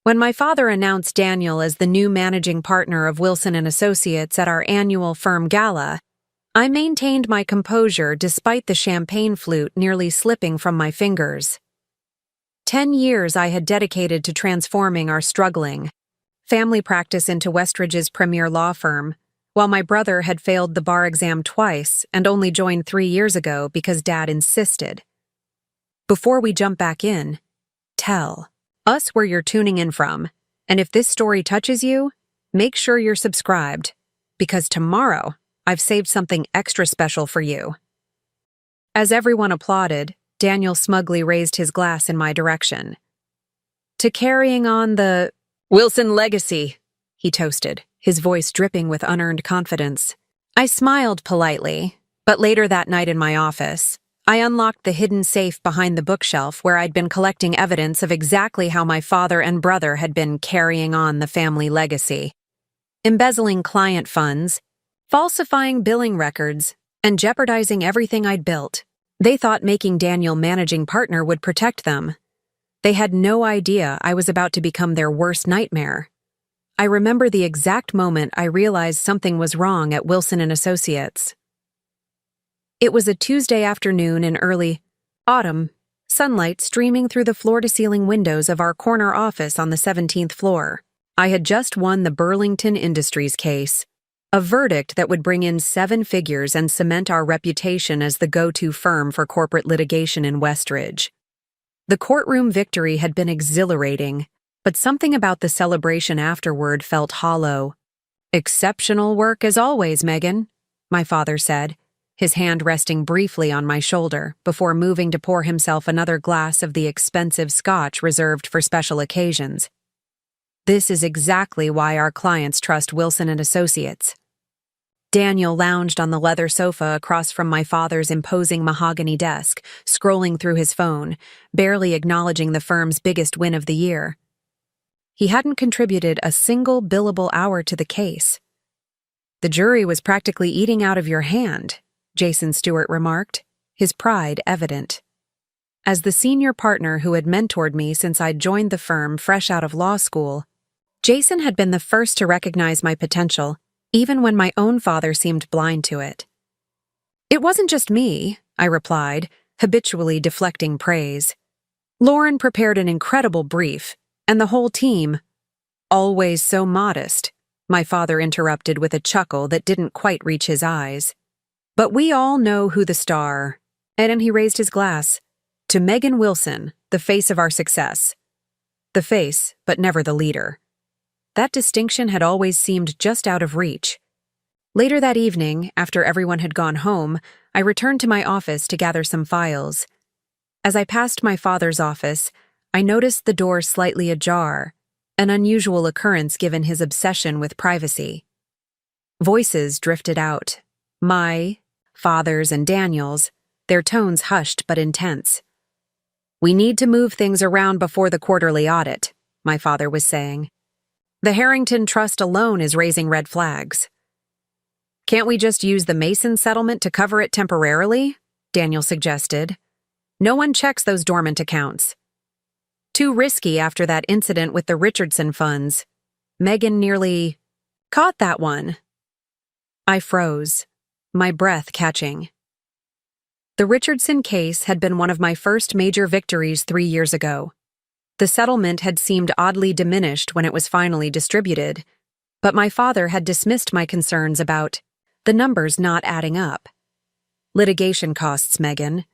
When my father announced Daniel as the new managing partner of Wilson & Associates at our annual firm gala, I maintained my composure despite the champagne flute nearly slipping from my fingers. 10 years I had dedicated to transforming our struggling family practice into Westridge's premier law firm, while my brother had failed the bar exam twice and only joined 3 years ago because Dad insisted. Before we jump back in, tell us where you're tuning in from, and if this story touches you, make sure you're subscribed, because tomorrow I've saved something extra special for you. As everyone applauded, Daniel smugly raised his glass in my direction. To carrying on the Wilson legacy, he toasted, his voice dripping with unearned confidence. I smiled politely, but later that night in my office, I unlocked the hidden safe behind the bookshelf where I'd been collecting evidence of exactly how my father and brother had been carrying on the family legacy. Embezzling client funds, falsifying billing records, and jeopardizing everything I'd built. They thought making Daniel managing partner would protect them. They had no idea I was about to become their worst nightmare. I remember the exact moment I realized something was wrong at Wilson & Associates. It was a Tuesday afternoon in early autumn, sunlight streaming through the floor-to-ceiling windows of our corner office on the 17th floor. I had just won the Burlington Industries case, a verdict that would bring in 7 figures and cement our reputation as the go-to firm for corporate litigation in Westridge. The courtroom victory had been exhilarating, but something about the celebration afterward felt hollow. "Exceptional work as always, Megan," my father said, his hand resting briefly on my shoulder before moving to pour himself another glass of the expensive scotch reserved for special occasions. "This is exactly why our clients trust Wilson & Associates." Daniel lounged on the leather sofa across from my father's imposing mahogany desk, scrolling through his phone, barely acknowledging the firm's biggest win of the year. He hadn't contributed a single billable hour to the case. "The jury was practically eating out of your hand," Jason Stewart remarked, his pride evident. As the senior partner who had mentored me since I'd joined the firm fresh out of law school, Jason had been the first to recognize my potential, even when my own father seemed blind to it. "It wasn't just me," I replied, habitually deflecting praise. "Lauren prepared an incredible brief, and the whole team—" "Always so modest," my father interrupted with a chuckle that didn't quite reach his eyes. "But we all know who the star," and he raised his glass, "to Megan Wilson, the face of our success." The face, but never the leader. That distinction had always seemed just out of reach. Later that evening, after everyone had gone home, I returned to my office to gather some files. As I passed my father's office, I noticed the door slightly ajar, an unusual occurrence given his obsession with privacy. Voices drifted out. My, father's, and Daniel's, their tones hushed but intense. "We need to move things around before the quarterly audit," my father was saying. "The Harrington Trust alone is raising red flags." "Can't we just use the Mason settlement to cover it temporarily?" Daniel suggested. "No one checks those dormant accounts." "Too risky after that incident with the Richardson funds." Megan nearly caught that one. I froze, my breath catching. The Richardson case had been one of my first major victories 3 years ago. The settlement had seemed oddly diminished when it was finally distributed, but my father had dismissed my concerns about the numbers not adding up. "Litigation costs, Megan.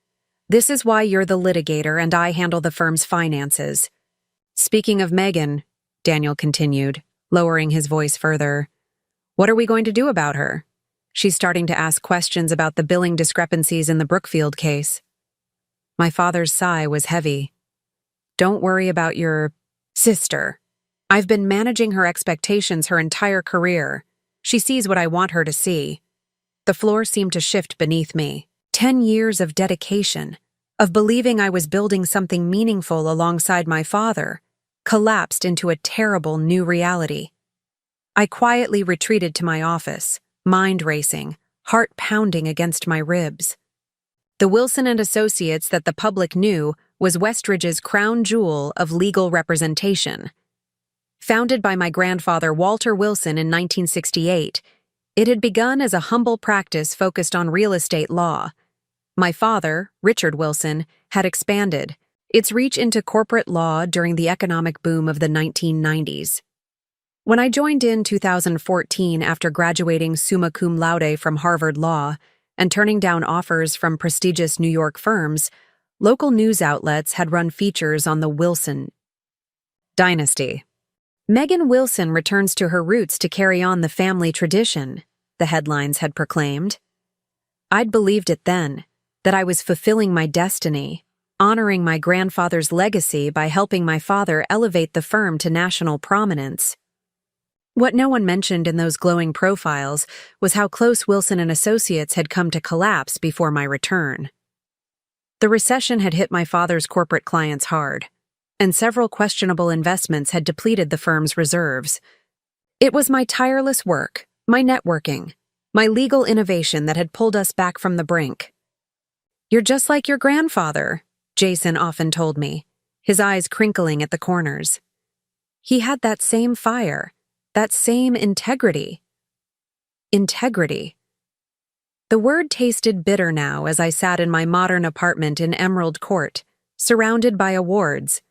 This is why you're the litigator and I handle the firm's finances." "Speaking of Megan," Daniel continued, lowering his voice further, "what are we going to do about her? She's starting to ask questions about the billing discrepancies in the Brookfield case." My father's sigh was heavy. "Don't worry about your sister. I've been managing her expectations her entire career. She sees what I want her to see." The floor seemed to shift beneath me. 10 years of dedication, of believing I was building something meaningful alongside my father, collapsed into a terrible new reality. I quietly retreated to my office, mind racing, heart pounding against my ribs. The Wilson & Associates that the public knew was Westridge's crown jewel of legal representation. Founded by my grandfather Walter Wilson in 1968, it had begun as a humble practice focused on real estate law. My father, Richard Wilson, had expanded its reach into corporate law during the economic boom of the 1990s. When I joined in 2014 after graduating summa cum laude from Harvard Law and turning down offers from prestigious New York firms, local news outlets had run features on the Wilson dynasty. Megan Wilson returns to her roots to carry on the family tradition, the headlines had proclaimed. I'd believed it then, that I was fulfilling my destiny, honoring my grandfather's legacy by helping my father elevate the firm to national prominence. What no one mentioned in those glowing profiles was how close Wilson and Associates had come to collapse before my return. The recession had hit my father's corporate clients hard, and several questionable investments had depleted the firm's reserves. It was my tireless work, my networking, my legal innovation that had pulled us back from the brink. "You're just like your grandfather," Jason often told me, his eyes crinkling at the corners. He had that same fire, that same integrity. Integrity. The word tasted bitter now as I sat in my modern apartment in Emerald Court, surrounded by awards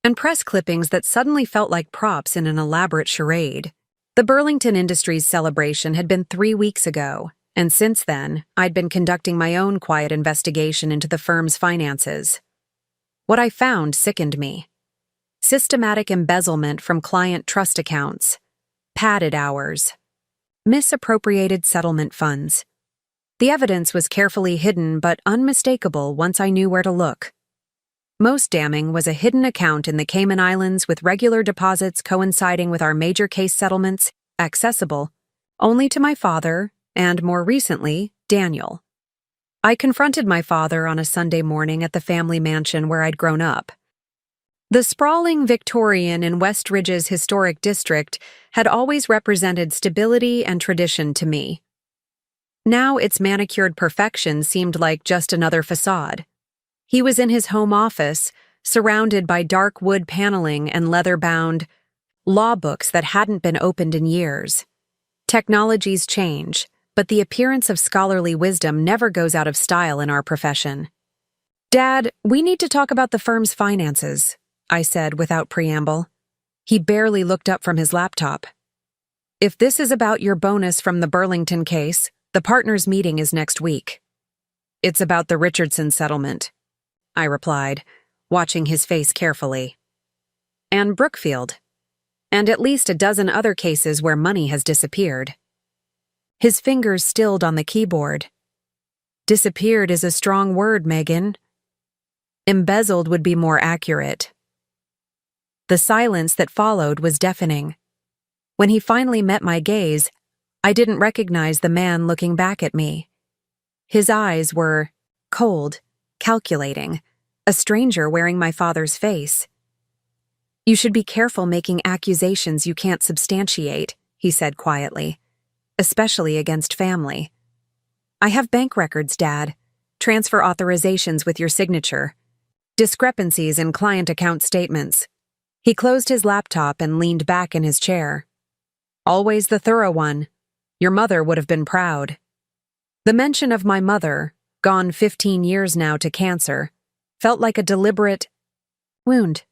and press clippings that suddenly felt like props in an elaborate charade. The Burlington Industries celebration had been 3 weeks ago, and since then, I'd been conducting my own quiet investigation into the firm's finances. What I found sickened me. Systematic embezzlement from client trust accounts, padded hours, misappropriated settlement funds. The evidence was carefully hidden but unmistakable once I knew where to look. Most damning was a hidden account in the Cayman Islands with regular deposits coinciding with our major case settlements, accessible only to my father and, more recently, Daniel. I confronted my father on a Sunday morning at the family mansion where I'd grown up. The sprawling Victorian in West Ridge's historic district had always represented stability and tradition to me. Now its manicured perfection seemed like just another facade. He was in his home office, surrounded by dark wood paneling and leather-bound law books that hadn't been opened in years. Technologies change, but the appearance of scholarly wisdom never goes out of style in our profession. "Dad, we need to talk about the firm's finances," I said without preamble. He barely looked up from his laptop. "If this is about your bonus from the Burlington case, the partners' meeting is next week." "It's about the Richardson settlement," I replied, watching his face carefully. "And Brookfield. And at least a dozen other cases where money has disappeared." His fingers stilled on the keyboard. "Disappeared is a strong word, Megan. Embezzled would be more accurate." The silence that followed was deafening. When he finally met my gaze, I didn't recognize the man looking back at me. His eyes were cold, calculating, a stranger wearing my father's face. "You should be careful making accusations you can't substantiate," he said quietly, "especially against family. I have bank records, Dad, transfer authorizations with your signature, discrepancies in client account statements." He closed his laptop and leaned back in his chair. "Always the thorough one. Your mother would have been proud." The mention of my mother, gone 15 years now to cancer, felt like a deliberate wound.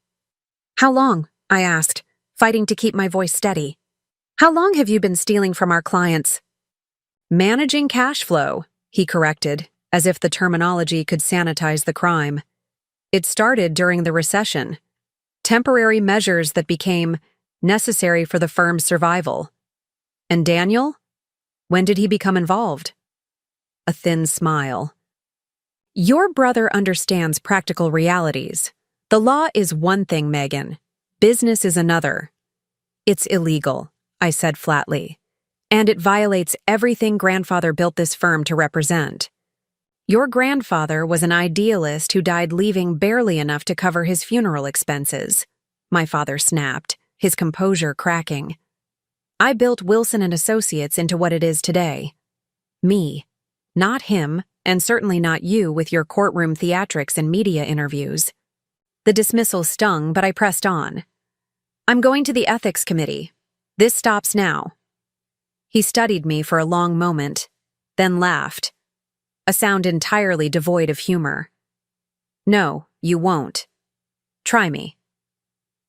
"How long?" I asked, fighting to keep my voice steady. "How long have you been stealing from our clients?" "Managing cash flow," he corrected, as if the terminology could sanitize the crime. "It started during the recession. Temporary measures that became necessary for the firm's survival." "And Daniel? When did he become involved?" A thin smile. "Your brother understands practical realities. The law is one thing, Megan. Business is another. It's illegal," I said flatly, "and it violates everything grandfather built this firm to represent. Your grandfather was an idealist who died leaving barely enough to cover his funeral expenses," my father snapped, his composure cracking. "I built Wilson and Associates into what it is today. Me, not him, and certainly not you with your courtroom theatrics and media interviews." The dismissal stung, but I pressed on. I'm going to the ethics committee. This stops now. He studied me for a long moment, then laughed, a sound entirely devoid of humor. No, you won't. Try me.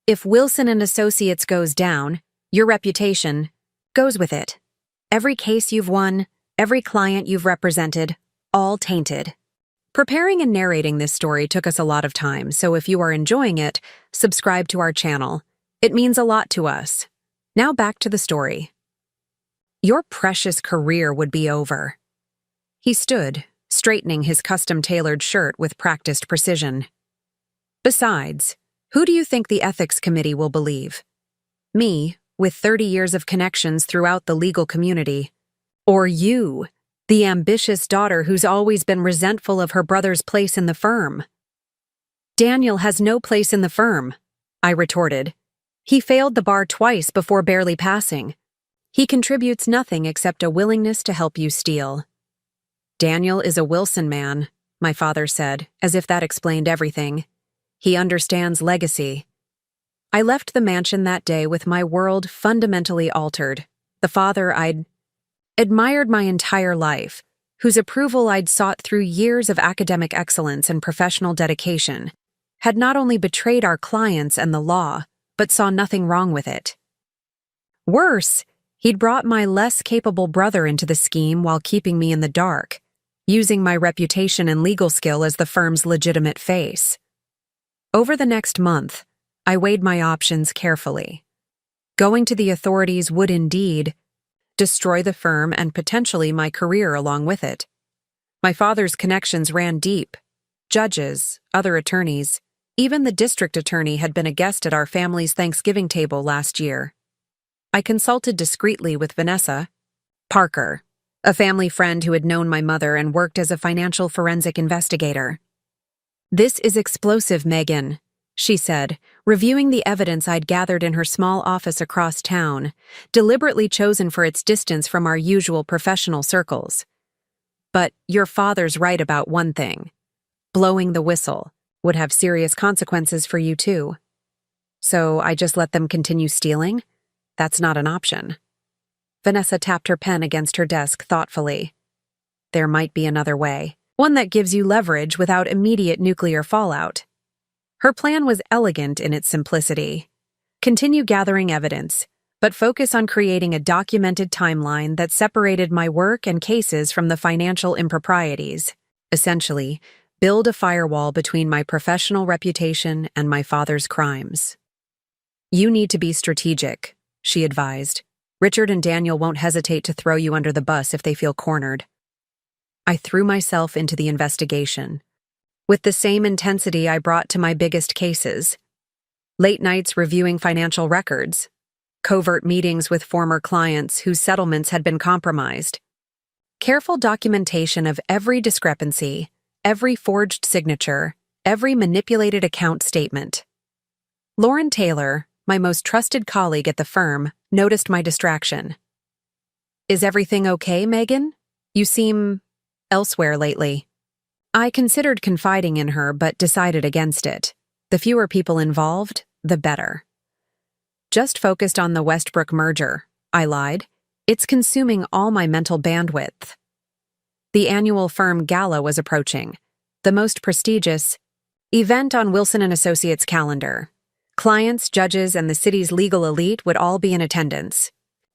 If Wilson and Associates goes down, your reputation goes with it. Every case you've won, every client you've represented, all tainted. Preparing and narrating this story took us a lot of time, so if you are enjoying it, subscribe to our channel. It means a lot to us. Now back to the story. Your precious career would be over. He stood, straightening his custom-tailored shirt with practiced precision. Besides, who do you think the ethics committee will believe? Me, with 30 years of connections throughout the legal community? Or you, the ambitious daughter who's always been resentful of her brother's place in the firm? Daniel has no place in the firm, I retorted. He failed the bar twice before barely passing. He contributes nothing except a willingness to help you steal. Daniel is a Wilson man, my father said, as if that explained everything. He understands legacy. I left the mansion that day with my world fundamentally altered. The father I'd admired my entire life, whose approval I'd sought through years of academic excellence and professional dedication, had not only betrayed our clients and the law, but saw nothing wrong with it. Worse, he'd brought my less capable brother into the scheme while keeping me in the dark, using my reputation and legal skill as the firm's legitimate face. Over the next month, I weighed my options carefully. Going to the authorities would indeed destroy the firm and potentially my career along with it. My father's connections ran deep. Judges, other attorneys, even the district attorney had been a guest at our family's Thanksgiving table last year. I consulted discreetly with Vanessa Parker, a family friend who had known my mother and worked as a financial forensic investigator. "This is explosive, Megan," she said, reviewing the evidence I'd gathered in her small office across town, deliberately chosen for its distance from our usual professional circles. "But your father's right about one thing. Blowing the whistle would have serious consequences for you too. So I just let them continue stealing? That's not an option." Vanessa tapped her pen against her desk thoughtfully. "There might be another way, one that gives you leverage without immediate nuclear fallout." Her plan was elegant in its simplicity. Continue gathering evidence, but focus on creating a documented timeline that separated my work and cases from the financial improprieties. Essentially, build a firewall between my professional reputation and my father's crimes. "You need to be strategic," she advised. "Richard and Daniel won't hesitate to throw you under the bus if they feel cornered." I threw myself into the investigation, with the same intensity I brought to my biggest cases. Late nights reviewing financial records, covert meetings with former clients whose settlements had been compromised, careful documentation of every discrepancy, every forged signature, every manipulated account statement. Lauren Taylor, my most trusted colleague at the firm, noticed my distraction. "Is everything okay, Megan? You seem elsewhere lately." I considered confiding in her but decided against it. The fewer people involved, the better. "Just focused on the Westbrook merger," I lied. "It's consuming all my mental bandwidth." The annual firm gala was approaching, the most prestigious event on Wilson and Associates' calendar. Clients, judges, and the city's legal elite would all be in attendance.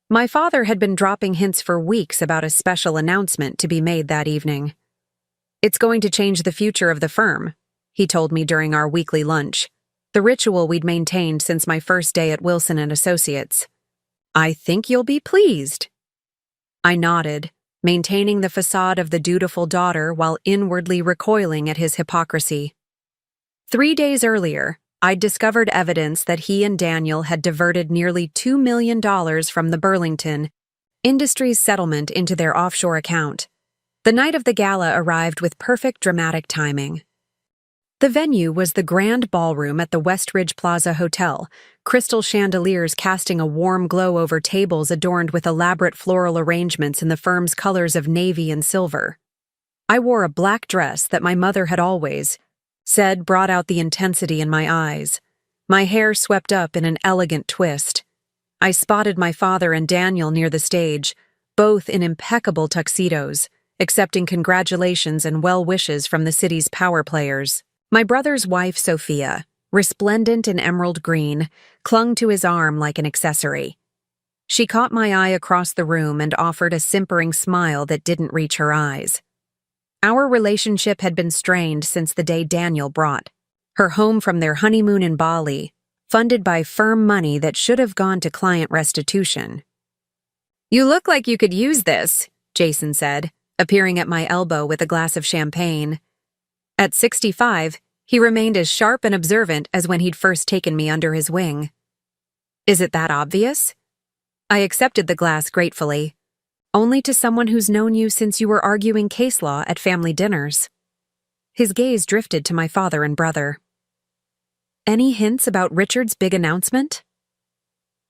My father had been dropping hints for weeks about a special announcement to be made that evening. "It's going to change the future of the firm," he told me during our weekly lunch, the ritual we'd maintained since my first day at Wilson and Associates. "I think you'll be pleased." I nodded, maintaining the facade of the dutiful daughter while inwardly recoiling at his hypocrisy. 3 days earlier, I'd discovered evidence that he and Daniel had diverted nearly $2 million from the Burlington Industries settlement into their offshore account. The night of the gala arrived with perfect dramatic timing. The venue was the grand ballroom at the Westridge Plaza Hotel, crystal chandeliers casting a warm glow over tables adorned with elaborate floral arrangements in the firm's colors of navy and silver. I wore a black dress that my mother had always said brought out the intensity in my eyes. my hair swept up in an elegant twist. I spotted my father and Daniel near the stage, both in impeccable tuxedos, accepting congratulations and well wishes from the city's power players. My brother's wife, Sophia, resplendent in emerald green, clung to his arm like an accessory. She caught my eye across the room and offered a simpering smile that didn't reach her eyes. Our relationship had been strained since the day Daniel brought her home from their honeymoon in Bali, funded by firm money that should have gone to client restitution. "You look like you could use this," Jason said, appearing at my elbow with a glass of champagne. At 65, he remained as sharp and observant as when he'd first taken me under his wing. "Is it that obvious?" I accepted the glass gratefully. "Only to someone who's known you since you were arguing case law at family dinners." His gaze drifted to my father and brother. "Any hints about Richard's big announcement?"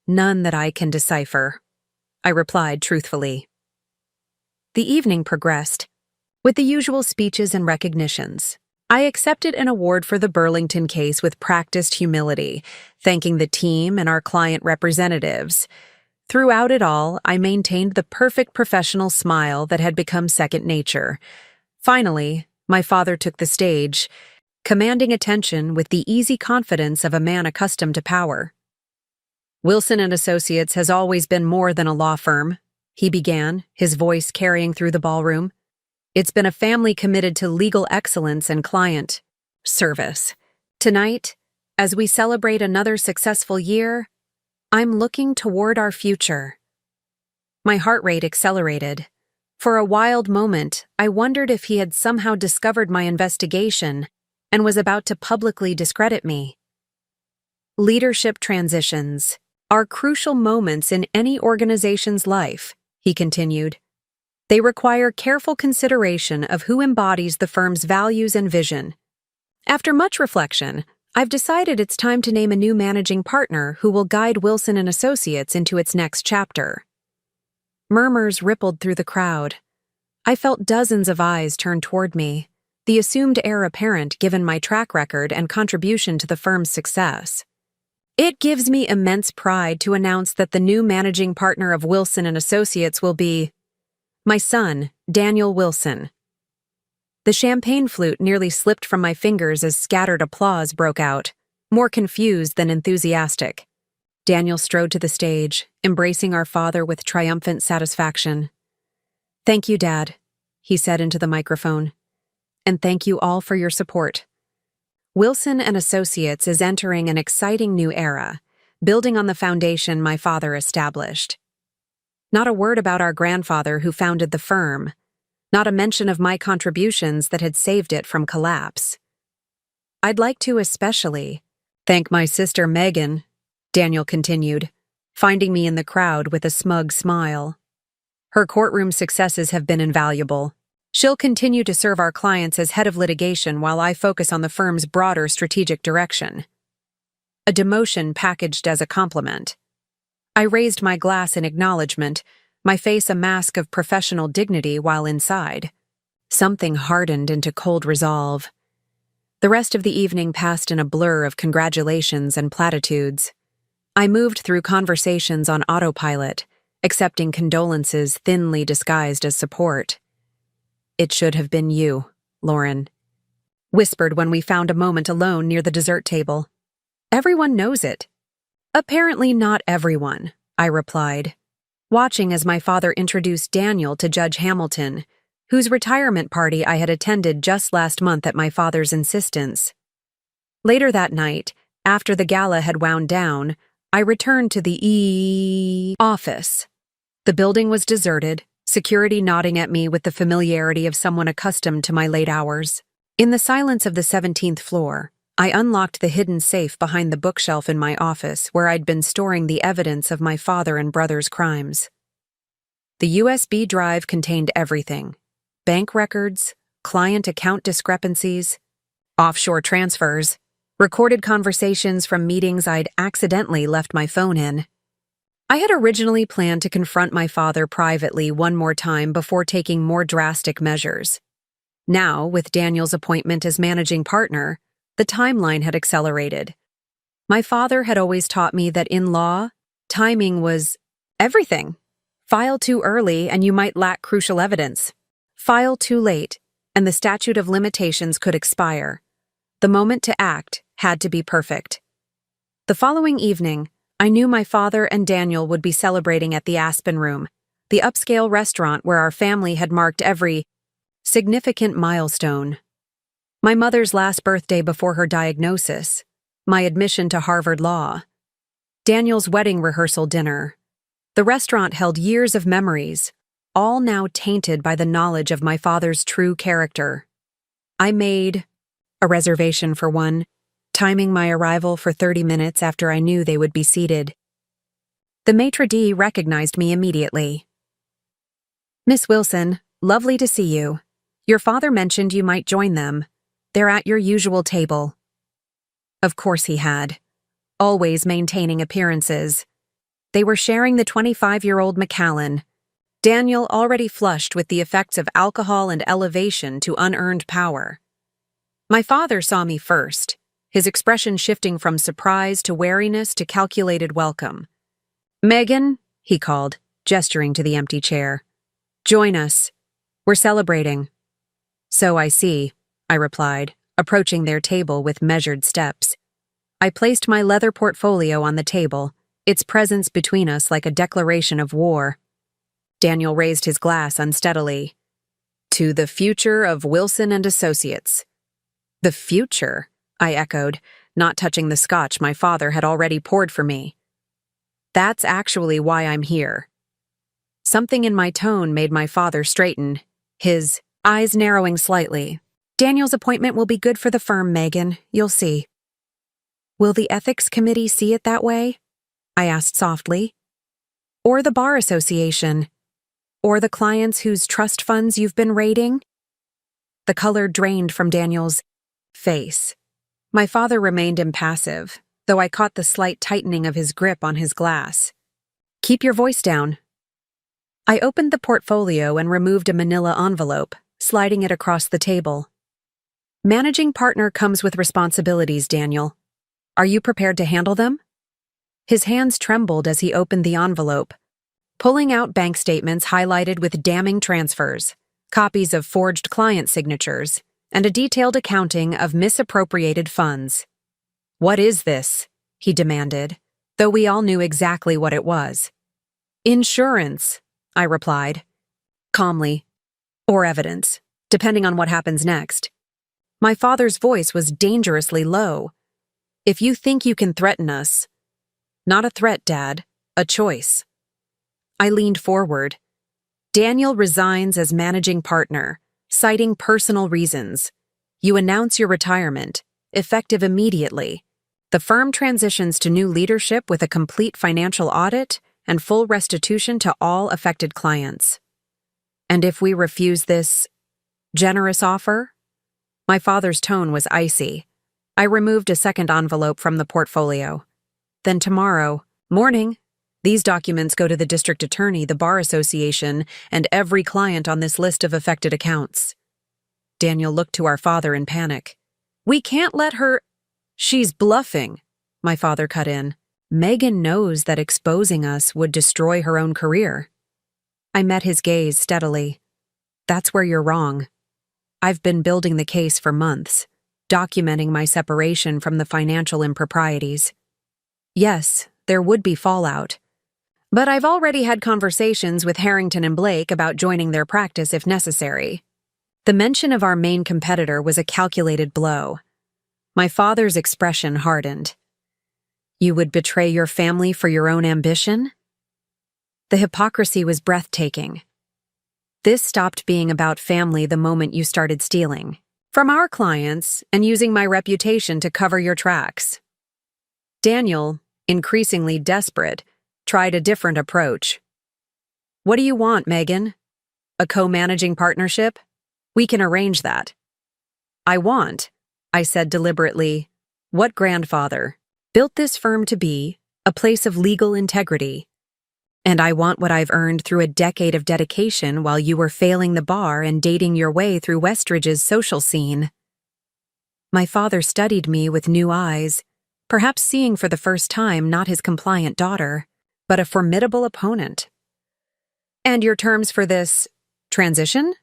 "None that I can decipher," I replied truthfully. The evening progressed, with the usual speeches and recognitions. I accepted an award for the Burlington case with practiced humility, thanking the team and our client representatives. Throughout it all, I maintained the perfect professional smile that had become second nature. Finally, my father took the stage, commanding attention with the easy confidence of a man accustomed to power. "Wilson & Associates has always been more than a law firm," he began, his voice carrying through the ballroom. "It's been a family committed to legal excellence and client service. Tonight, as we celebrate another successful year, I'm looking toward our future." My heart rate accelerated. For a wild moment, I wondered if he had somehow discovered my investigation and was about to publicly discredit me. "Leadership transitions are crucial moments in any organization's life," he continued. "They require careful consideration of who embodies the firm's values and vision. After much reflection, I've decided it's time to name a new managing partner who will guide Wilson & Associates into its next chapter." Murmurs rippled through the crowd. I felt dozens of eyes turn toward me, the assumed heir apparent given my track record and contribution to the firm's success. "It gives me immense pride to announce that the new managing partner of Wilson & Associates will be my son, Daniel Wilson." The champagne flute nearly slipped from my fingers as scattered applause broke out, more confused than enthusiastic. Daniel strode to the stage, embracing our father with triumphant satisfaction. "Thank you, Dad," he said into the microphone. "And thank you all for your support. Wilson & Associates is entering an exciting new era, building on the foundation my father established. Not a word about our grandfather who founded the firm, not a mention of my contributions that had saved it from collapse. I'd like to especially thank my sister Megan," Daniel continued, finding me in the crowd with a smug smile. "Her courtroom successes have been invaluable. She'll continue to serve our clients as head of litigation while I focus on the firm's broader strategic direction." A demotion packaged as a compliment. I raised my glass in acknowledgement, my face a mask of professional dignity while inside. Something hardened into cold resolve. The rest of the evening passed in a blur of congratulations and platitudes. I moved through conversations on autopilot, accepting condolences thinly disguised as support. "It should have been you, Lauren," whispered when we found a moment alone near the dessert table. "Everyone knows it." "Apparently not everyone," I replied, watching as my father introduced Daniel to Judge Hamilton, whose retirement party I had attended just last month at my father's insistence. Later that night, after the gala had wound down, I returned to the office. The building was deserted, security nodding at me with the familiarity of someone accustomed to my late hours. In the silence of the 17th floor, I unlocked the hidden safe behind the bookshelf in my office where I'd been storing the evidence of my father and brother's crimes. The USB drive contained everything: bank records, client account discrepancies, offshore transfers, recorded conversations from meetings I'd accidentally left my phone in. I had originally planned to confront my father privately one more time before taking more drastic measures. Now, with Daniel's appointment as managing partner, the timeline had accelerated. My father had always taught me that in law, timing was everything. File too early and you might lack crucial evidence. File too late, and the statute of limitations could expire. The moment to act had to be perfect. The following evening, I knew my father and Daniel would be celebrating at the Aspen Room, the upscale restaurant where our family had marked every significant milestone. My mother's last birthday before her diagnosis, my admission to Harvard Law, Daniel's wedding rehearsal dinner. The restaurant held years of memories, all now tainted by the knowledge of my father's true character. I made a reservation for one, timing my arrival for 30 minutes after I knew they would be seated. The maitre d' recognized me immediately. "Miss Wilson, lovely to see you. Your father mentioned you might join them. They're at your usual table." Of course he had, always maintaining appearances. They were sharing the 25-year-old Macallan. Daniel already flushed with the effects of alcohol and elevation to unearned power. My father saw me first, his expression shifting from surprise to wariness to calculated welcome. "Megan," he called, gesturing to the empty chair. "Join us. We're celebrating." "So I see," I replied, approaching their table with measured steps. I placed my leather portfolio on the table, its presence between us like a declaration of war. Daniel raised his glass unsteadily. "To the future of Wilson and Associates." "The future?" I echoed, not touching the scotch my father had already poured for me. "That's actually why I'm here." Something in my tone made my father straighten, his eyes narrowing slightly. "Daniel's appointment will be good for the firm, Megan. You'll see." "Will the ethics committee see it that way?" I asked softly. "Or the bar association? Or the clients whose trust funds you've been raiding?" The color drained from Daniel's face. My father remained impassive, though I caught the slight tightening of his grip on his glass. "Keep your voice down." I opened the portfolio and removed a manila envelope, sliding it across the table. "Managing partner comes with responsibilities, Daniel. Are you prepared to handle them?" His hands trembled as he opened the envelope, pulling out bank statements highlighted with damning transfers, copies of forged client signatures, and a detailed accounting of misappropriated funds. "What is this?" he demanded, though we all knew exactly what it was. "Insurance," I replied, calmly, "or evidence, depending on what happens next." My father's voice was dangerously low. "If you think you can threaten us—" "Not a threat, Dad, a choice." I leaned forward. "Daniel resigns as managing partner, citing personal reasons. You announce your retirement, effective immediately. The firm transitions to new leadership with a complete financial audit and full restitution to all affected clients. And if we refuse this generous offer?" My father's tone was icy. I removed a second envelope from the portfolio. "Then tomorrow morning, these documents go to the district attorney, the bar association, and every client on this list of affected accounts." Daniel looked to our father in panic. "We can't let her—" "She's bluffing," my father cut in. "Megan knows that exposing us would destroy her own career." I met his gaze steadily. "That's where you're wrong. I've been building the case for months, documenting my separation from the financial improprieties. Yes, there would be fallout. But I've already had conversations with Harrington and Blake about joining their practice if necessary." The mention of our main competitor was a calculated blow. My father's expression hardened. "You would betray your family for your own ambition?" The hypocrisy was breathtaking. "This stopped being about family the moment you started stealing from our clients and using my reputation to cover your tracks." Daniel, increasingly desperate, tried a different approach. "What do you want, Megan? A co-managing partnership? We can arrange that." "I want," I said deliberately, "what grandfather built this firm to be, a place of legal integrity. And I want what I've earned through a decade of dedication while you were failing the bar and dating your way through Westridge's social scene." My father studied me with new eyes, perhaps seeing for the first time not his compliant daughter, but a formidable opponent. "And your terms for this transition?"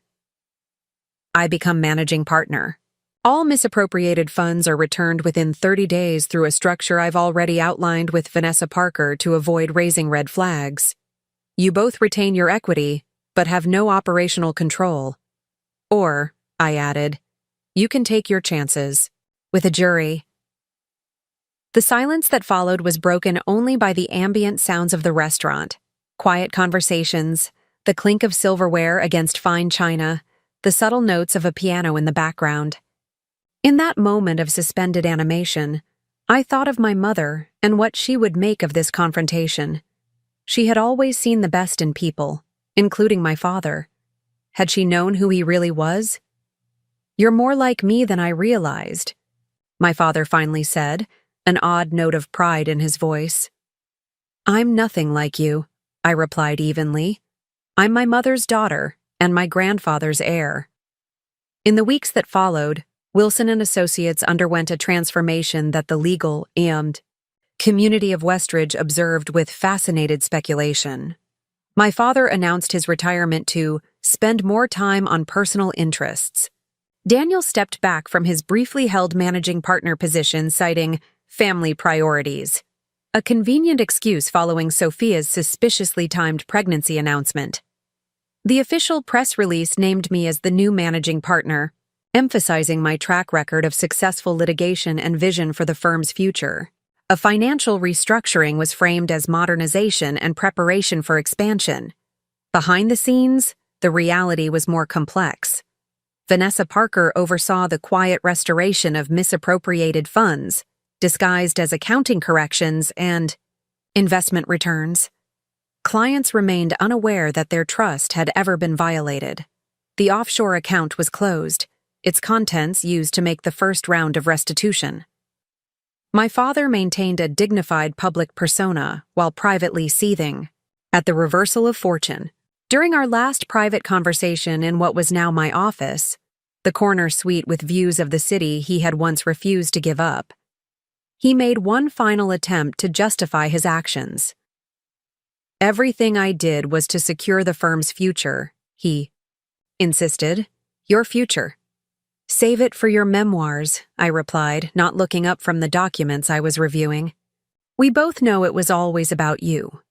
"I become managing partner. All misappropriated funds are returned within 30 days through a structure I've already outlined with Vanessa Parker to avoid raising red flags. You both retain your equity, but have no operational control. Or," I added, "you can take your chances with a jury." The silence that followed was broken only by the ambient sounds of the restaurant, quiet conversations, the clink of silverware against fine china, the subtle notes of a piano in the background. In that moment of suspended animation, I thought of my mother and what she would make of this confrontation. She had always seen the best in people, including my father. Had she known who he really was? "You're more like me than I realized," my father finally said, an odd note of pride in his voice. "I'm nothing like you," I replied evenly. "I'm my mother's daughter and my grandfather's heir." In the weeks that followed, Wilson and Associates underwent a transformation that the legal and community of Westridge observed with fascinated speculation. My father announced his retirement to spend more time on personal interests. Daniel stepped back from his briefly held managing partner position, citing family priorities, a convenient excuse following Sophia's suspiciously timed pregnancy announcement. The official press release named me as the new managing partner, emphasizing my track record of successful litigation and vision for the firm's future. A financial restructuring was framed as modernization and preparation for expansion. Behind the scenes, the reality was more complex. Vanessa Parker oversaw the quiet restoration of misappropriated funds, disguised as accounting corrections and investment returns. Clients remained unaware that their trust had ever been violated. The offshore account was closed, its contents used to make the first round of restitution. My father maintained a dignified public persona while privately seething at the reversal of fortune. During our last private conversation in what was now my office, the corner suite with views of the city he had once refused to give up, he made one final attempt to justify his actions. "Everything I did was to secure the firm's future," he insisted. "Your future. Save it for your memoirs," I replied, not looking up from the documents I was reviewing. "We both know it was always about you."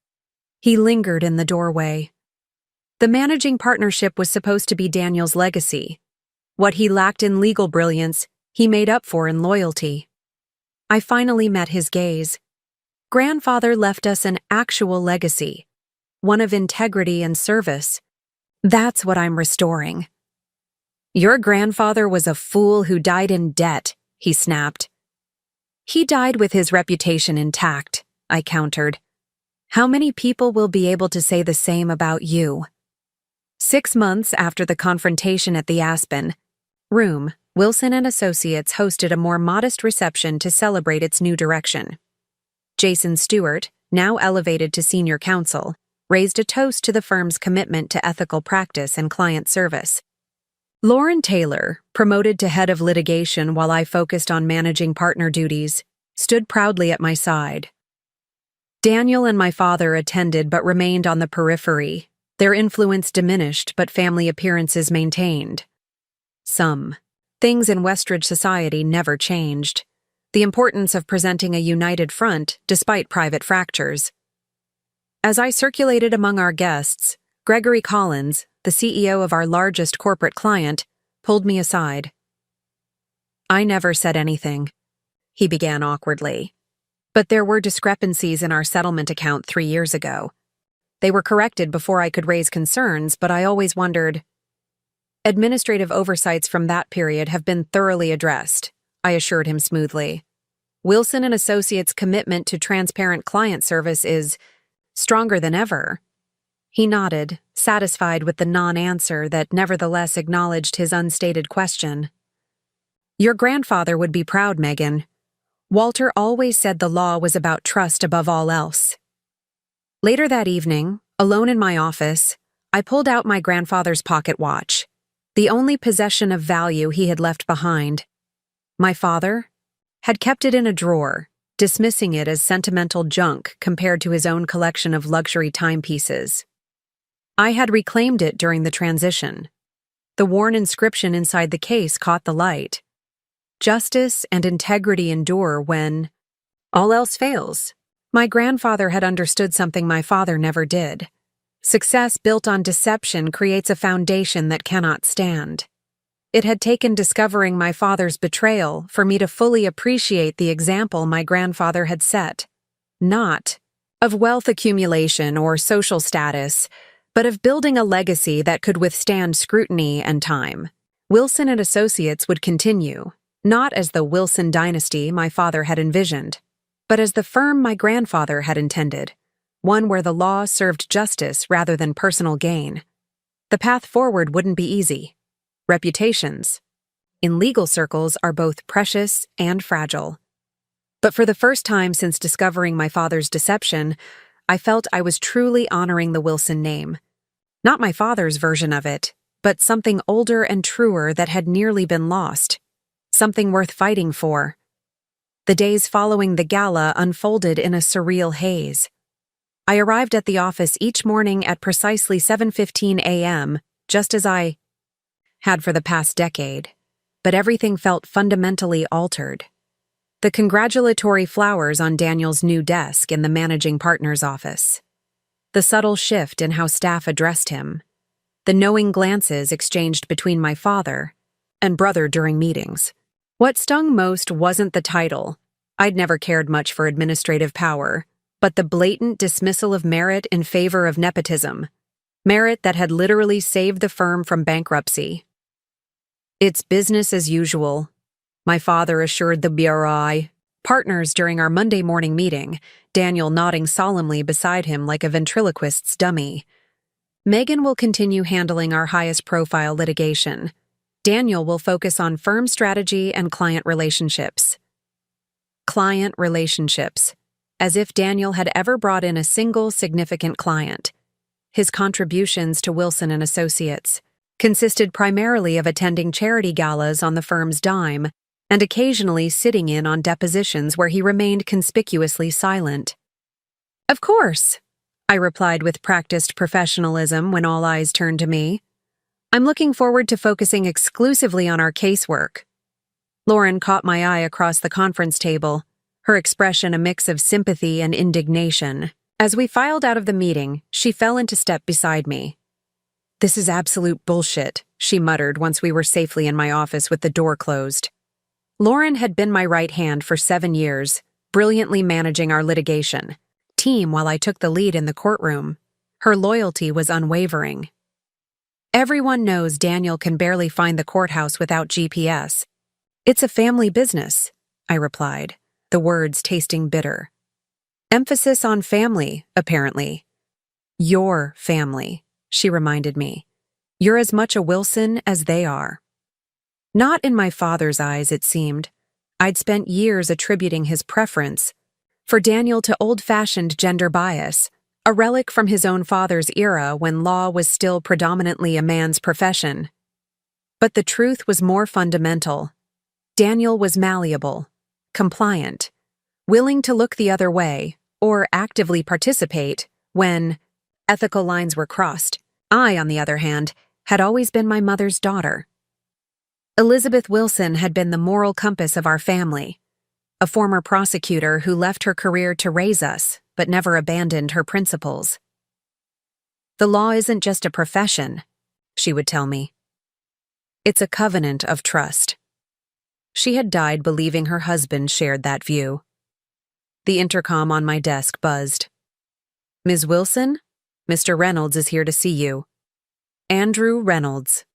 He lingered in the doorway. The managing partnership was supposed to be Daniel's legacy. What he lacked in legal brilliance, he made up for in loyalty. I finally met his gaze. Grandfather left us an actual legacy, one of integrity and service. That's what I'm restoring. "Your grandfather was a fool who died in debt," he snapped. "He died with his reputation intact," I countered. "How many people will be able to say the same about you?" 6 months after the confrontation at the Aspen Room, Wilson and Associates hosted a more modest reception to celebrate its new direction. Jason Stewart, now elevated to senior counsel, raised a toast to the firm's commitment to ethical practice and client service. Lauren Taylor, promoted to head of litigation while I focused on managing partner duties, stood proudly at my side. Daniel and my father attended but remained on the periphery, their influence diminished but family appearances maintained. Some things in Westridge society never changed. The importance of presenting a united front despite private fractures. As I circulated among our guests, Gregory Collins, the CEO of our largest corporate client, pulled me aside. "I never said anything," he began awkwardly. "But there were discrepancies in our settlement account 3 years ago. They were corrected before I could raise concerns, but I always wondered. Administrative oversights from that period have been thoroughly addressed," I assured him smoothly. "Wilson and Associates' commitment to transparent client service is stronger than ever." He nodded, satisfied with the non-answer that nevertheless acknowledged his unstated question. "Your grandfather would be proud, Megan. Walter always said the law was about trust above all else." Later that evening, alone in my office, I pulled out my grandfather's pocket watch, the only possession of value he had left behind. My father had kept it in a drawer, dismissing it as sentimental junk compared to his own collection of luxury timepieces. I had reclaimed it during the transition. The worn inscription inside the case caught the light. Justice and integrity endure when all else fails. My grandfather had understood something my father never did. Success built on deception creates a foundation that cannot stand. It had taken discovering my father's betrayal for me to fully appreciate the example my grandfather had set. Not of wealth accumulation or social status, but of building a legacy that could withstand scrutiny and time. Wilson and Associates would continue, not as the Wilson dynasty my father had envisioned, but as the firm my grandfather had intended, one where the law served justice rather than personal gain. The path forward wouldn't be easy. Reputations, in legal circles, are both precious and fragile. But for the first time since discovering my father's deception, I felt I was truly honoring the Wilson name. Not my father's version of it, but something older and truer that had nearly been lost. Something worth fighting for. The days following the gala unfolded in a surreal haze. I arrived at the office each morning at precisely 7:15 a.m., just as I had for the past decade, but everything felt fundamentally altered. The congratulatory flowers on Daniel's new desk in the managing partner's office. The subtle shift in how staff addressed him. The knowing glances exchanged between my father and brother during meetings. What stung most wasn't the title. I'd never cared much for administrative power, but the blatant dismissal of merit in favor of nepotism. Merit that had literally saved the firm from bankruptcy. It's business as usual, my father assured the BRI partners during our Monday morning meeting, Daniel nodding solemnly beside him like a ventriloquist's dummy. Megan will continue handling our highest profile litigation. Daniel will focus on firm strategy and client relationships. Client relationships. As if Daniel had ever brought in a single significant client. His contributions to Wilson and Associates consisted primarily of attending charity galas on the firm's dime and occasionally sitting in on depositions where he remained conspicuously silent. "Of course," I replied with practiced professionalism when all eyes turned to me. "I'm looking forward to focusing exclusively on our casework." Lauren caught my eye across the conference table, her expression a mix of sympathy and indignation. As we filed out of the meeting, she fell into step beside me. "This is absolute bullshit," she muttered once we were safely in my office with the door closed. Lauren had been my right hand for 7 years, brilliantly managing our litigation team while I took the lead in the courtroom. Her loyalty was unwavering. "Everyone knows Daniel can barely find the courthouse without GPS. It's a family business," I replied, the words tasting bitter. Emphasis on family, apparently. "Your family," she reminded me. "You're as much a Wilson as they are." Not in my father's eyes, it seemed. I'd spent years attributing his preference for Daniel to old-fashioned gender bias, a relic from his own father's era when law was still predominantly a man's profession. But the truth was more fundamental. Daniel was malleable, compliant, willing to look the other way or actively participate when ethical lines were crossed. I, on the other hand, had always been my mother's daughter. Elizabeth Wilson had been the moral compass of our family, a former prosecutor who left her career to raise us, but never abandoned her principles. "The law isn't just a profession," she would tell me. "It's a covenant of trust." She had died believing her husband shared that view. The intercom on my desk buzzed. "Ms. Wilson, Mr. Reynolds is here to see you." Andrew Reynolds.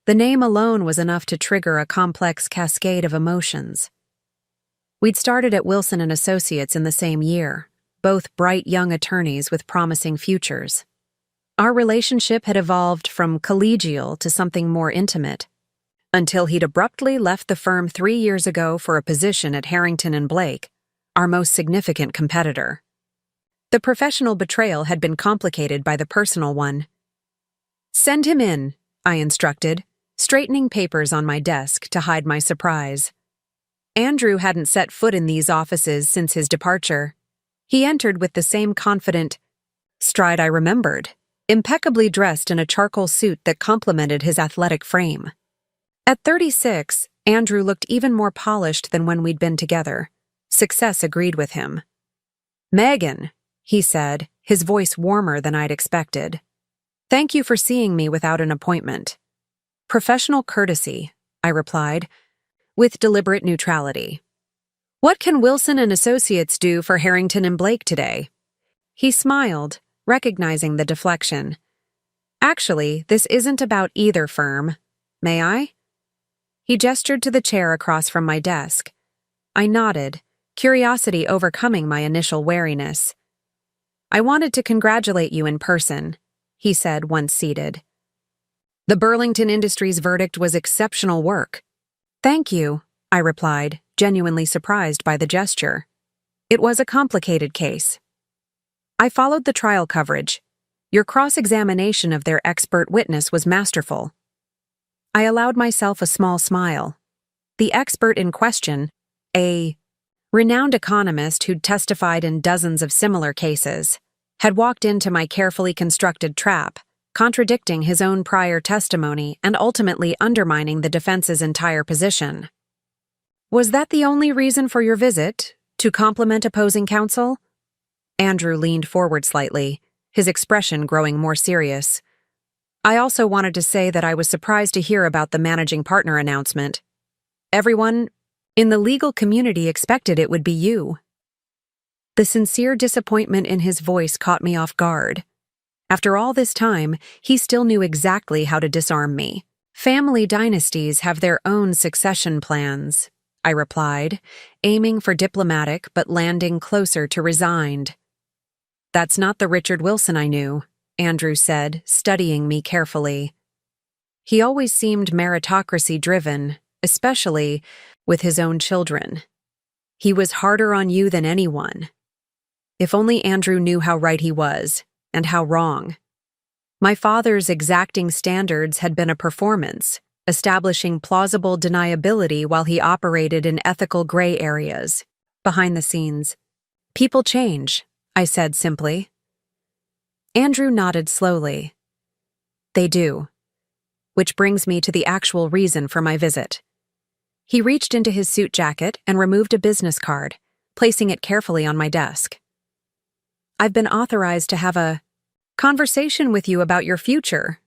The name alone was enough to trigger a complex cascade of emotions. We'd started at Wilson and Associates in the same year, both bright young attorneys with promising futures. Our relationship had evolved from collegial to something more intimate, until he'd abruptly left the firm 3 years ago for a position at Harrington and Blake, our most significant competitor. The professional betrayal had been complicated by the personal one. "Send him in," I instructed, straightening papers on my desk to hide my surprise. Andrew hadn't set foot in these offices since his departure. He entered with the same confident stride I remembered, impeccably dressed in a charcoal suit that complemented his athletic frame. At 36, Andrew looked even more polished than when we'd been together. Success agreed with him. "Megan," he said, his voice warmer than I'd expected. "Thank you for seeing me without an appointment." "Professional courtesy," I replied, with deliberate neutrality. "What can Wilson and Associates do for Harrington and Blake today?" He smiled, recognizing the deflection. "Actually, this isn't about either firm. May I?" He gestured to the chair across from my desk. I nodded, curiosity overcoming my initial wariness. "I wanted to congratulate you in person," he said once seated. "The Burlington Industries verdict was exceptional work." "Thank you," I replied, genuinely surprised by the gesture. "It was a complicated case." "I followed the trial coverage. Your cross-examination of their expert witness was masterful." I allowed myself a small smile. The expert in question, a renowned economist who'd testified in dozens of similar cases, had walked into my carefully constructed trap, contradicting his own prior testimony and ultimately undermining the defense's entire position. "Was that the only reason for your visit, to compliment opposing counsel?" Andrew leaned forward slightly, his expression growing more serious. "I also wanted to say that I was surprised to hear about the managing partner announcement. Everyone in the legal community expected it would be you." The sincere disappointment in his voice caught me off guard. After all this time, he still knew exactly how to disarm me. "Family dynasties have their own succession plans," I replied, aiming for diplomatic but landing closer to resigned. "That's not the Richard Wilson I knew," Andrew said, studying me carefully. "He always seemed meritocracy-driven, especially with his own children. He was harder on you than anyone." If only Andrew knew how right he was, and how wrong. My father's exacting standards had been a performance, establishing plausible deniability while he operated in ethical gray areas, behind the scenes. "People change," I said simply. Andrew nodded slowly. "They do." Which brings me to the actual reason for my visit. He reached into his suit jacket and removed a business card, placing it carefully on my desk. "I've been authorized to have a conversation with you about your future."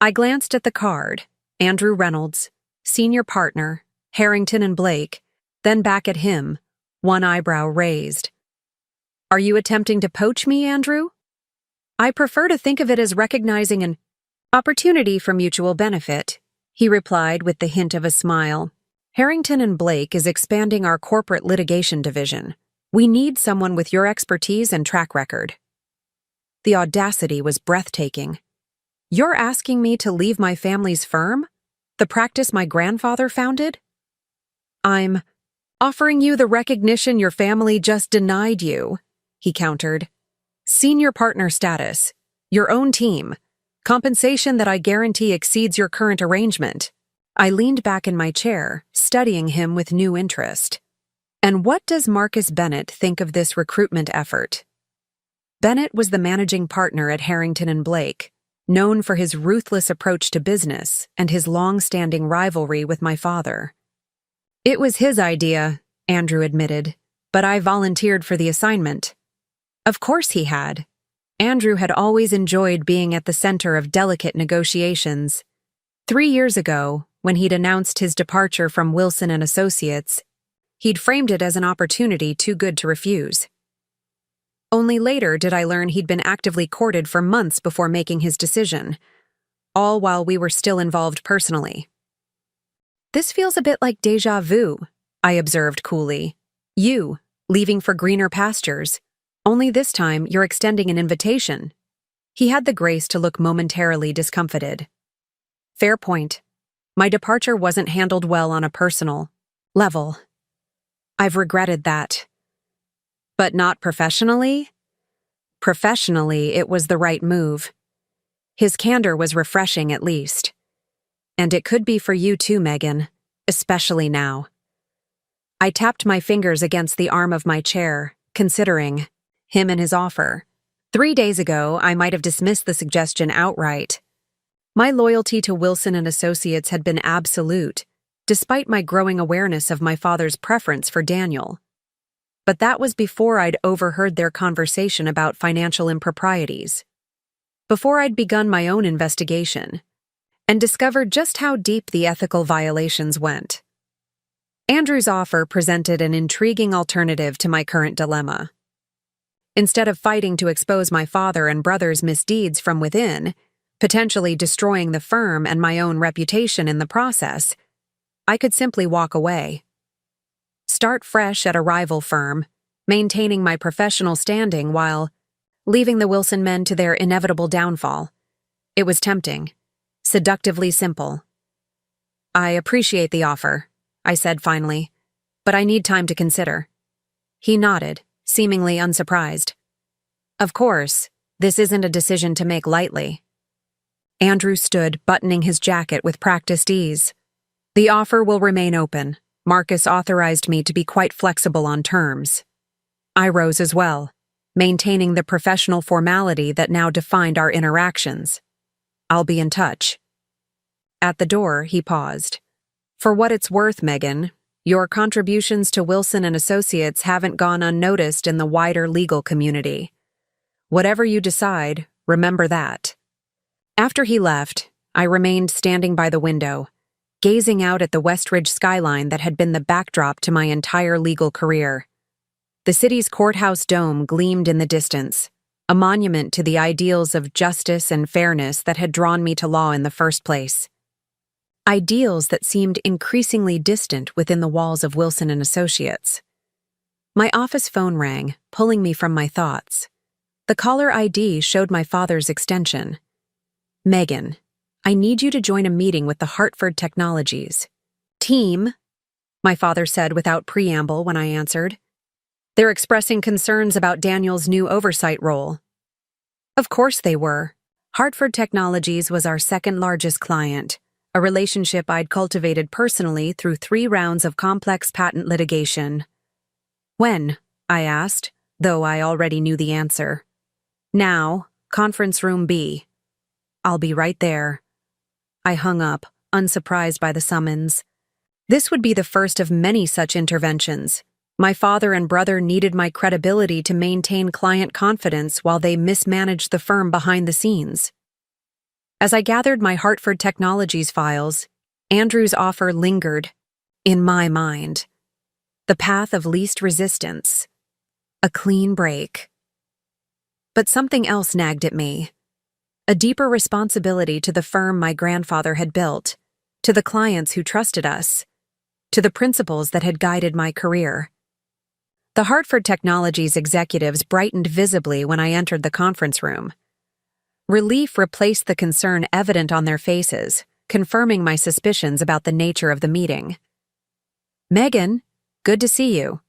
I glanced at the card, Andrew Reynolds, senior partner, Harrington and Blake, then back at him, one eyebrow raised. "Are you attempting to poach me, Andrew?" "I prefer to think of it as recognizing an opportunity for mutual benefit," he replied with the hint of a smile. "Harrington and Blake is expanding our corporate litigation division. We need someone with your expertise and track record." The audacity was breathtaking. "You're asking me to leave my family's firm? The practice my grandfather founded?" "I'm offering you the recognition your family just denied you," he countered. "Senior partner status, your own team, compensation that I guarantee exceeds your current arrangement." I leaned back in my chair, studying him with new interest. "And what does Marcus Bennett think of this recruitment effort?" Bennett was the managing partner at Harrington and Blake, known for his ruthless approach to business and his long-standing rivalry with my father. "It was his idea," Andrew admitted, "but I volunteered for the assignment." Of course he had. Andrew had always enjoyed being at the center of delicate negotiations. 3 years ago, when he'd announced his departure from Wilson and Associates, he'd framed it as an opportunity too good to refuse. Only later did I learn he'd been actively courted for months before making his decision, all while we were still involved personally. "This feels a bit like déjà vu," I observed coolly. "You, leaving for greener pastures. Only this time you're extending an invitation." He had the grace to look momentarily discomfited. "Fair point. My departure wasn't handled well on a personal level. I've regretted that. But not professionally?" "Professionally, it was the right move." His candor was refreshing at least. "And it could be for you too, Megan, especially now." I tapped my fingers against the arm of my chair, considering him and his offer. 3 days ago, I might have dismissed the suggestion outright. My loyalty to Wilson and Associates had been absolute, despite my growing awareness of my father's preference for Daniel. But that was before I'd overheard their conversation about financial improprieties. Before I'd begun my own investigation, and discovered just how deep the ethical violations went. Andrew's offer presented an intriguing alternative to my current dilemma. Instead of fighting to expose my father and brother's misdeeds from within, potentially destroying the firm and my own reputation in the process, I could simply walk away. Start fresh at a rival firm, maintaining my professional standing while leaving the Wilson men to their inevitable downfall. It was tempting, seductively simple. "I appreciate the offer," I said finally, "but I need time to consider." He nodded, seemingly unsurprised. "Of course, this isn't a decision to make lightly." Andrew stood, buttoning his jacket with practiced ease. "The offer will remain open. Marcus authorized me to be quite flexible on terms." I rose as well, maintaining the professional formality that now defined our interactions. "I'll be in touch." At the door, he paused. "For what it's worth, Megan, your contributions to Wilson and Associates haven't gone unnoticed in the wider legal community. Whatever you decide, remember that." After he left, I remained standing by the window, gazing out at the Westridge skyline that had been the backdrop to my entire legal career. The city's courthouse dome gleamed in the distance, a monument to the ideals of justice and fairness that had drawn me to law in the first place. Ideals that seemed increasingly distant within the walls of Wilson and Associates. My office phone rang, pulling me from my thoughts. The caller ID showed my father's extension. "Megan, I need you to join a meeting with the Hartford Technologies team," my father said without preamble when I answered. "They're expressing concerns about Daniel's new oversight role." Of course they were. Hartford Technologies was our second largest client, a relationship I'd cultivated personally through 3 rounds of complex patent litigation. "When?" I asked, though I already knew the answer. "Now, conference room B." "I'll be right there." I hung up, unsurprised by the summons. This would be the first of many such interventions. My father and brother needed my credibility to maintain client confidence while they mismanaged the firm behind the scenes. As I gathered my Hartford Technologies files, Andrew's offer lingered in my mind. The path of least resistance. A clean break. But something else nagged at me. A deeper responsibility to the firm my grandfather had built, to the clients who trusted us, to the principles that had guided my career. The Hartford Technologies executives brightened visibly when I entered the conference room. Relief replaced the concern evident on their faces, confirming my suspicions about the nature of the meeting. "Megan, good to see you."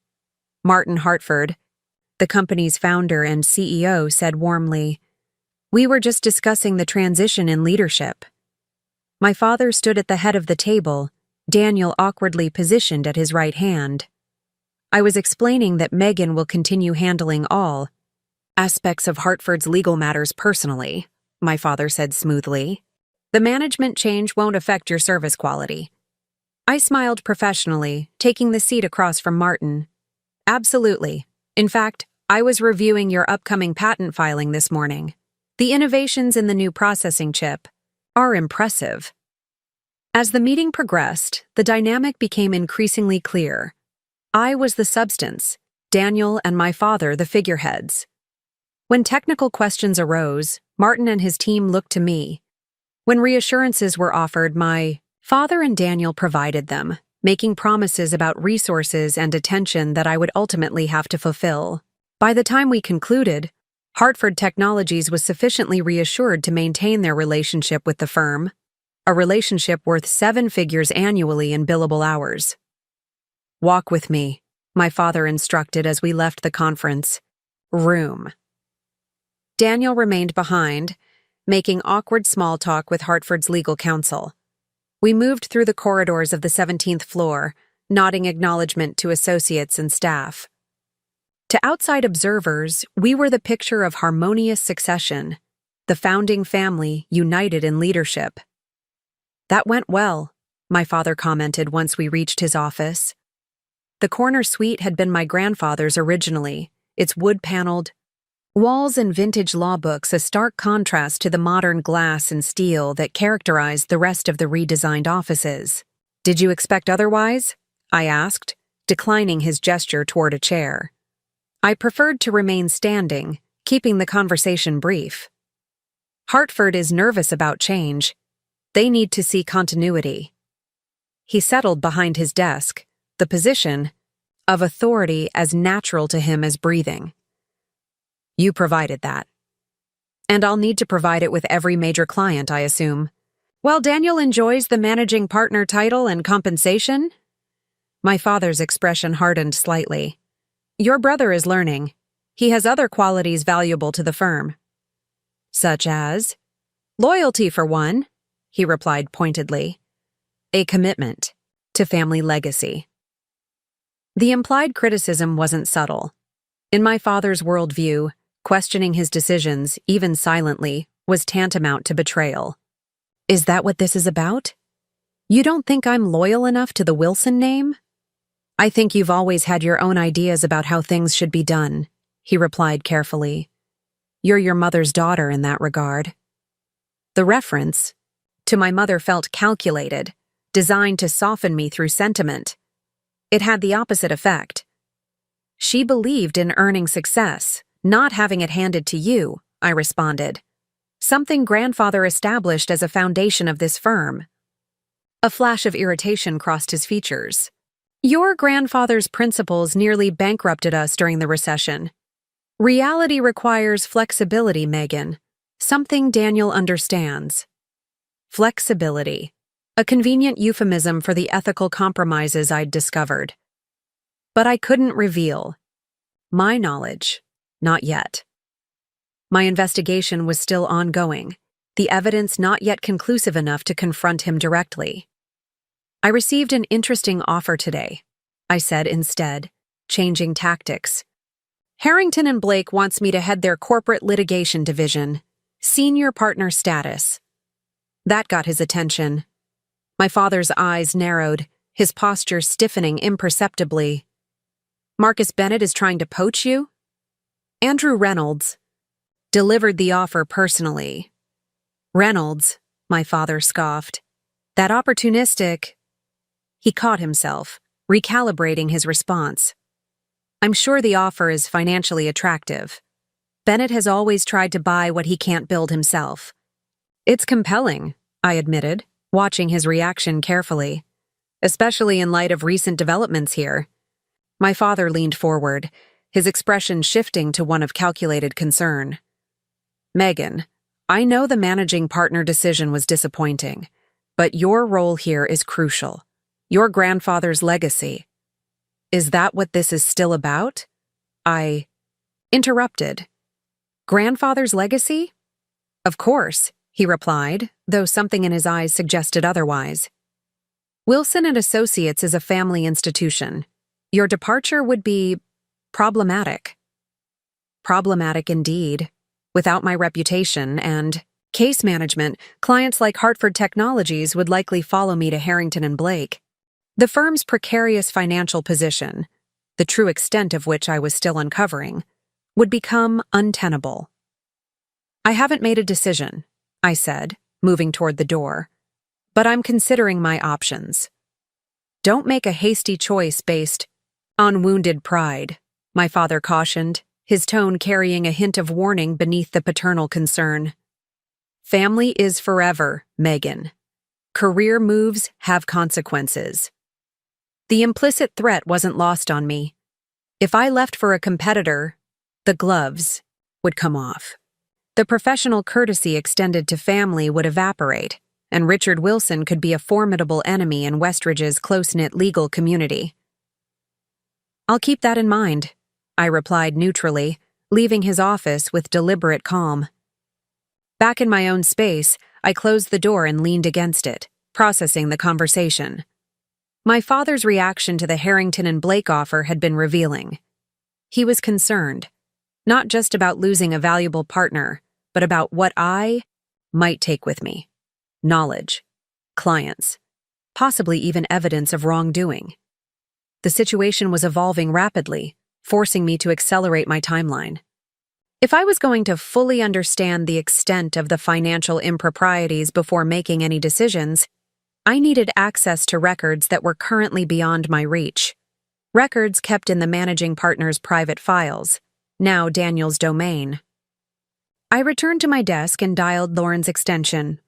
Martin Hartford, the company's founder and CEO, said warmly. "We were just discussing the transition in leadership." My father stood at the head of the table, Daniel awkwardly positioned at his right hand. I was explaining that Megan will continue handling all aspects of Hartford's legal matters personally, my father said smoothly. "The management change won't affect your service quality." I smiled professionally, taking the seat across from Martin. "Absolutely. In fact, I was reviewing your upcoming patent filing this morning. The innovations in the new processing chip are impressive." As the meeting progressed, the dynamic became increasingly clear. I was the substance, Daniel and my father the figureheads. When technical questions arose, Martin and his team looked to me. When reassurances were offered, my father and Daniel provided them, making promises about resources and attention that I would ultimately have to fulfill. By the time we concluded, Hartford Technologies was sufficiently reassured to maintain their relationship with the firm, a relationship worth 7 figures annually in billable hours. "Walk with me," my father instructed as we left the conference room. Daniel remained behind, making awkward small talk with Hartford's legal counsel. We moved through the corridors of the 17th floor, nodding acknowledgement to associates and staff. To outside observers, we were the picture of harmonious succession, the founding family united in leadership. "That went well," my father commented once we reached his office. The corner suite had been my grandfather's originally, its wood-paneled walls and vintage law books a stark contrast to the modern glass and steel that characterized the rest of the redesigned offices. "Did you expect otherwise?" I asked, declining his gesture toward a chair. I preferred to remain standing, keeping the conversation brief. "Hartford is nervous about change. They need to see continuity." He settled behind his desk, the position of authority as natural to him as breathing. "You provided that. And I'll need to provide it with every major client, I assume. While Daniel enjoys the managing partner title and compensation?" My father's expression hardened slightly. "Your brother is learning. He has other qualities valuable to the firm." "Such as?" "Loyalty, for one," he replied pointedly. "A commitment to family legacy." The implied criticism wasn't subtle. In my father's worldview, questioning his decisions, even silently, was tantamount to betrayal. "Is that what this is about? You don't think I'm loyal enough to the Wilson name?" "I think you've always had your own ideas about how things should be done," he replied carefully. "You're your mother's daughter in that regard." The reference to my mother felt calculated, designed to soften me through sentiment. It had the opposite effect. "She believed in earning success, not having it handed to you," I responded. "Something grandfather established as a foundation of this firm." A flash of irritation crossed his features. "Your grandfather's principles nearly bankrupted us during the recession. Reality requires flexibility, Megan. Something Daniel understands." Flexibility. A convenient euphemism for the ethical compromises I'd discovered. But I couldn't reveal my knowledge. Not yet. My investigation was still ongoing, the evidence not yet conclusive enough to confront him directly. "I received an interesting offer today," I said instead, changing tactics. "Harrington and Blake wants me to head their corporate litigation division, senior partner status." That got his attention. My father's eyes narrowed, his posture stiffening imperceptibly. "Marcus Bennett is trying to poach you?" "Andrew Reynolds delivered the offer personally." "Reynolds," my father scoffed. "That opportunistic—" He caught himself, recalibrating his response. "I'm sure the offer is financially attractive. Bennett has always tried to buy what he can't build himself." "It's compelling," I admitted, watching his reaction carefully, "especially in light of recent developments here." My father leaned forward, his expression shifting to one of calculated concern. "Megan, I know the managing partner decision was disappointing, but your role here is crucial. Your grandfather's legacy. Is that what this is still about?" I interrupted. "Grandfather's legacy?" "Of course," he replied, though something in his eyes suggested otherwise. "Wilson and Associates is a family institution. Your departure would be problematic." Problematic indeed. Without my reputation and case management, clients like Hartford Technologies would likely follow me to Harrington and Blake. The firm's precarious financial position, the true extent of which I was still uncovering, would become untenable. "I haven't made a decision," I said, moving toward the door, "but I'm considering my options." "Don't make a hasty choice based on wounded pride," my father cautioned, his tone carrying a hint of warning beneath the paternal concern. "Family is forever, Megan. Career moves have consequences." The implicit threat wasn't lost on me. If I left for a competitor, the gloves would come off. The professional courtesy extended to family would evaporate, and Richard Wilson could be a formidable enemy in Westridge's close-knit legal community. "I'll keep that in mind," I replied neutrally, leaving his office with deliberate calm. Back in my own space, I closed the door and leaned against it, processing the conversation. My father's reaction to the Harrington and Blake offer had been revealing. He was concerned, not just about losing a valuable partner, but about what I might take with me. Knowledge, clients, possibly even evidence of wrongdoing. The situation was evolving rapidly, forcing me to accelerate my timeline. If I was going to fully understand the extent of the financial improprieties before making any decisions, I needed access to records that were currently beyond my reach. Records kept in the managing partner's private files, now Daniel's domain. I returned to my desk and dialed Lauren's extension.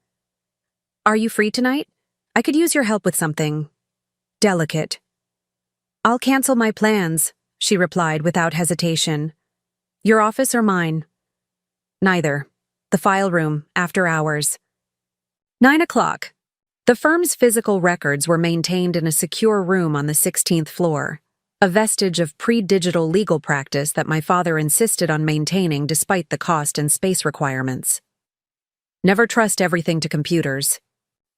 "Are you free tonight? I could use your help with something delicate." "I'll cancel my plans," she replied without hesitation. "Your office or mine?" "Neither. The file room, after hours." 9 o'clock. The firm's physical records were maintained in a secure room on the 16th floor, a vestige of pre-digital legal practice that my father insisted on maintaining despite the cost and space requirements. "Never trust everything to computers,"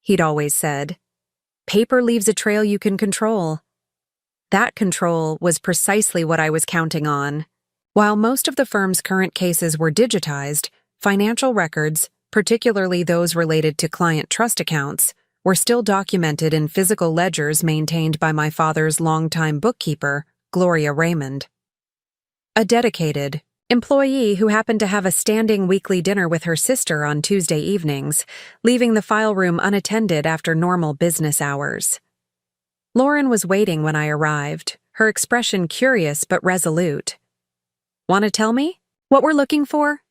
he'd always said. "Paper leaves a trail you can control." That control was precisely what I was counting on. While most of the firm's current cases were digitized, financial records, particularly those related to client trust accounts, were still documented in physical ledgers maintained by my father's longtime bookkeeper, Gloria Raymond. A dedicated employee who happened to have a standing weekly dinner with her sister on Tuesday evenings, leaving the file room unattended after normal business hours. Lauren was waiting when I arrived, her expression curious but resolute. "Want to tell me what we're looking for?"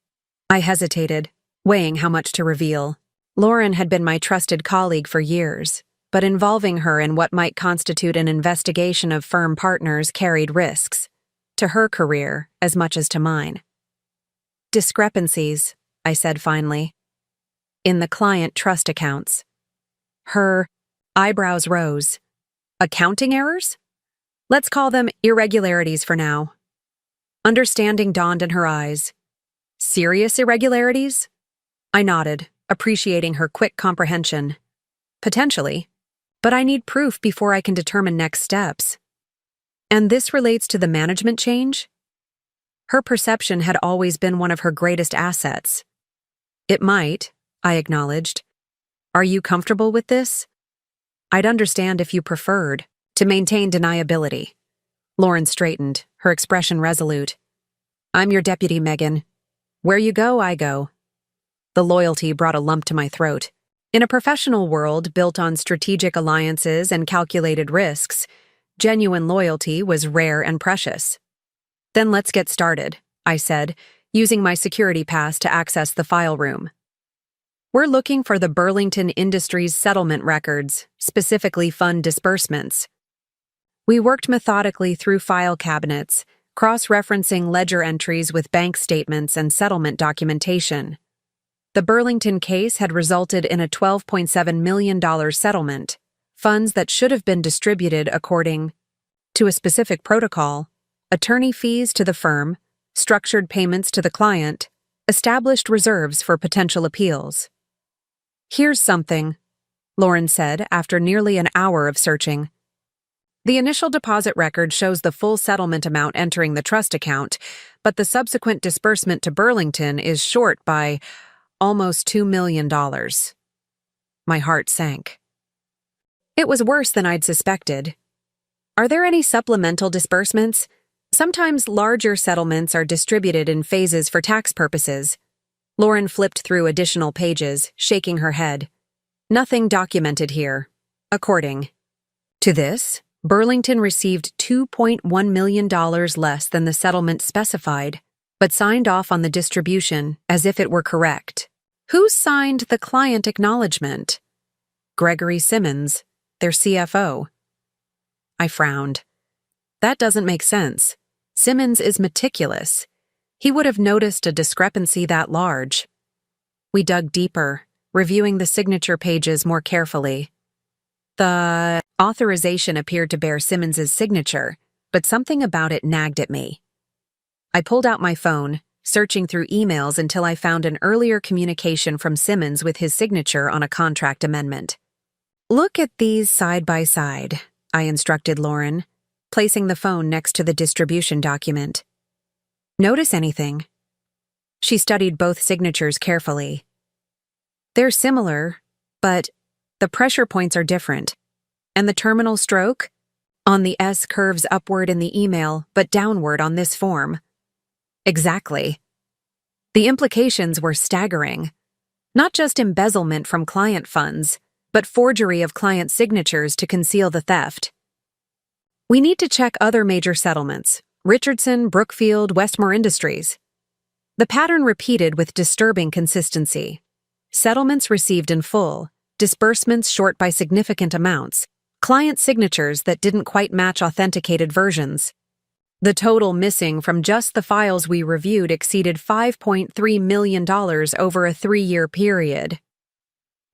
I hesitated, weighing how much to reveal. Lauren had been my trusted colleague for years, but involving her in what might constitute an investigation of firm partners carried risks, to her career as much as to mine. "Discrepancies," I said finally. "In the client trust accounts." Her eyebrows rose. "Accounting errors? Let's call them irregularities for now." Understanding dawned in her eyes. "Serious irregularities?" I nodded, appreciating her quick comprehension. "Potentially, but I need proof before I can determine next steps." "And this relates to the management change?" Her perception had always been one of her greatest assets. "It might," I acknowledged. "Are you comfortable with this?" "I'd understand if you preferred to maintain deniability." Lauren straightened, her expression resolute. "I'm your deputy, Megan. Where you go, I go." The loyalty brought a lump to my throat. In a professional world built on strategic alliances and calculated risks, genuine loyalty was rare and precious. "Then let's get started," I said, using my security pass to access the file room. "We're looking for the Burlington Industries settlement records, specifically fund disbursements." We worked methodically through file cabinets, cross-referencing ledger entries with bank statements and settlement documentation. The Burlington case had resulted in a $12.7 million settlement, funds that should have been distributed according to a specific protocol, attorney fees to the firm, structured payments to the client, established reserves for potential appeals. "Here's something," Lauren said after nearly an hour of searching. "The initial deposit record shows the full settlement amount entering the trust account, but the subsequent disbursement to Burlington is short by almost $2 million. My heart sank. It was worse than I'd suspected. "Are there any supplemental disbursements? Sometimes larger settlements are distributed in phases for tax purposes." Lauren flipped through additional pages, shaking her head. "Nothing documented here. According to this, Burlington received $2.1 million less than the settlement specified, but signed off on the distribution as if it were correct. Who signed the client acknowledgement?" "Gregory Simmons, their CFO." I frowned. "That doesn't make sense. Simmons is meticulous. He would have noticed a discrepancy that large." We dug deeper, reviewing the signature pages more carefully. The authorization appeared to bear Simmons's signature, but something about it nagged at me. I pulled out my phone, searching through emails until I found an earlier communication from Simmons with his signature on a contract amendment. "Look at these side by side," I instructed Lauren, placing the phone next to the distribution document. Notice anything? She studied both signatures carefully. They're similar, but the pressure points are different. And the terminal stroke? On the S curves upward in the email, but downward on this form. Exactly. The implications were staggering. Not just embezzlement from client funds, but forgery of client signatures to conceal the theft. We need to check other major settlements: Richardson, Brookfield, Westmore Industries. The pattern repeated with disturbing consistency. Settlements received in full, disbursements short by significant amounts, client signatures that didn't quite match authenticated versions. The total missing from just the files we reviewed exceeded $5.3 million over a 3-year period.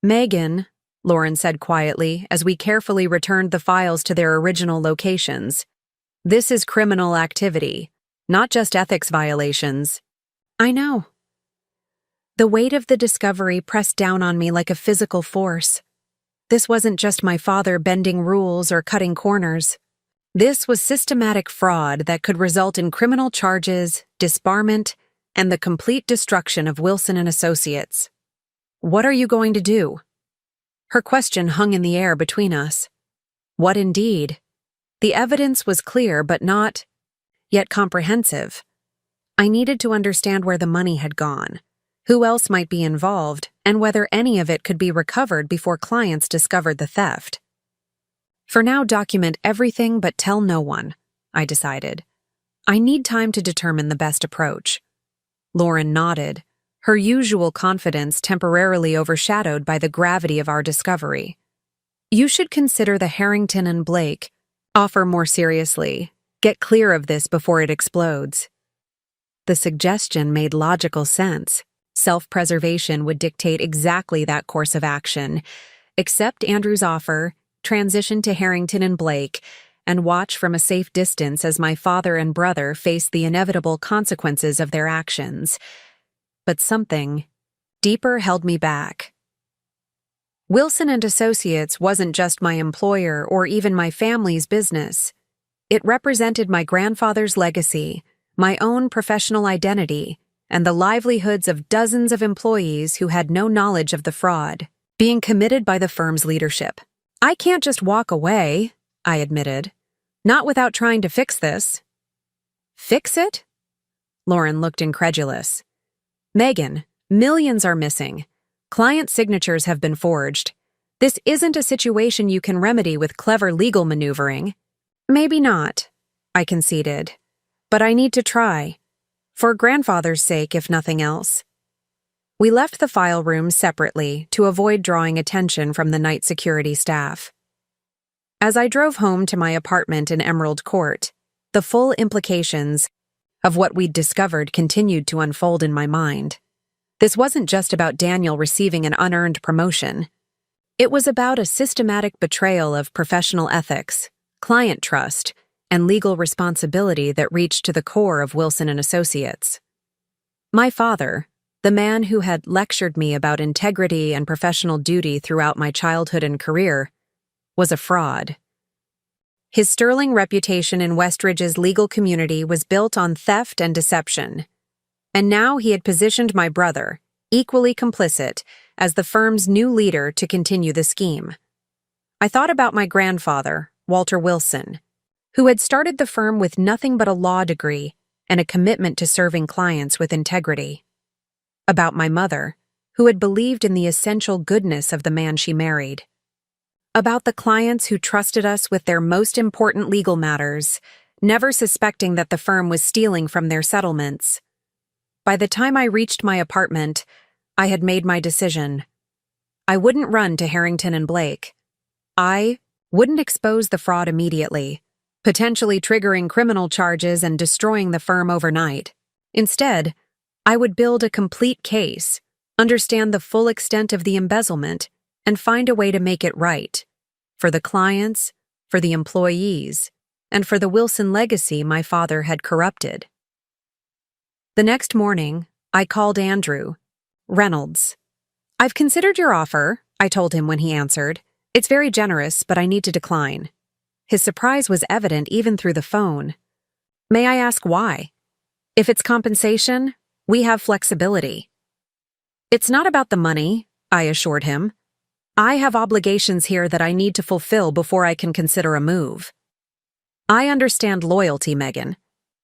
Megan, Lauren said quietly as we carefully returned the files to their original locations. This is criminal activity, not just ethics violations. I know. The weight of the discovery pressed down on me like a physical force. This wasn't just my father bending rules or cutting corners. This was systematic fraud that could result in criminal charges, disbarment, and the complete destruction of Wilson and Associates. What are you going to do? Her question hung in the air between us. What indeed? The evidence was clear but not yet comprehensive. I needed to understand where the money had gone, who else might be involved, and whether any of it could be recovered before clients discovered the theft. For now, document everything but tell no one, I decided. I need time to determine the best approach. Lauren nodded, her usual confidence temporarily overshadowed by the gravity of our discovery. You should consider the Harrington and Blake offer more seriously. Get clear of this before it explodes. The suggestion made logical sense. Self-preservation would dictate exactly that course of action. Accept Andrew's offer, transition to Harrington and Blake, and watch from a safe distance as my father and brother face the inevitable consequences of their actions. But something deeper held me back. Wilson and Associates wasn't just my employer or even my family's business. It represented my grandfather's legacy, my own professional identity, and the livelihoods of dozens of employees who had no knowledge of the fraud being committed by the firm's leadership. I can't just walk away, I admitted. Not without trying to fix this. Fix it? Lauren looked incredulous. Megan, millions are missing. Client signatures have been forged. This isn't a situation you can remedy with clever legal maneuvering. Maybe not, I conceded. But I need to try. For grandfather's sake, if nothing else. We left the file room separately to avoid drawing attention from the night security staff. As I drove home to my apartment in Emerald Court, the full implications of what we'd discovered continued to unfold in my mind. This wasn't just about Daniel receiving an unearned promotion. It was about a systematic betrayal of professional ethics, client trust, and legal responsibility that reached to the core of Wilson and Associates. My father, the man who had lectured me about integrity and professional duty throughout my childhood and career, was a fraud. His sterling reputation in Westridge's legal community was built on theft and deception. And now he had positioned my brother, equally complicit, as the firm's new leader to continue the scheme. I thought about my grandfather, Walter Wilson, who had started the firm with nothing but a law degree and a commitment to serving clients with integrity. About my mother, who had believed in the essential goodness of the man she married. About the clients who trusted us with their most important legal matters, never suspecting that the firm was stealing from their settlements. By the time I reached my apartment, I had made my decision. I wouldn't run to Harrington and Blake. I wouldn't expose the fraud immediately, potentially triggering criminal charges and destroying the firm overnight. Instead, I would build a complete case, understand the full extent of the embezzlement, and find a way to make it right. For the clients, for the employees, and for the Wilson legacy my father had corrupted. The next morning, I called Andrew Reynolds. "I've considered your offer," I told him when he answered. "It's very generous, but I need to decline." His surprise was evident even through the phone. May I ask why? If it's compensation, we have flexibility. It's not about the money, I assured him. I have obligations here that I need to fulfill before I can consider a move. I understand loyalty, Megan,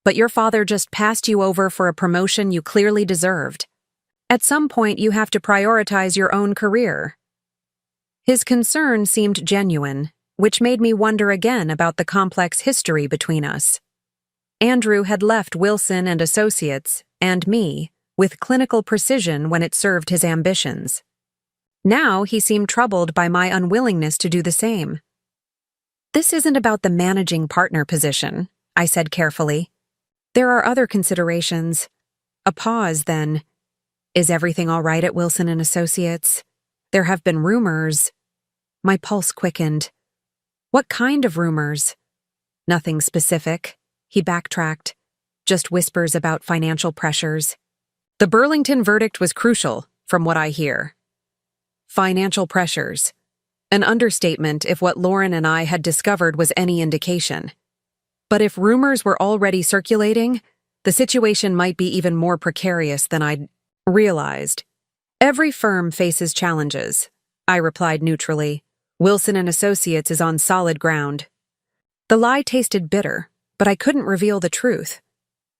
but your father just passed you over for a promotion you clearly deserved. At some point, you have to prioritize your own career. His concern seemed genuine, which made me wonder again about the complex history between us. Andrew had left Wilson and Associates, and me, with clinical precision when it served his ambitions. Now he seemed troubled by my unwillingness to do the same. This isn't about the managing partner position, I said carefully. There are other considerations. A pause, then. Is everything all right at Wilson and Associates? There have been rumors. My pulse quickened. What kind of rumors? Nothing specific. He backtracked. Just whispers about financial pressures. The Burlington verdict was crucial, from what I hear. Financial pressures. An understatement if what Lauren and I had discovered was any indication. But if rumors were already circulating, the situation might be even more precarious than I'd realized. Every firm faces challenges, I replied neutrally. Wilson and Associates is on solid ground. The lie tasted bitter, but I couldn't reveal the truth.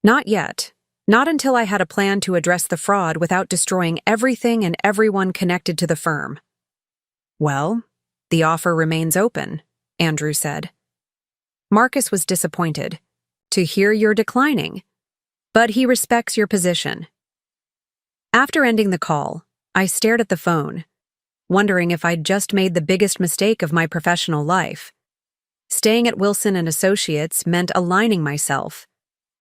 Not yet. Not until I had a plan to address the fraud without destroying everything and everyone connected to the firm. Well, the offer remains open, Andrew said. Marcus was disappointed. To hear you're declining. But he respects your position. After ending the call, I stared at the phone, wondering if I'd just made the biggest mistake of my professional life. Staying at Wilson and Associates meant aligning myself,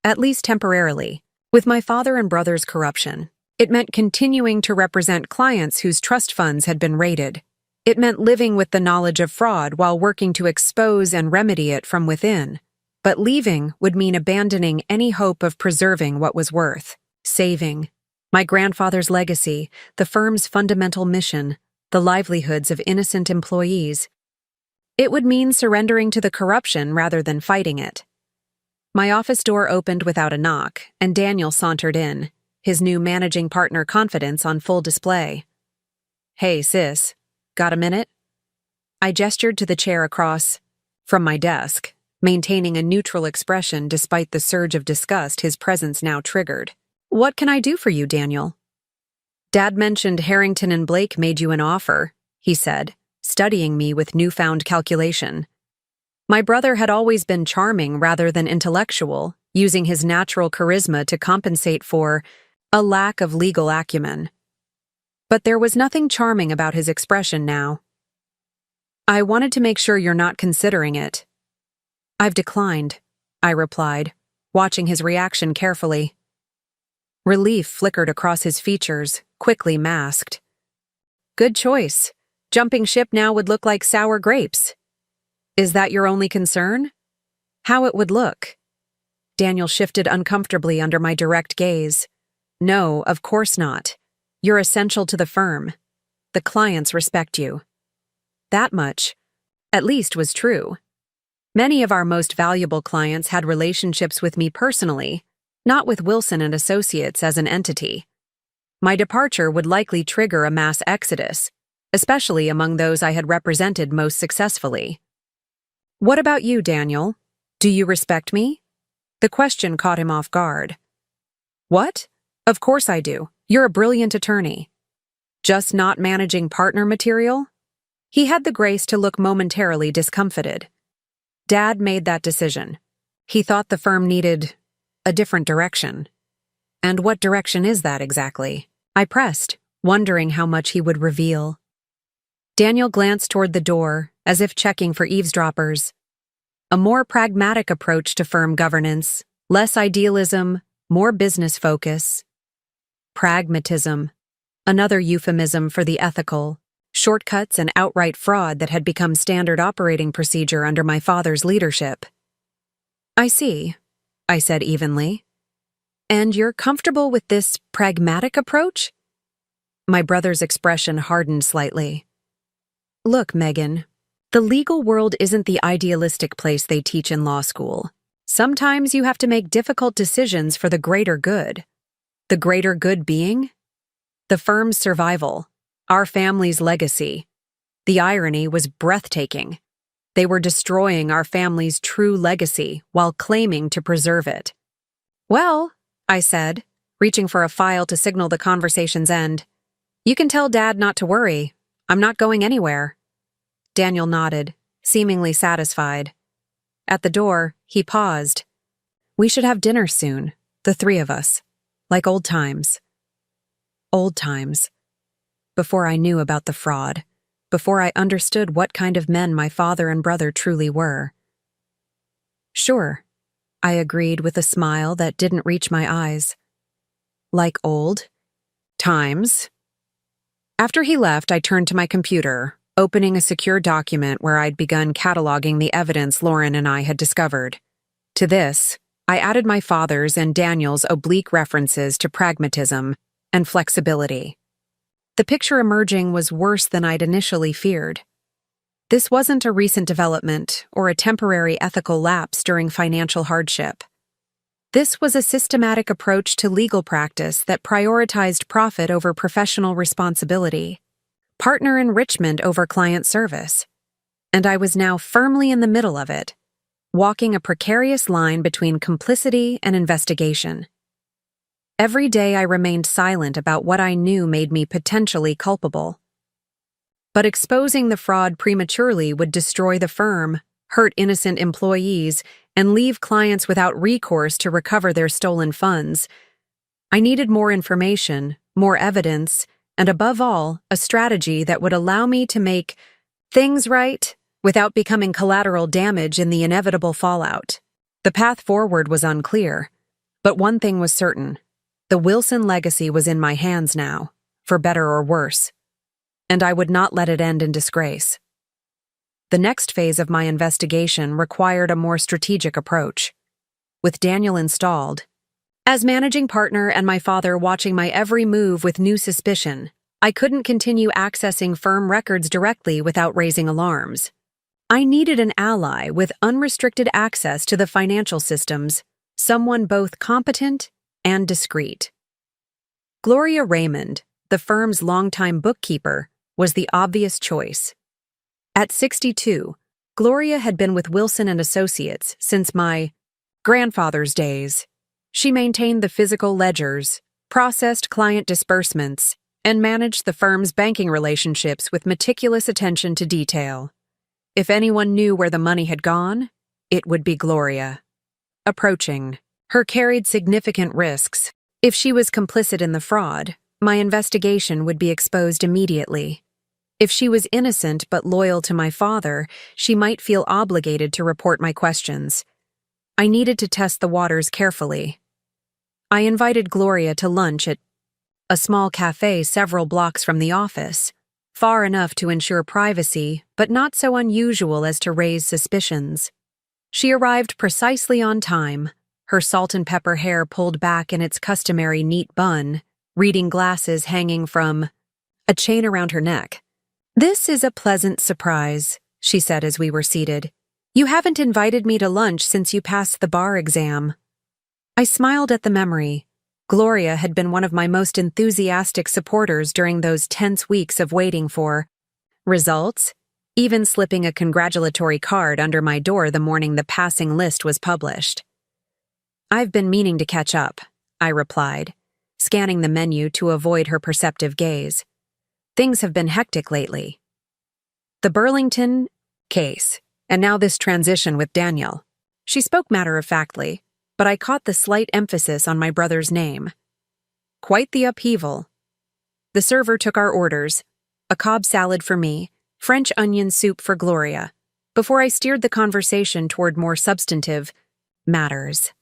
at least temporarily, with my father and brother's corruption. It meant continuing to represent clients whose trust funds had been raided. It meant living with the knowledge of fraud while working to expose and remedy it from within. But leaving would mean abandoning any hope of preserving what was worth saving. My grandfather's legacy, the firm's fundamental mission, the livelihoods of innocent employees. It would mean surrendering to the corruption rather than fighting it. My office door opened without a knock, and Daniel sauntered in, his new managing partner confidence on full display. Hey, sis, got a minute? I gestured to the chair across from my desk, maintaining a neutral expression despite the surge of disgust his presence now triggered. What can I do for you, Daniel? Dad mentioned Harrington and Blake made you an offer, he said, studying me with newfound calculation. My brother had always been charming rather than intellectual, using his natural charisma to compensate for a lack of legal acumen. But there was nothing charming about his expression now. I wanted to make sure you're not considering it. I've declined, I replied, watching his reaction carefully. Relief flickered across his features, quickly masked. Good choice. Jumping ship now would look like sour grapes. Is that your only concern? How it would look? Daniel shifted uncomfortably under my direct gaze. No, of course not. You're essential to the firm. The clients respect you. That much, at least, was true. Many of our most valuable clients had relationships with me personally, not with Wilson and Associates as an entity. My departure would likely trigger a mass exodus, especially among those I had represented most successfully. What about you, Daniel? Do you respect me? The question caught him off guard. What? Of course I do. You're a brilliant attorney. Just not managing partner material? He had the grace to look momentarily discomfited. Dad made that decision. He thought the firm needed a different direction. And what direction is that exactly? I pressed, wondering how much he would reveal. Daniel glanced toward the door, as if checking for eavesdroppers. A more pragmatic approach to firm governance, less idealism, more business focus. Pragmatism, another euphemism for the ethical, shortcuts and outright fraud that had become standard operating procedure under my father's leadership. I see, I said evenly. And you're comfortable with this pragmatic approach? My brother's expression hardened slightly. Look, Megan, The legal world isn't the idealistic place they teach in law school. Sometimes you have to make difficult decisions for the greater good. The greater good being? The firm's survival, our family's legacy. The irony was breathtaking. They were destroying our family's true legacy while claiming to preserve it. "Well," I said, reaching for a file to signal the conversation's end, "you can tell Dad not to worry. I'm not going anywhere." Daniel nodded, seemingly satisfied. At the door, he paused. "We should have dinner soon, the three of us, like old times." Old times. Before I knew about the fraud, before I understood what kind of men my father and brother truly were. "Sure," I agreed with a smile that didn't reach my eyes. "Like old times?" After he left, I turned to my computer, opening a secure document where I'd begun cataloging the evidence Lauren and I had discovered. To this, I added my father's and Daniel's oblique references to pragmatism and flexibility. The picture emerging was worse than I'd initially feared. This wasn't a recent development or a temporary ethical lapse during financial hardship. This was a systematic approach to legal practice that prioritized profit over professional responsibility, partner enrichment over client service. And I was now firmly in the middle of it, walking a precarious line between complicity and investigation. Every day I remained silent about what I knew made me potentially culpable. But exposing the fraud prematurely would destroy the firm, hurt innocent employees, and leave clients without recourse to recover their stolen funds. I needed more information, more evidence, and above all, a strategy that would allow me to make things right without becoming collateral damage in the inevitable fallout. The path forward was unclear, but one thing was certain. The Wilson legacy was in my hands now, for better or worse, and I would not let it end in disgrace. The next phase of my investigation required a more strategic approach. With Daniel installed, as managing partner and my father watching my every move with new suspicion, I couldn't continue accessing firm records directly without raising alarms. I needed an ally with unrestricted access to the financial systems, someone both competent and discreet. Gloria Raymond, the firm's longtime bookkeeper, was the obvious choice. At 62, Gloria had been with Wilson and Associates since my grandfather's days. She maintained the physical ledgers, processed client disbursements, and managed the firm's banking relationships with meticulous attention to detail. If anyone knew where the money had gone, it would be Gloria. Approaching her carried significant risks. If she was complicit in the fraud, my investigation would be exposed immediately. If she was innocent but loyal to my father, she might feel obligated to report my questions. I needed to test the waters carefully. I invited Gloria to lunch at a small cafe several blocks from the office, far enough to ensure privacy, but not so unusual as to raise suspicions. She arrived precisely on time, her salt and pepper hair pulled back in its customary neat bun, reading glasses hanging from a chain around her neck. "This is a pleasant surprise," she said as we were seated. "You haven't invited me to lunch since you passed the bar exam." I smiled at the memory. Gloria had been one of my most enthusiastic supporters during those tense weeks of waiting for results, even slipping a congratulatory card under my door the morning the passing list was published. "I've been meaning to catch up," I replied, scanning the menu to avoid her perceptive gaze. "Things have been hectic lately. The Burlington case, and now this transition with Daniel." She spoke matter-of-factly, but I caught the slight emphasis on my brother's name. Quite the upheaval. The server took our orders, a Cobb salad for me, French onion soup for Gloria, before I steered the conversation toward more substantive matters.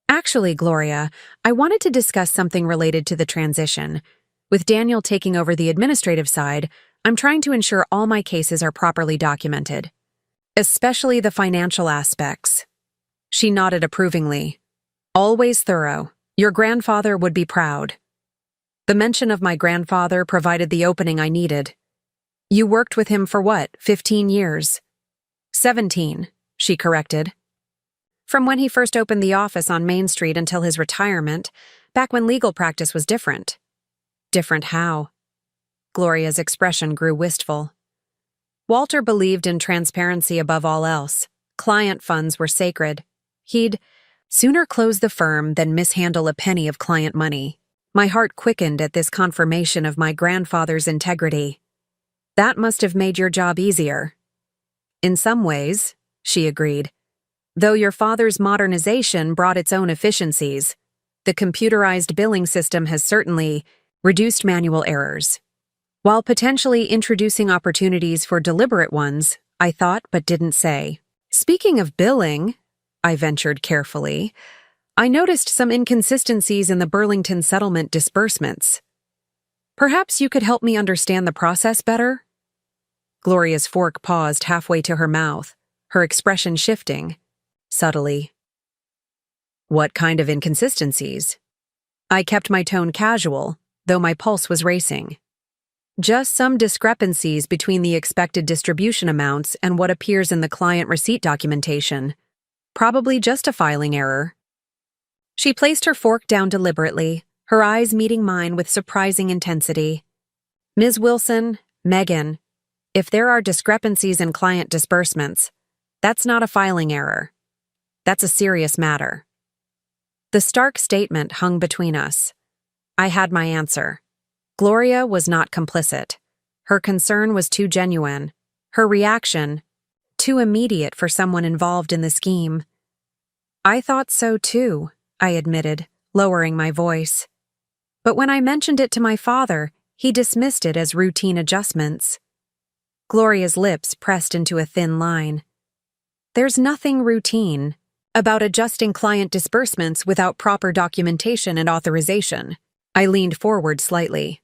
"Actually, Gloria, I wanted to discuss something related to the transition. With Daniel taking over the administrative side, I'm trying to ensure all my cases are properly documented, especially the financial aspects." She nodded approvingly. "Always thorough. Your grandfather would be proud." The mention of my grandfather provided the opening I needed. You worked with him for what, 15 years? 17, she corrected. From when he first opened the office on Main Street until his retirement, back when legal practice was different. Different how? Gloria's expression grew wistful. Walter believed in transparency above all else. Client funds were sacred. He'd sooner close the firm than mishandle a penny of client money. My heart quickened at this confirmation of my grandfather's integrity. That must have made your job easier. In some ways, she agreed. Though your father's modernization brought its own efficiencies, the computerized billing system has certainly reduced manual errors, while potentially introducing opportunities for deliberate ones, I thought but didn't say. Speaking of billing, I ventured carefully, I noticed some inconsistencies in the Burlington settlement disbursements. Perhaps you could help me understand the process better? Gloria's fork paused halfway to her mouth, her expression shifting, subtly. What kind of inconsistencies? I kept my tone casual, though my pulse was racing. Just some discrepancies between the expected distribution amounts and what appears in the client receipt documentation. Probably just a filing error. She placed her fork down deliberately, her eyes meeting mine with surprising intensity. Ms. Wilson, Megan, if there are discrepancies in client disbursements, that's not a filing error. That's a serious matter. The stark statement hung between us. I had my answer. Gloria was not complicit. Her concern was too genuine. Her reaction, too immediate for someone involved in the scheme. I thought so too, I admitted, lowering my voice. But when I mentioned it to my father, he dismissed it as routine adjustments. Gloria's lips pressed into a thin line. There's nothing routine about adjusting client disbursements without proper documentation and authorization. I leaned forward slightly.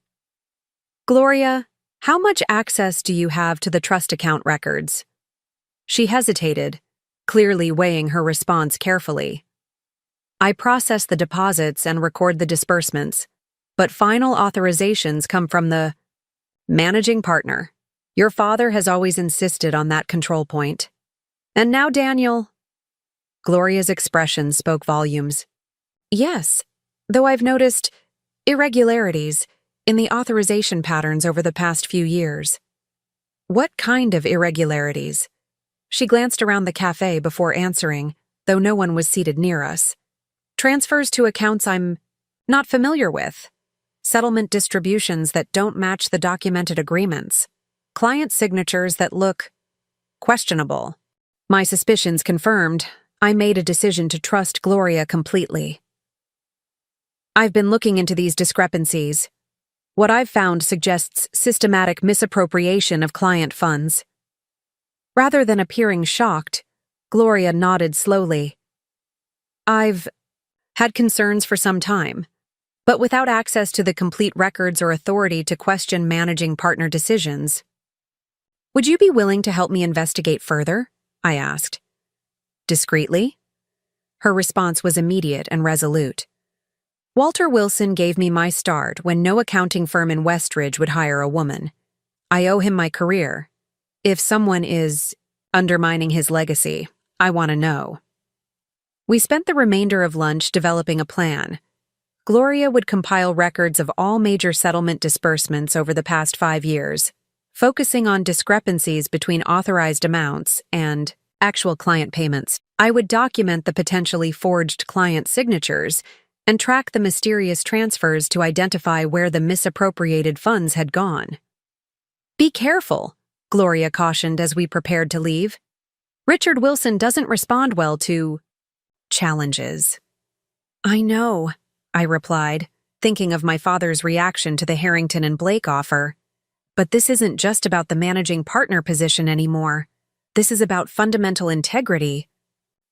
Gloria, how much access do you have to the trust account records? She hesitated, clearly weighing her response carefully. I process the deposits and record the disbursements, but final authorizations come from the managing partner. Your father has always insisted on that control point. And now, Daniel. Gloria's expression spoke volumes. Yes, though I've noticed irregularities in the authorization patterns over the past few years. What kind of irregularities? She glanced around the cafe before answering, though no one was seated near us. Transfers to accounts I'm not familiar with. Settlement distributions that don't match the documented agreements. Client signatures that look questionable. My suspicions confirmed, I made a decision to trust Gloria completely. I've been looking into these discrepancies. What I've found suggests systematic misappropriation of client funds. Rather than appearing shocked, Gloria nodded slowly. I've had concerns for some time, but without access to the complete records or authority to question managing partner decisions. Would you be willing to help me investigate further? I asked. Discreetly? Her response was immediate and resolute. Walter Wilson gave me my start when no accounting firm in Westridge would hire a woman. I owe him my career. If someone is undermining his legacy, I want to know. We spent the remainder of lunch developing a plan. Gloria would compile records of all major settlement disbursements over the past 5 years, focusing on discrepancies between authorized amounts and actual client payments. I would document the potentially forged client signatures and track the mysterious transfers to identify where the misappropriated funds had gone. Be careful, Gloria cautioned as we prepared to leave. Richard Wilson doesn't respond well to challenges. I know, I replied, thinking of my father's reaction to the Harrington and Blake offer. But this isn't just about the managing partner position anymore. This is about fundamental integrity.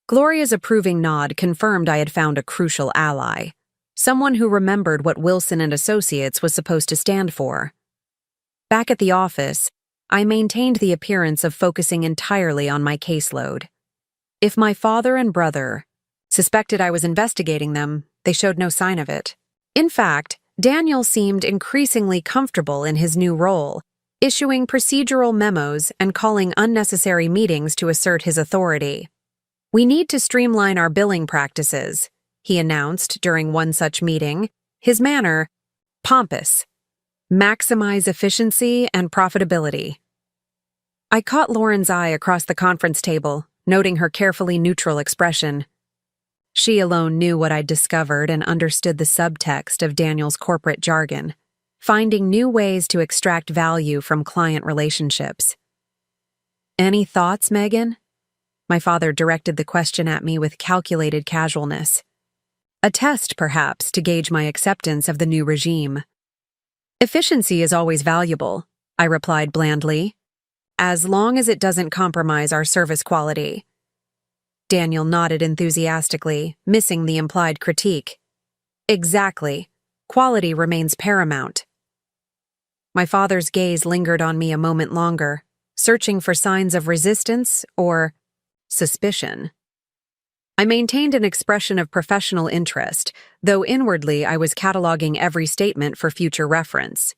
Gloria's approving nod confirmed I had found a crucial ally, someone who remembered what Wilson and Associates was supposed to stand for. Back at the office, I maintained the appearance of focusing entirely on my caseload. If my father and brother suspected I was investigating them, they showed no sign of it. In fact, Daniel seemed increasingly comfortable in his new role, issuing procedural memos and calling unnecessary meetings to assert his authority. "We need to streamline our billing practices," he announced during one such meeting, his manner pompous. "Maximize efficiency and profitability." I caught Lauren's eye across the conference table, noting her carefully neutral expression. She alone knew what I'd discovered and understood the subtext of Daniel's corporate jargon, finding new ways to extract value from client relationships. "Any thoughts, Megan?" My father directed the question at me with calculated casualness. A test, perhaps, to gauge my acceptance of the new regime. "Efficiency is always valuable," I replied blandly, "as long as it doesn't compromise our service quality." Daniel nodded enthusiastically, missing the implied critique. "Exactly. Quality remains paramount." My father's gaze lingered on me a moment longer, searching for signs of resistance or suspicion. I maintained an expression of professional interest, though inwardly I was cataloging every statement for future reference.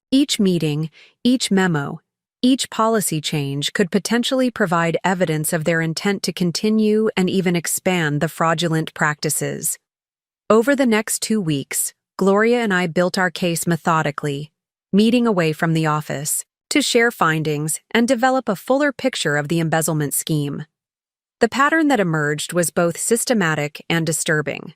Each meeting, each memo, each policy change could potentially provide evidence of their intent to continue and even expand the fraudulent practices. Over the next 2 weeks, Gloria and I built our case methodically, meeting away from the office, to share findings and develop a fuller picture of the embezzlement scheme. The pattern that emerged was both systematic and disturbing.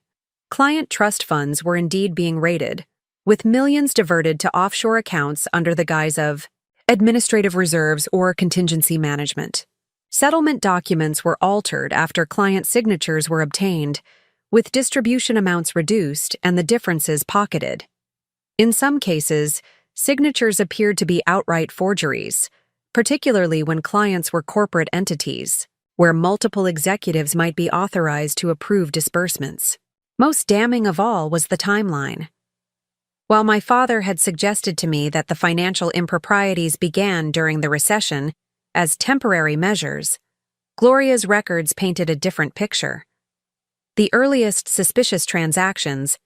Client trust funds were indeed being raided, with millions diverted to offshore accounts under the guise of administrative reserves or contingency management. Settlement documents were altered after client signatures were obtained, with distribution amounts reduced and the differences pocketed. In some cases, signatures appeared to be outright forgeries, particularly when clients were corporate entities, where multiple executives might be authorized to approve disbursements. Most damning of all was the timeline. While my father had suggested to me that the financial improprieties began during the recession as temporary measures, Gloria's records painted a different picture. The earliest suspicious transactions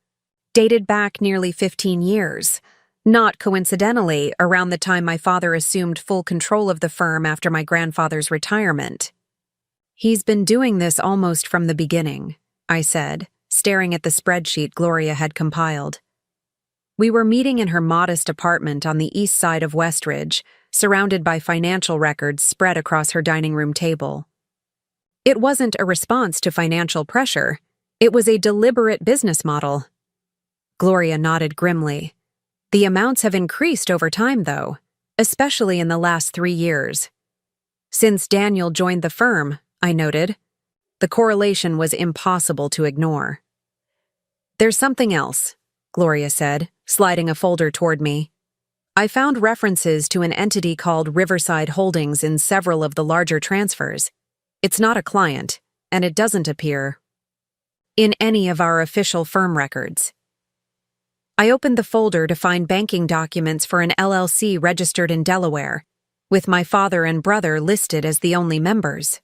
dated back nearly 15 years, not coincidentally around the time my father assumed full control of the firm after my grandfather's retirement. "He's been doing this almost from the beginning," I said, staring at the spreadsheet Gloria had compiled. We were meeting in her modest apartment on the east side of Westridge, surrounded by financial records spread across her dining room table. It wasn't a response to financial pressure. It was a deliberate business model. Gloria nodded grimly. "The amounts have increased over time, though, especially in the last 3 years. Since Daniel joined the firm," I noted. The correlation was impossible to ignore. "There's something else," Gloria said, sliding a folder toward me. "I found references to an entity called Riverside Holdings in several of the larger transfers. It's not a client, and it doesn't appear in any of our official firm records." I opened the folder to find banking documents for an LLC registered in Delaware, with my father and brother listed as the only members.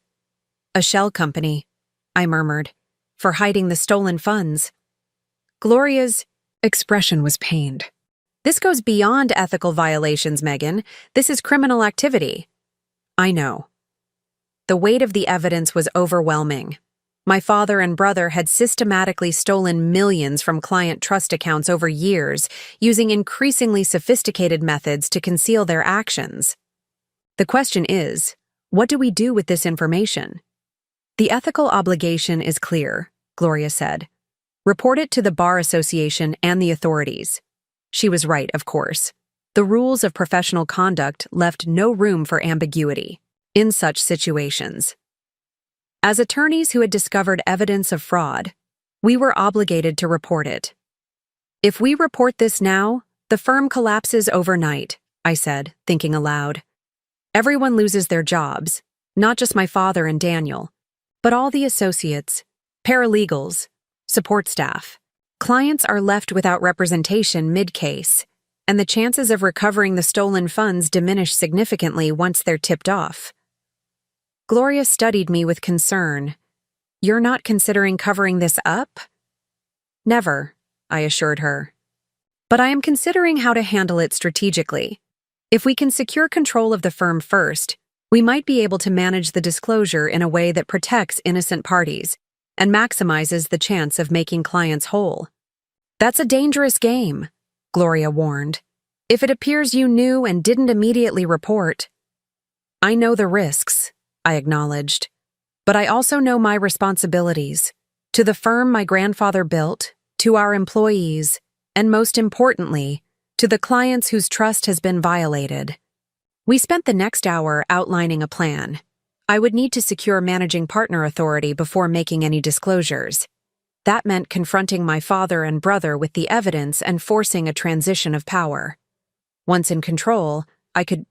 "A shell company," I murmured, "for hiding the stolen funds." Gloria's expression was pained. "This goes beyond ethical violations, Megan. This is criminal activity." "I know." The weight of the evidence was overwhelming. My father and brother had systematically stolen millions from client trust accounts over years, using increasingly sophisticated methods to conceal their actions. The question is, what do we do with this information? "The ethical obligation is clear," Gloria said. "Report it to the Bar Association and the authorities." She was right, of course. The rules of professional conduct left no room for ambiguity in such situations. As attorneys who had discovered evidence of fraud, we were obligated to report it. "If we report this now, the firm collapses overnight," I said, thinking aloud. "Everyone loses their jobs, not just my father and Daniel, but all the associates, paralegals, support staff. Clients are left without representation mid-case, and the chances of recovering the stolen funds diminish significantly once they're tipped off." Gloria studied me with concern. "You're not considering covering this up?" "Never," I assured her. "But I am considering how to handle it strategically. If we can secure control of the firm first, we might be able to manage the disclosure in a way that protects innocent parties and maximizes the chance of making clients whole. That's a dangerous game, Gloria warned. If it appears you knew and didn't immediately report. I know the risks, I acknowledged. But I also know my responsibilities. To the firm my grandfather built, to our employees, and most importantly, to the clients whose trust has been violated. We spent the next hour outlining a plan. I would need to secure managing partner authority before making any disclosures. That meant confronting my father and brother with the evidence and forcing a transition of power. Once in control, I could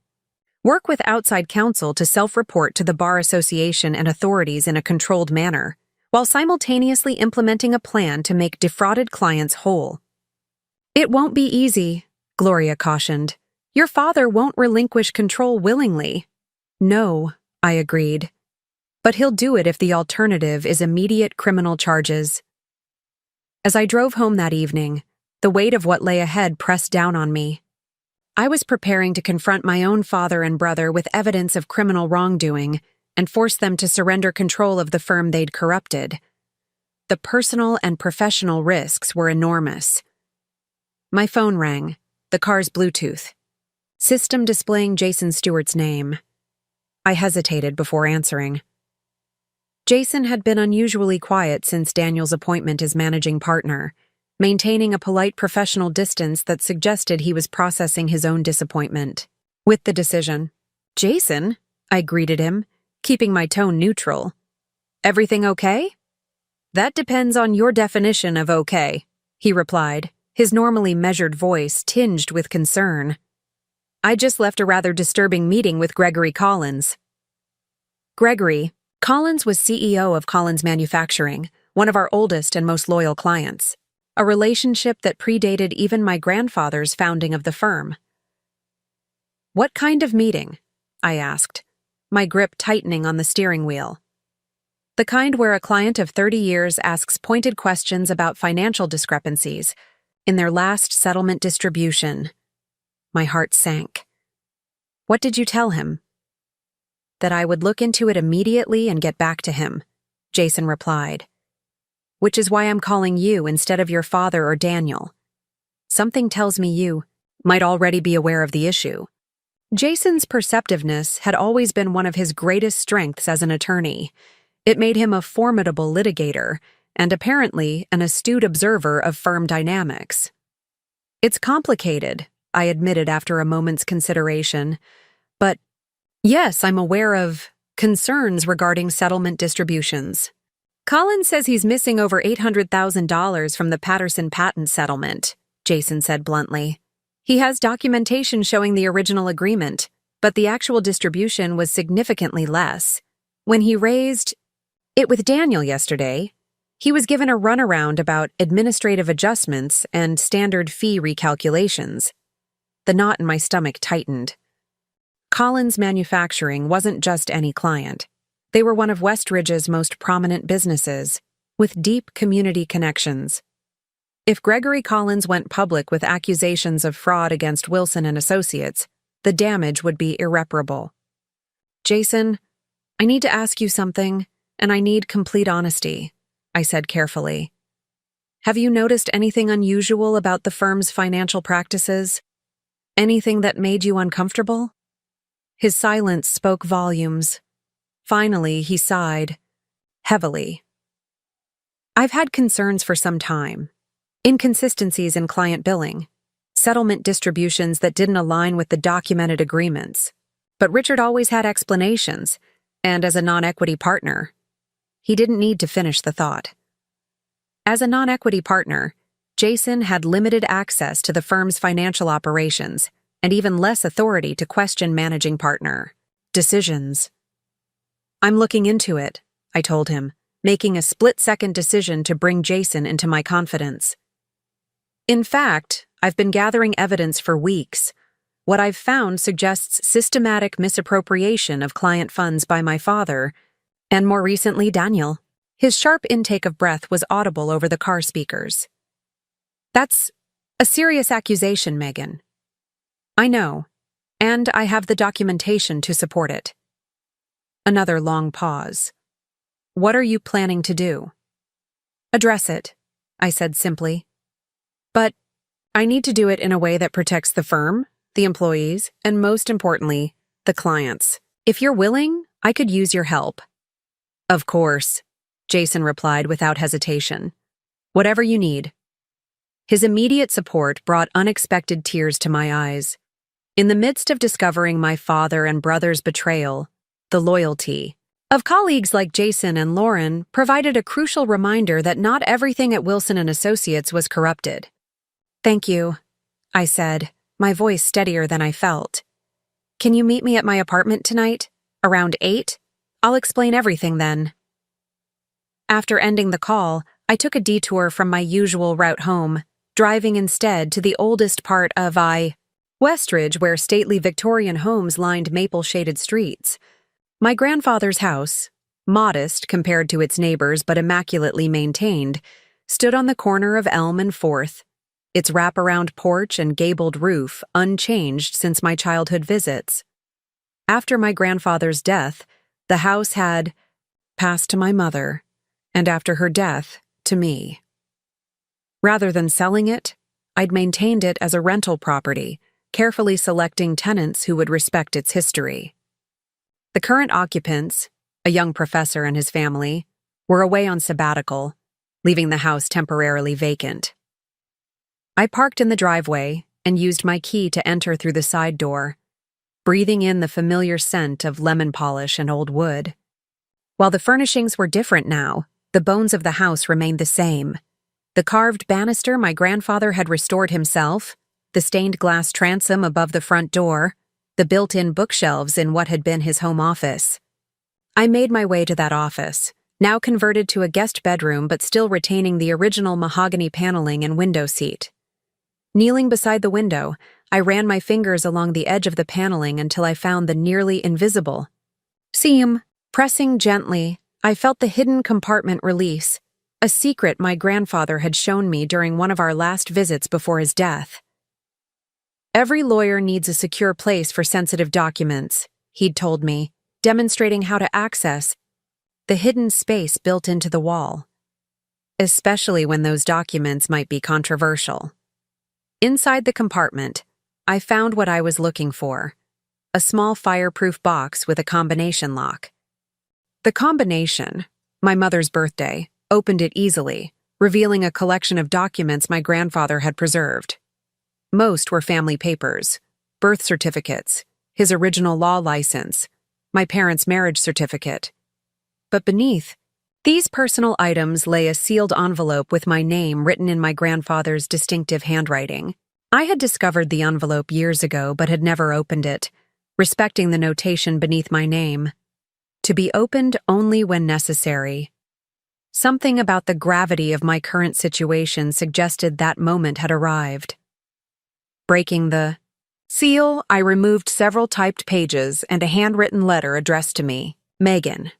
work with outside counsel to self-report to the Bar Association and authorities in a controlled manner, while simultaneously implementing a plan to make defrauded clients whole. It won't be easy, Gloria cautioned. Your father won't relinquish control willingly. No, I agreed. But he'll do it if the alternative is immediate criminal charges. As I drove home that evening, the weight of what lay ahead pressed down on me. I was preparing to confront my own father and brother with evidence of criminal wrongdoing and force them to surrender control of the firm they'd corrupted. The personal and professional risks were enormous. My phone rang, the car's Bluetooth. System displaying Jason Stewart's name. I hesitated before answering. Jason had been unusually quiet since Daniel's appointment as managing partner, maintaining a polite professional distance that suggested he was processing his own disappointment with the decision. Jason, I greeted him, keeping my tone neutral. Everything okay? That depends on your definition of okay, he replied, his normally measured voice tinged with concern. I just left a rather disturbing meeting with Gregory Collins. Gregory, Collins was CEO of Collins Manufacturing, one of our oldest and most loyal clients, a relationship that predated even my grandfather's founding of the firm. What kind of meeting? I asked, my grip tightening on the steering wheel. The kind where a client of 30 years asks pointed questions about financial discrepancies in their last settlement distribution. My heart sank. What did you tell him? That I would look into it immediately and get back to him, Jason replied. Which is why I'm calling you instead of your father or Daniel. Something tells me you might already be aware of the issue. Jason's perceptiveness had always been one of his greatest strengths as an attorney. It made him a formidable litigator and apparently an astute observer of firm dynamics. It's complicated, I admitted after a moment's consideration, but yes, I'm aware of concerns regarding settlement distributions. Collins says he's missing over $800,000 from the Patterson patent settlement, Jason said bluntly. He has documentation showing the original agreement, but the actual distribution was significantly less. When he raised it with Daniel yesterday, he was given a runaround about administrative adjustments and standard fee recalculations. The knot in my stomach tightened. Collins Manufacturing wasn't just any client. They were one of Westridge's most prominent businesses, with deep community connections. If Gregory Collins went public with accusations of fraud against Wilson and Associates, the damage would be irreparable. Jason, I need to ask you something, and I need complete honesty, I said carefully. Have you noticed anything unusual about the firm's financial practices? Anything that made you uncomfortable? His silence spoke volumes. Finally, he sighed, heavily. I've had concerns for some time. Inconsistencies in client billing, settlement distributions that didn't align with the documented agreements. But Richard always had explanations, and as a non-equity partner, he didn't need to finish the thought. As a non-equity partner, Jason had limited access to the firm's financial operations and even less authority to question managing partner decisions. I'm looking into it, I told him, making a split-second decision to bring Jason into my confidence. In fact, I've been gathering evidence for weeks. What I've found suggests systematic misappropriation of client funds by my father, and more recently Daniel. His sharp intake of breath was audible over the car speakers. That's a serious accusation, Megan. I know. And I have the documentation to support it. Another long pause. What are you planning to do? Address it, I said simply. But I need to do it in a way that protects the firm, the employees, and most importantly, the clients. If you're willing, I could use your help. Of course, Jason replied without hesitation. Whatever you need. His immediate support brought unexpected tears to my eyes. In the midst of discovering my father and brother's betrayal, the loyalty of colleagues like Jason and Lauren provided a crucial reminder that not everything at Wilson & Associates was corrupted. Thank you, I said, my voice steadier than I felt. Can you meet me at my apartment tonight? Around 8? I'll explain everything then. After ending the call, I took a detour from my usual route home, driving instead to the oldest part of Westridge, where stately Victorian homes lined maple-shaded streets. My grandfather's house, modest compared to its neighbors but immaculately maintained, stood on the corner of Elm and 4th, its wraparound porch and gabled roof unchanged since my childhood visits. After my grandfather's death, the house had passed to my mother, and after her death, to me. Rather than selling it, I'd maintained it as a rental property, carefully selecting tenants who would respect its history. The current occupants, a young professor and his family, were away on sabbatical, leaving the house temporarily vacant. I parked in the driveway and used my key to enter through the side door, breathing in the familiar scent of lemon polish and old wood. While the furnishings were different now, the bones of the house remained the same. The carved banister my grandfather had restored himself, the stained glass transom above the front door, the built-in bookshelves in what had been his home office. I made my way to that office, now converted to a guest bedroom but still retaining the original mahogany paneling and window seat. Kneeling beside the window, I ran my fingers along the edge of the paneling until I found the nearly invisible seam. Pressing gently, I felt the hidden compartment release, a secret my grandfather had shown me during one of our last visits before his death. Every lawyer needs a secure place for sensitive documents, he'd told me, demonstrating how to access the hidden space built into the wall, especially when those documents might be controversial. Inside the compartment, I found what I was looking for, a small fireproof box with a combination lock. The combination, my mother's birthday, opened it easily, revealing a collection of documents my grandfather had preserved. Most were family papers, birth certificates, his original law license, my parents' marriage certificate. But beneath, these personal items lay a sealed envelope with my name written in my grandfather's distinctive handwriting. I had discovered the envelope years ago but had never opened it, respecting the notation beneath my name. To be opened only when necessary. Something about the gravity of my current situation suggested that moment had arrived. Breaking the seal, I removed several typed pages and a handwritten letter addressed to me. Megan,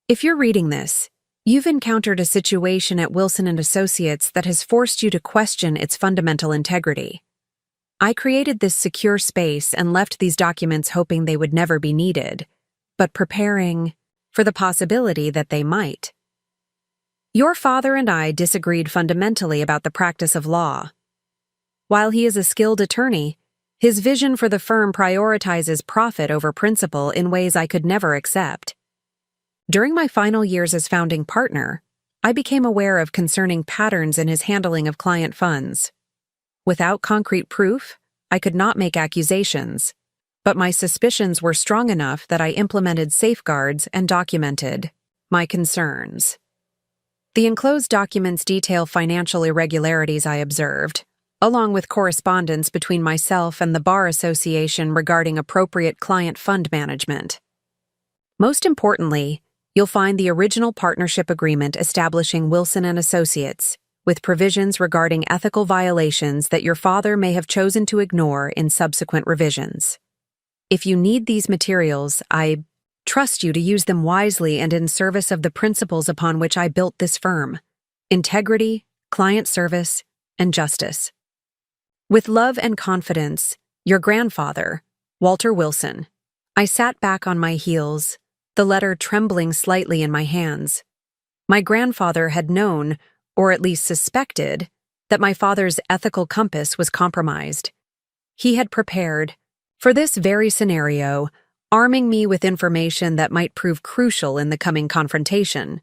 if you're reading this, you've encountered a situation at Wilson & Associates that has forced you to question its fundamental integrity. I created this secure space and left these documents hoping they would never be needed, but preparing for the possibility that they might. Your father and I disagreed fundamentally about the practice of law. While he is a skilled attorney, his vision for the firm prioritizes profit over principle in ways I could never accept. During my final years as founding partner, I became aware of concerning patterns in his handling of client funds. Without concrete proof, I could not make accusations, but my suspicions were strong enough that I implemented safeguards and documented my concerns. The enclosed documents detail financial irregularities I observed, along with correspondence between myself and the Bar Association regarding appropriate client fund management. Most importantly, you'll find the original partnership agreement establishing Wilson & Associates, with provisions regarding ethical violations that your father may have chosen to ignore in subsequent revisions. If you need these materials, I trust you to use them wisely and in service of the principles upon which I built this firm: integrity, client service, and justice. With love and confidence, your grandfather, Walter Wilson. I sat back on my heels, the letter trembling slightly in my hands. My grandfather had known, or at least suspected, that my father's ethical compass was compromised. He had prepared for this very scenario, arming me with information that might prove crucial in the coming confrontation.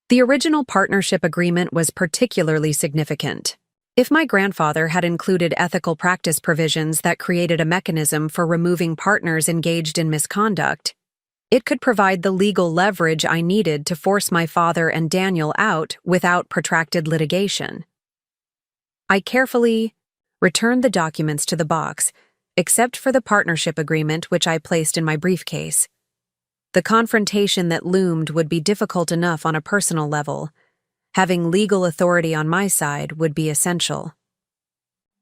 The original partnership agreement was particularly significant. If my grandfather had included ethical practice provisions that created a mechanism for removing partners engaged in misconduct, it could provide the legal leverage I needed to force my father and Daniel out without protracted litigation. I carefully returned the documents to the box, except for the partnership agreement which I placed in my briefcase. The confrontation that loomed would be difficult enough on a personal level. Having legal authority on my side would be essential.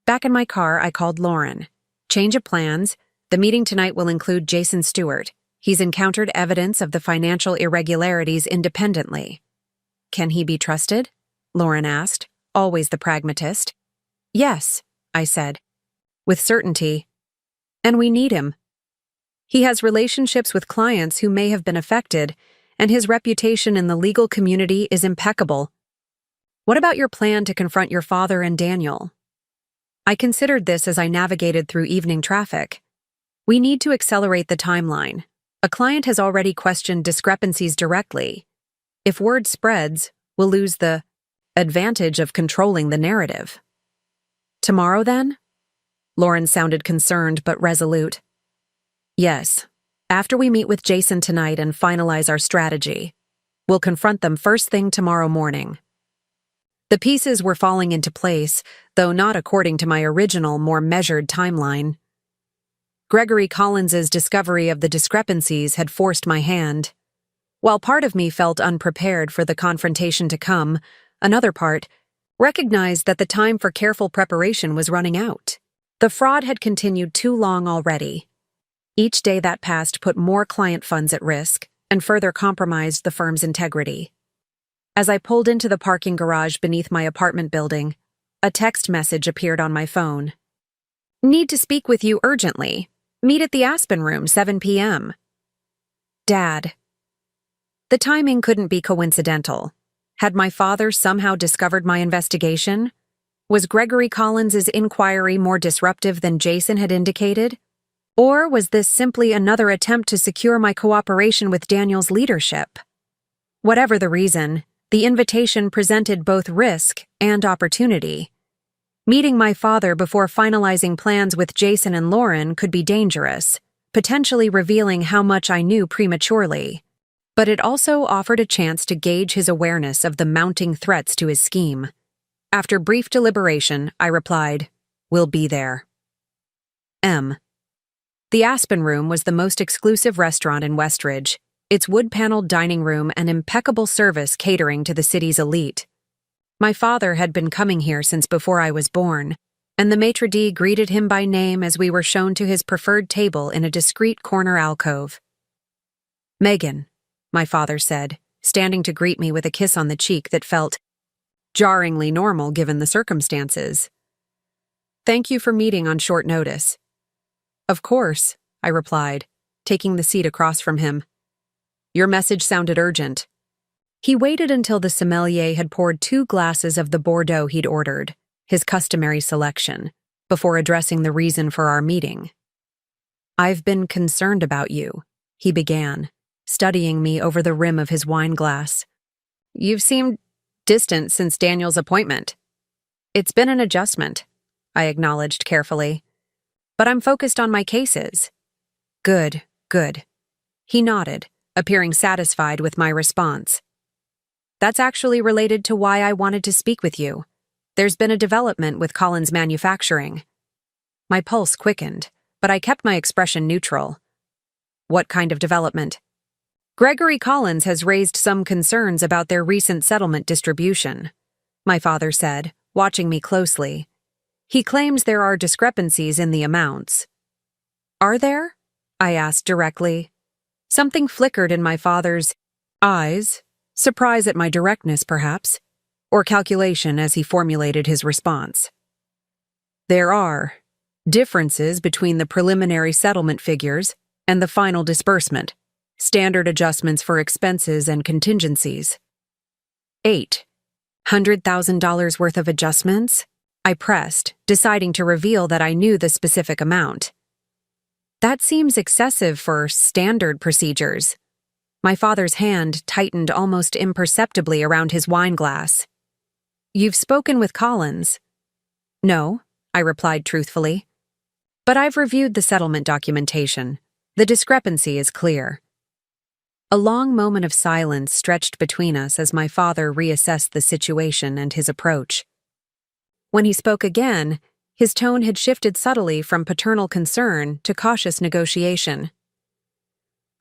Back in my car, I called Lauren. Change of plans. The meeting tonight will include Jason Stewart. He's encountered evidence of the financial irregularities independently. Can he be trusted? Lauren asked, always the pragmatist. Yes, I said, with certainty. And we need him. He has relationships with clients who may have been affected, and his reputation in the legal community is impeccable. What about your plan to confront your father and Daniel? I considered this as I navigated through evening traffic. We need to accelerate the timeline. A client has already questioned discrepancies directly. If word spreads, we'll lose the advantage of controlling the narrative. Tomorrow, then? Lauren sounded concerned but resolute. Yes. After we meet with Jason tonight and finalize our strategy, we'll confront them first thing tomorrow morning. The pieces were falling into place, though not according to my original, more measured timeline. Gregory Collins's discovery of the discrepancies had forced my hand. While part of me felt unprepared for the confrontation to come, another part recognized that the time for careful preparation was running out. The fraud had continued too long already. Each day that passed put more client funds at risk and further compromised the firm's integrity. As I pulled into the parking garage beneath my apartment building, a text message appeared on my phone. Need to speak with you urgently. Meet at the Aspen Room, 7 p.m. Dad. The timing couldn't be coincidental. Had my father somehow discovered my investigation? Was Gregory Collins's inquiry more disruptive than Jason had indicated? Or was this simply another attempt to secure my cooperation with Daniel's leadership? Whatever the reason, the invitation presented both risk and opportunity. Meeting my father before finalizing plans with Jason and Lauren could be dangerous, potentially revealing how much I knew prematurely. But it also offered a chance to gauge his awareness of the mounting threats to his scheme. After brief deliberation, I replied, "We'll be there." M. The Aspen Room was the most exclusive restaurant in Westridge, its wood-paneled dining room and impeccable service catering to the city's elite. My father had been coming here since before I was born, and the maitre d' greeted him by name as we were shown to his preferred table in a discreet corner alcove. "Megan," my father said, standing to greet me with a kiss on the cheek that felt jarringly normal given the circumstances. "Thank you for meeting on short notice." "Of course," I replied, taking the seat across from him. "Your message sounded urgent." He waited until the sommelier had poured 2 glasses of the Bordeaux he'd ordered, his customary selection, before addressing the reason for our meeting. "I've been concerned about you," he began, studying me over the rim of his wine glass. "You've seemed distant since Daniel's appointment." "It's been an adjustment," I acknowledged carefully. "But I'm focused on my cases." Good. He nodded, appearing satisfied with my response. "That's actually related to why I wanted to speak with you. There's been a development with Collins Manufacturing." My pulse quickened, but I kept my expression neutral. "What kind of development?" "Gregory Collins has raised some concerns about their recent settlement distribution," my father said, watching me closely. "He claims there are discrepancies in the amounts." "Are there?" I asked directly. Something flickered in my father's eyes, surprise at my directness perhaps, or calculation as he formulated his response. "There are," differences between the preliminary settlement figures and the final disbursement, standard adjustments for expenses and contingencies. 8. $100,000 worth of adjustments? I pressed, deciding to reveal that I knew the specific amount. That seems excessive for standard procedures. My father's hand tightened almost imperceptibly around his wine glass. You've spoken with Collins? No, I replied truthfully. But I've reviewed the settlement documentation. The discrepancy is clear. A long moment of silence stretched between us as my father reassessed the situation and his approach. When he spoke again, his tone had shifted subtly from paternal concern to cautious negotiation.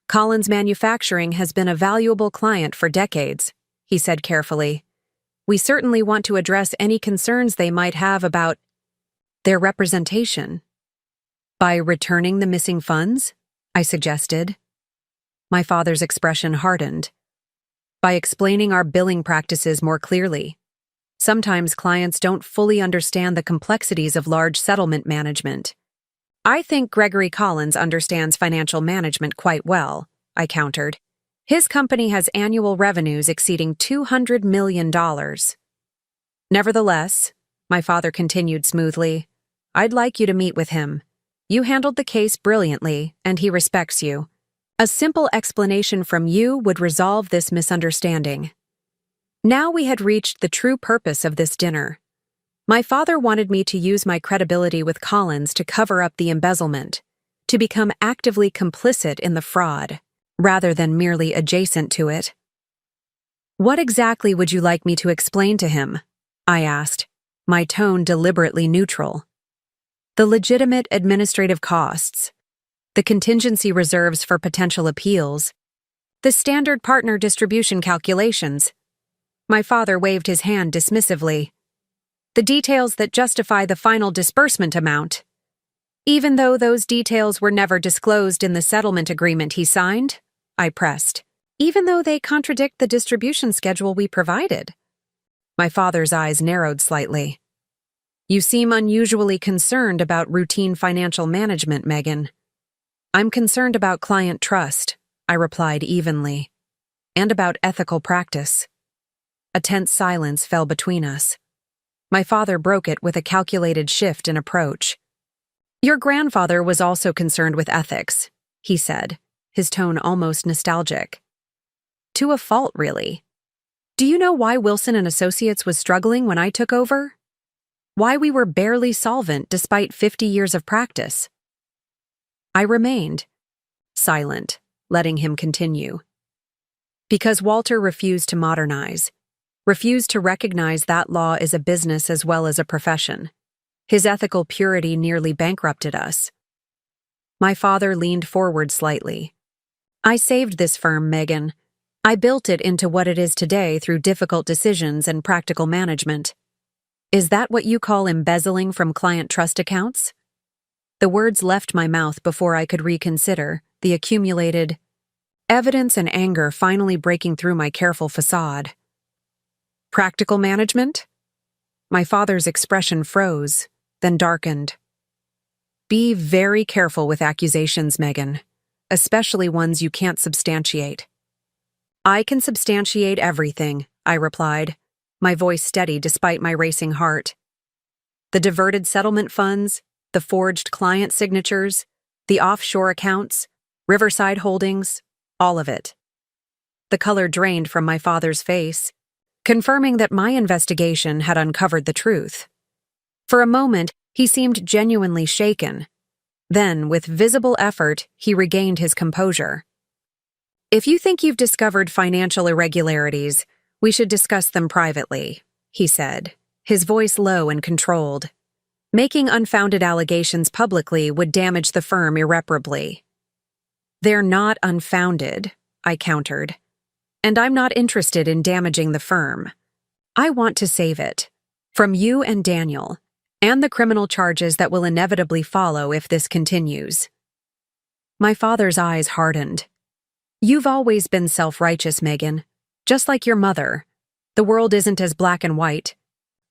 Collins Manufacturing has been a valuable client for decades, he said carefully. We certainly want to address any concerns they might have about their representation. By returning the missing funds? I suggested. My father's expression hardened. By explaining our billing practices more clearly. Sometimes clients don't fully understand the complexities of large settlement management. I think Gregory Collins understands financial management quite well, I countered. His company has annual revenues exceeding $200 million. Nevertheless, my father continued smoothly, I'd like you to meet with him. You handled the case brilliantly, and he respects you. A simple explanation from you would resolve this misunderstanding. Now we had reached the true purpose of this dinner. My father wanted me to use my credibility with Collins to cover up the embezzlement, to become actively complicit in the fraud, rather than merely adjacent to it. What exactly would you like me to explain to him? I asked, my tone deliberately neutral. The legitimate administrative costs, the contingency reserves for potential appeals, the standard partner distribution calculations. My father waved his hand dismissively. The details that justify the final disbursement amount. Even though those details were never disclosed in the settlement agreement he signed, I pressed. Even though they contradict the distribution schedule we provided. My father's eyes narrowed slightly. You seem unusually concerned about routine financial management, Megan. I'm concerned about client trust, I replied evenly, and about ethical practice. A tense silence fell between us. My father broke it with a calculated shift in approach. Your grandfather was also concerned with ethics, he said, his tone almost nostalgic. To a fault, really. Do you know why Wilson & Associates was struggling when I took over? Why we were barely solvent despite 50 years of practice? I remained silent, letting him continue. Because Walter refused to modernize, refused to recognize that law is a business as well as a profession. His ethical purity nearly bankrupted us. My father leaned forward slightly. I saved this firm, Megan. I built it into what it is today through difficult decisions and practical management. Is that what you call embezzling from client trust accounts? The words left my mouth before I could reconsider, the accumulated evidence and anger finally breaking through my careful facade. Practical management? My father's expression froze, then darkened. Be very careful with accusations, Megan, especially ones you can't substantiate. I can substantiate everything, I replied, my voice steady despite my racing heart. The diverted settlement funds, the forged client signatures, the offshore accounts, Riverside Holdings, all of it. The color drained from my father's face, confirming that my investigation had uncovered the truth. For a moment, he seemed genuinely shaken. Then, with visible effort, he regained his composure. If you think you've discovered financial irregularities, we should discuss them privately, he said, his voice low and controlled. Making unfounded allegations publicly would damage the firm irreparably. They're not unfounded, I countered. And I'm not interested in damaging the firm. I want to save it. From you and Daniel, and the criminal charges that will inevitably follow if this continues. My father's eyes hardened. You've always been self-righteous, Megan. Just like your mother. The world isn't as black and white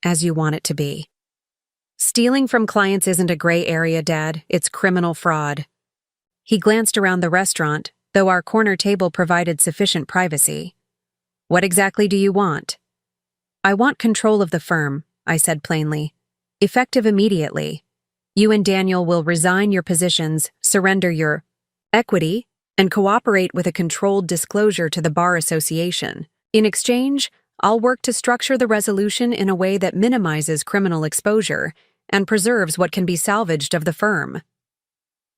as you want it to be. Stealing from clients isn't a gray area, Dad. It's criminal fraud. He glanced around the restaurant, though our corner table provided sufficient privacy. What exactly do you want? I want control of the firm, I said plainly. Effective immediately. You and Daniel will resign your positions, surrender your equity, and cooperate with a controlled disclosure to the Bar Association. In exchange, I'll work to structure the resolution in a way that minimizes criminal exposure and preserves what can be salvaged of the firm.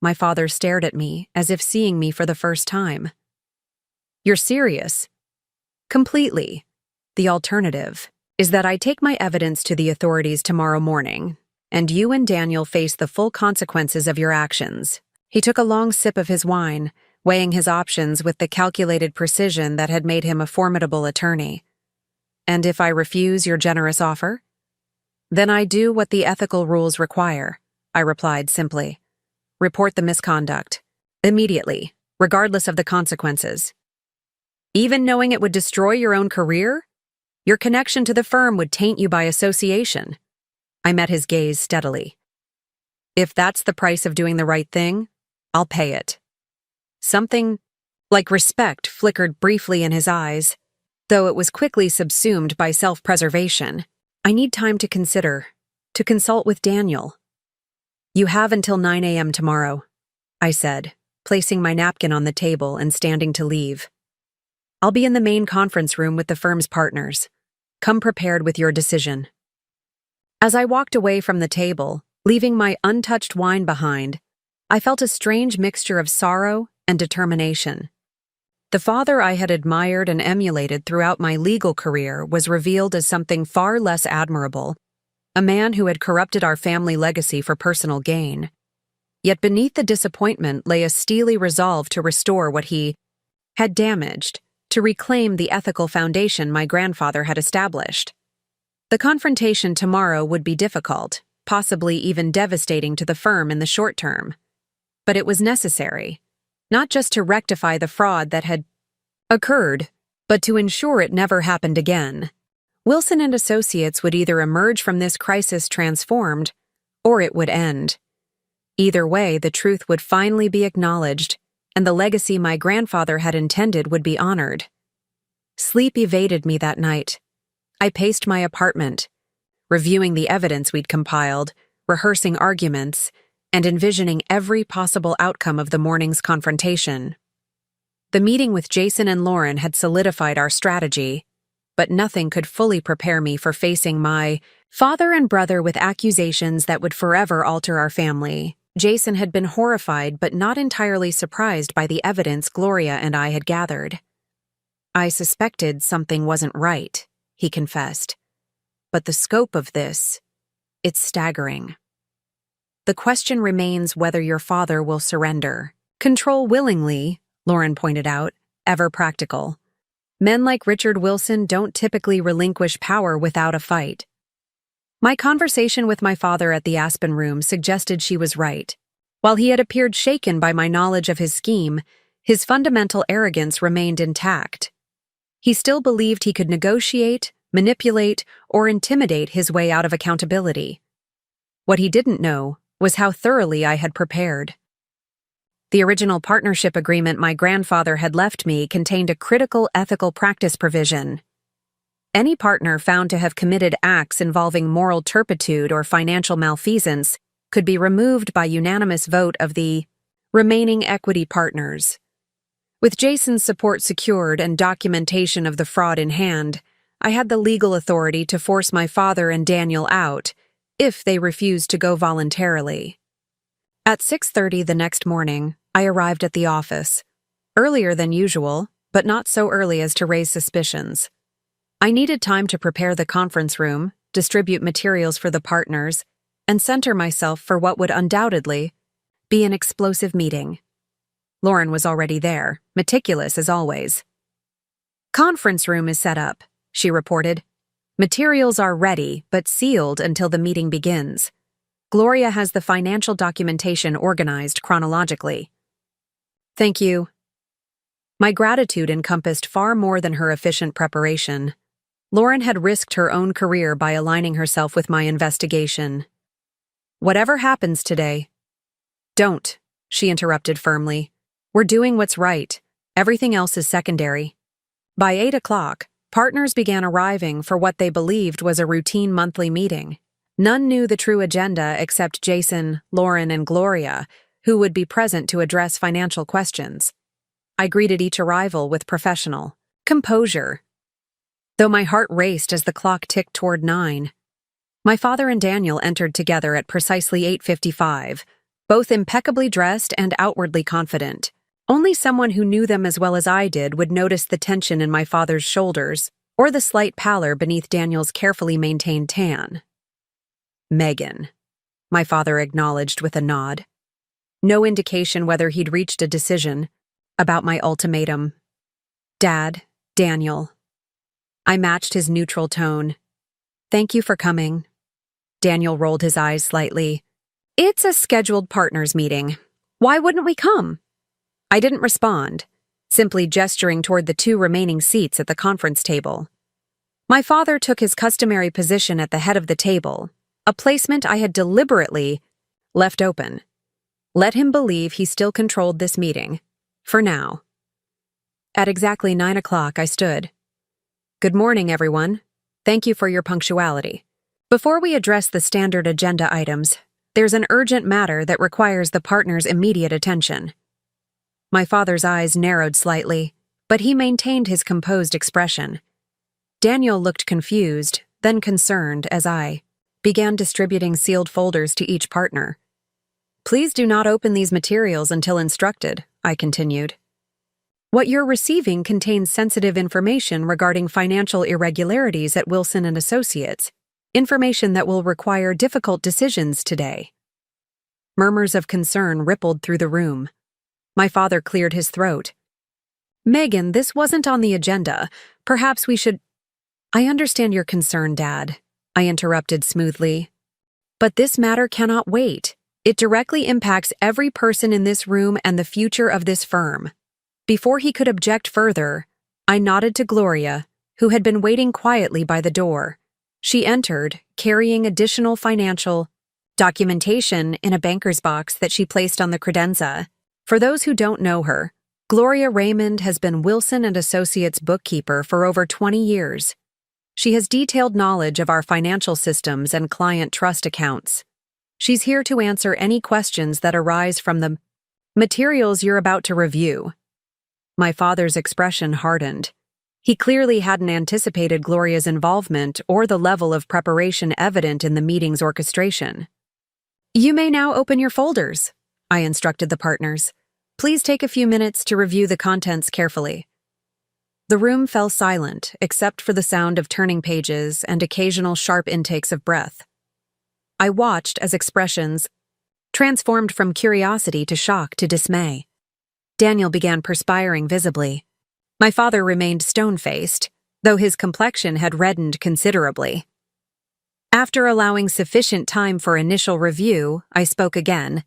My father stared at me as if seeing me for the first time. You're serious? Completely. The alternative is that I take my evidence to the authorities tomorrow morning, and you and Daniel face the full consequences of your actions. He took a long sip of his wine, weighing his options with the calculated precision that had made him a formidable attorney. And if I refuse your generous offer? Then I do what the ethical rules require, I replied simply. Report the misconduct. Immediately, regardless of the consequences. Even knowing it would destroy your own career? Your connection to the firm would taint you by association. I met his gaze steadily. If that's the price of doing the right thing, I'll pay it. Something like respect flickered briefly in his eyes, though it was quickly subsumed by self-preservation. I need time to consider, to consult with Daniel. You have until 9 a.m. tomorrow, I said, placing my napkin on the table and standing to leave. I'll be in the main conference room with the firm's partners. Come prepared with your decision. As I walked away from the table, leaving my untouched wine behind, I felt a strange mixture of sorrow and determination. The father I had admired and emulated throughout my legal career was revealed as something far less admirable, a man who had corrupted our family legacy for personal gain. Yet beneath the disappointment lay a steely resolve to restore what he had damaged, to reclaim the ethical foundation my grandfather had established. The confrontation tomorrow would be difficult, possibly even devastating to the firm in the short term. But it was necessary, not just to rectify the fraud that had occurred, but to ensure it never happened again. Wilson and Associates would either emerge from this crisis transformed, or it would end. Either way, the truth would finally be acknowledged, and the legacy my grandfather had intended would be honored. Sleep evaded me that night. I paced my apartment, reviewing the evidence we'd compiled, rehearsing arguments, and envisioning every possible outcome of the morning's confrontation. The meeting with Jason and Lauren had solidified our strategy, but nothing could fully prepare me for facing my father and brother with accusations that would forever alter our family. Jason had been horrified but not entirely surprised by the evidence Gloria and I had gathered. I suspected something wasn't right, he confessed. But the scope of this, it's staggering. The question remains whether your father will surrender. Control willingly, Lauren pointed out, ever practical. Men like Richard Wilson don't typically relinquish power without a fight. My conversation with my father at the Aspen Room suggested she was right. While he had appeared shaken by my knowledge of his scheme, his fundamental arrogance remained intact. He still believed he could negotiate, manipulate, or intimidate his way out of accountability. What he didn't know was how thoroughly I had prepared. The original partnership agreement my grandfather had left me contained a critical ethical practice provision. Any partner found to have committed acts involving moral turpitude or financial malfeasance could be removed by unanimous vote of the remaining equity partners. With Jason's support secured and documentation of the fraud in hand, I had the legal authority to force my father and Daniel out, if they refused to go voluntarily. At 6:30 the next morning, I arrived at the office, earlier than usual, but not so early as to raise suspicions. I needed time to prepare the conference room, distribute materials for the partners, and center myself for what would undoubtedly be an explosive meeting. Lauren was already there, meticulous as always. Conference room is set up, she reported. Materials are ready, but sealed until the meeting begins. Gloria has the financial documentation organized chronologically. Thank you. My gratitude encompassed far more than her efficient preparation. Lauren had risked her own career by aligning herself with my investigation. Whatever happens today. Don't, she interrupted firmly. We're doing what's right. Everything else is secondary. By 8 o'clock, partners began arriving for what they believed was a routine monthly meeting. None knew the true agenda except Jason, Lauren, and Gloria, who would be present to address financial questions. I greeted each arrival with professional composure, though my heart raced as the clock ticked toward 9. My father and Daniel entered together at precisely 8:55, both impeccably dressed and outwardly confident. Only someone who knew them as well as I did would notice the tension in my father's shoulders or the slight pallor beneath Daniel's carefully maintained tan. Megan, my father acknowledged with a nod. No indication whether he'd reached a decision about my ultimatum. Dad, Daniel. I matched his neutral tone. Thank you for coming. Daniel rolled his eyes slightly. It's a scheduled partners meeting. Why wouldn't we come? I didn't respond, simply gesturing toward the 2 remaining seats at the conference table. My father took his customary position at the head of the table, a placement I had deliberately left open. Let him believe he still controlled this meeting, for now. At exactly 9 o'clock, I stood. Good morning, everyone. Thank you for your punctuality. Before we address the standard agenda items, there's an urgent matter that requires the partners' immediate attention. My father's eyes narrowed slightly, but he maintained his composed expression. Daniel looked confused, then concerned as I began distributing sealed folders to each partner. Please do not open these materials until instructed, I continued. What you're receiving contains sensitive information regarding financial irregularities at Wilson & Associates, information that will require difficult decisions today. Murmurs of concern rippled through the room. My father cleared his throat. Megan, this wasn't on the agenda. Perhaps we should— I understand your concern, Dad, I interrupted smoothly. But this matter cannot wait. It directly impacts every person in this room and the future of this firm. Before he could object further, I nodded to Gloria, who had been waiting quietly by the door. She entered, carrying additional financial documentation in a banker's box that she placed on the credenza. For those who don't know her, Gloria Raymond has been Wilson & Associates bookkeeper for over 20 years. She has detailed knowledge of our financial systems and client trust accounts. She's here to answer any questions that arise from the materials you're about to review. My father's expression hardened. He clearly hadn't anticipated Gloria's involvement or the level of preparation evident in the meeting's orchestration. You may now open your folders, I instructed the partners. Please take a few minutes to review the contents carefully. The room fell silent, except for the sound of turning pages and occasional sharp intakes of breath. I watched as expressions transformed from curiosity to shock to dismay. Daniel began perspiring visibly. My father remained stone-faced, though his complexion had reddened considerably. After allowing sufficient time for initial review, I spoke again.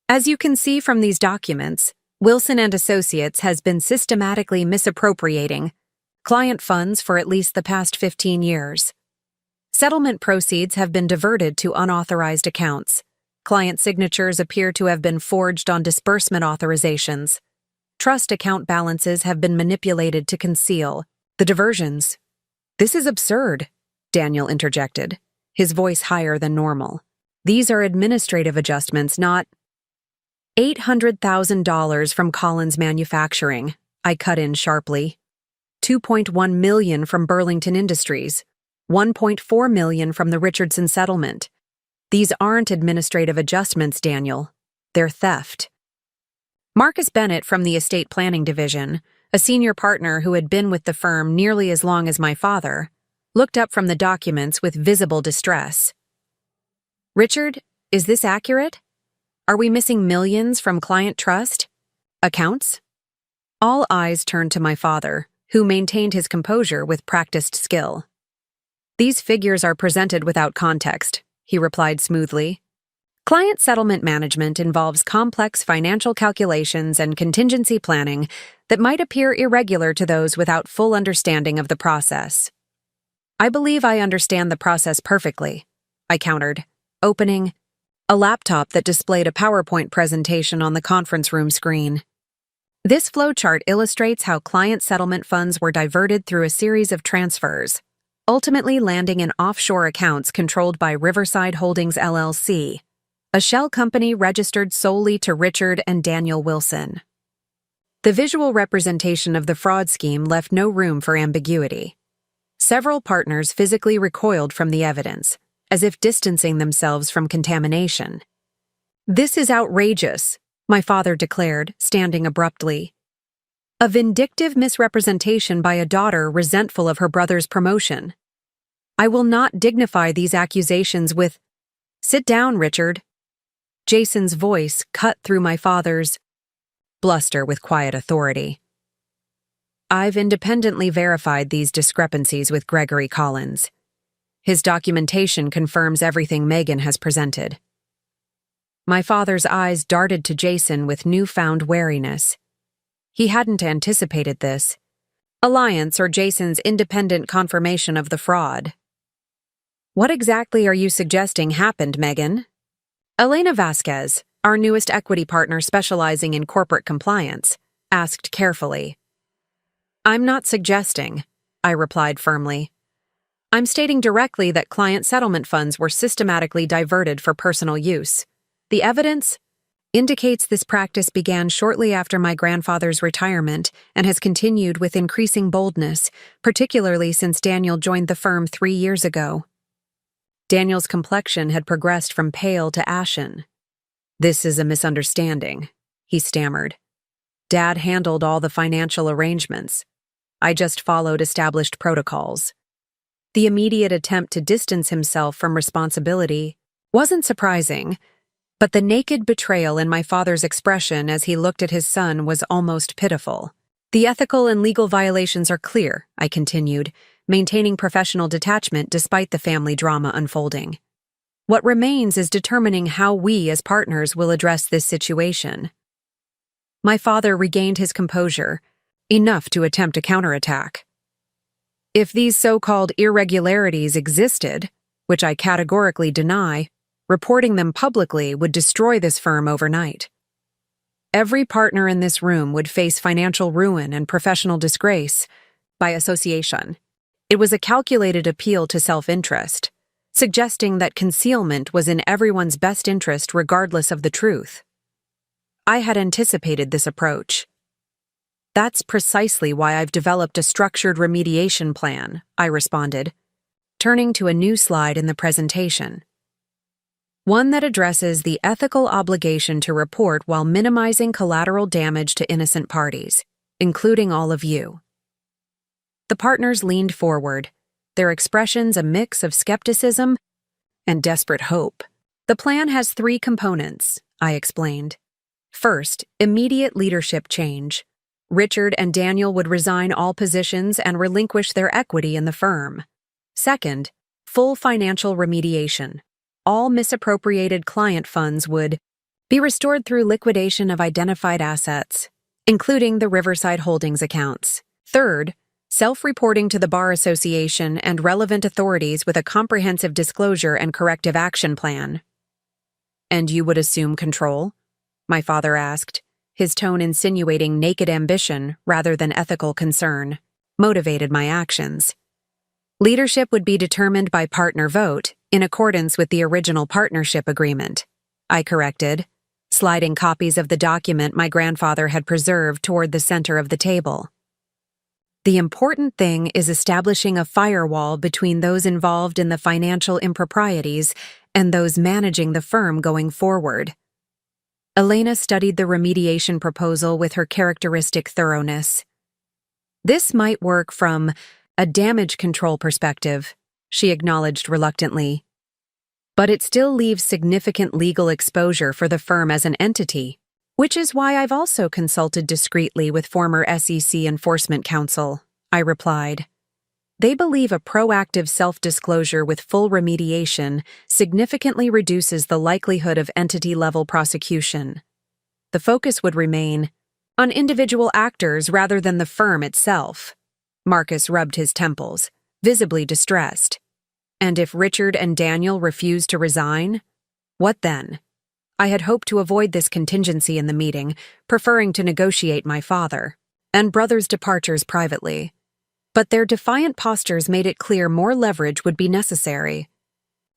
As you can see from these documents, Wilson & Associates has been systematically misappropriating client funds for at least the past 15 years. Settlement proceeds have been diverted to unauthorized accounts. Client signatures appear to have been forged on disbursement authorizations. Trust account balances have been manipulated to conceal the diversions. This is absurd, Daniel interjected, his voice higher than normal. These are administrative adjustments, not— $800,000 from Collins Manufacturing, I cut in sharply. $2.1 million from Burlington Industries. $1.4 million from the Richardson settlement. These aren't administrative adjustments, Daniel. They're theft. Marcus Bennett from the Estate Planning Division, a senior partner who had been with the firm nearly as long as my father, looked up from the documents with visible distress. Richard, is this accurate? Are we missing millions from client trust accounts? All eyes turned to my father, who maintained his composure with practiced skill. These figures are presented without context, he replied smoothly. Client settlement management involves complex financial calculations and contingency planning that might appear irregular to those without full understanding of the process. I believe I understand the process perfectly, I countered, opening a laptop that displayed a PowerPoint presentation on the conference room screen. This flowchart illustrates how client settlement funds were diverted through a series of transfers, ultimately landing in offshore accounts controlled by Riverside Holdings LLC, a shell company registered solely to Richard and Daniel Wilson. The visual representation of the fraud scheme left no room for ambiguity. Several partners physically recoiled from the evidence, as if distancing themselves from contamination. "This is outrageous," my father declared, standing abruptly. "A vindictive misrepresentation by a daughter resentful of her brother's promotion. I will not dignify these accusations with—" "Sit down, Richard." Jason's voice cut through my father's bluster with quiet authority. "I've independently verified these discrepancies with Gregory Collins. His documentation confirms everything Megan has presented." My father's eyes darted to Jason with newfound wariness. He hadn't anticipated this. Alliance or Jason's independent confirmation of the fraud. "What exactly are you suggesting happened, Megan?" Elena Vasquez, our newest equity partner specializing in corporate compliance, asked carefully. "I'm not suggesting," I replied firmly. "I'm stating directly that client settlement funds were systematically diverted for personal use. The evidence indicates this practice began shortly after my grandfather's retirement and has continued with increasing boldness, particularly since Daniel joined the firm 3 years ago." Daniel's complexion had progressed from pale to ashen. "This is a misunderstanding," he stammered. "Dad handled all the financial arrangements. I just followed established protocols." The immediate attempt to distance himself from responsibility wasn't surprising, but the naked betrayal in my father's expression as he looked at his son was almost pitiful. "The ethical and legal violations are clear," I continued, maintaining professional detachment despite the family drama unfolding. "What remains is determining how we as partners will address this situation." My father regained his composure, enough to attempt a counterattack. "If these so-called irregularities existed, which I categorically deny, reporting them publicly would destroy this firm overnight. Every partner in this room would face financial ruin and professional disgrace by association." It was a calculated appeal to self-interest, suggesting that concealment was in everyone's best interest regardless of the truth. I had anticipated this approach. "That's precisely why I've developed a structured remediation plan," I responded, turning to a new slide in the presentation. One that addresses the ethical obligation to report while minimizing collateral damage to innocent parties, including all of you. The partners leaned forward, their expressions a mix of skepticism and desperate hope. "The plan has 3 components," I explained. "First, immediate leadership change. Richard and Daniel would resign all positions and relinquish their equity in the firm. Second, full financial remediation. All misappropriated client funds would be restored through liquidation of identified assets, including the Riverside Holdings accounts. Third, self-reporting to the Bar Association and relevant authorities with a comprehensive disclosure and corrective action plan." "And you would assume control?" my father asked, his tone insinuating naked ambition rather than ethical concern, motivated my actions. "Leadership would be determined by partner vote, in accordance with the original partnership agreement," I corrected, sliding copies of the document my grandfather had preserved toward the center of the table. "The important thing is establishing a firewall between those involved in the financial improprieties and those managing the firm going forward." Elena studied the remediation proposal with her characteristic thoroughness. "This might work from a damage control perspective," she acknowledged reluctantly. "But it still leaves significant legal exposure for the firm as an entity, which is why I've also consulted discreetly with former SEC Enforcement Counsel," I replied. "They believe a proactive self-disclosure with full remediation significantly reduces the likelihood of entity-level prosecution. The focus would remain on individual actors rather than the firm itself." Marcus rubbed his temples, visibly distressed. "And if Richard and Daniel refuse to resign, What then? I had hoped to avoid this contingency in the meeting, preferring to negotiate my father and brother's departures privately. But their defiant postures made it clear more leverage would be necessary.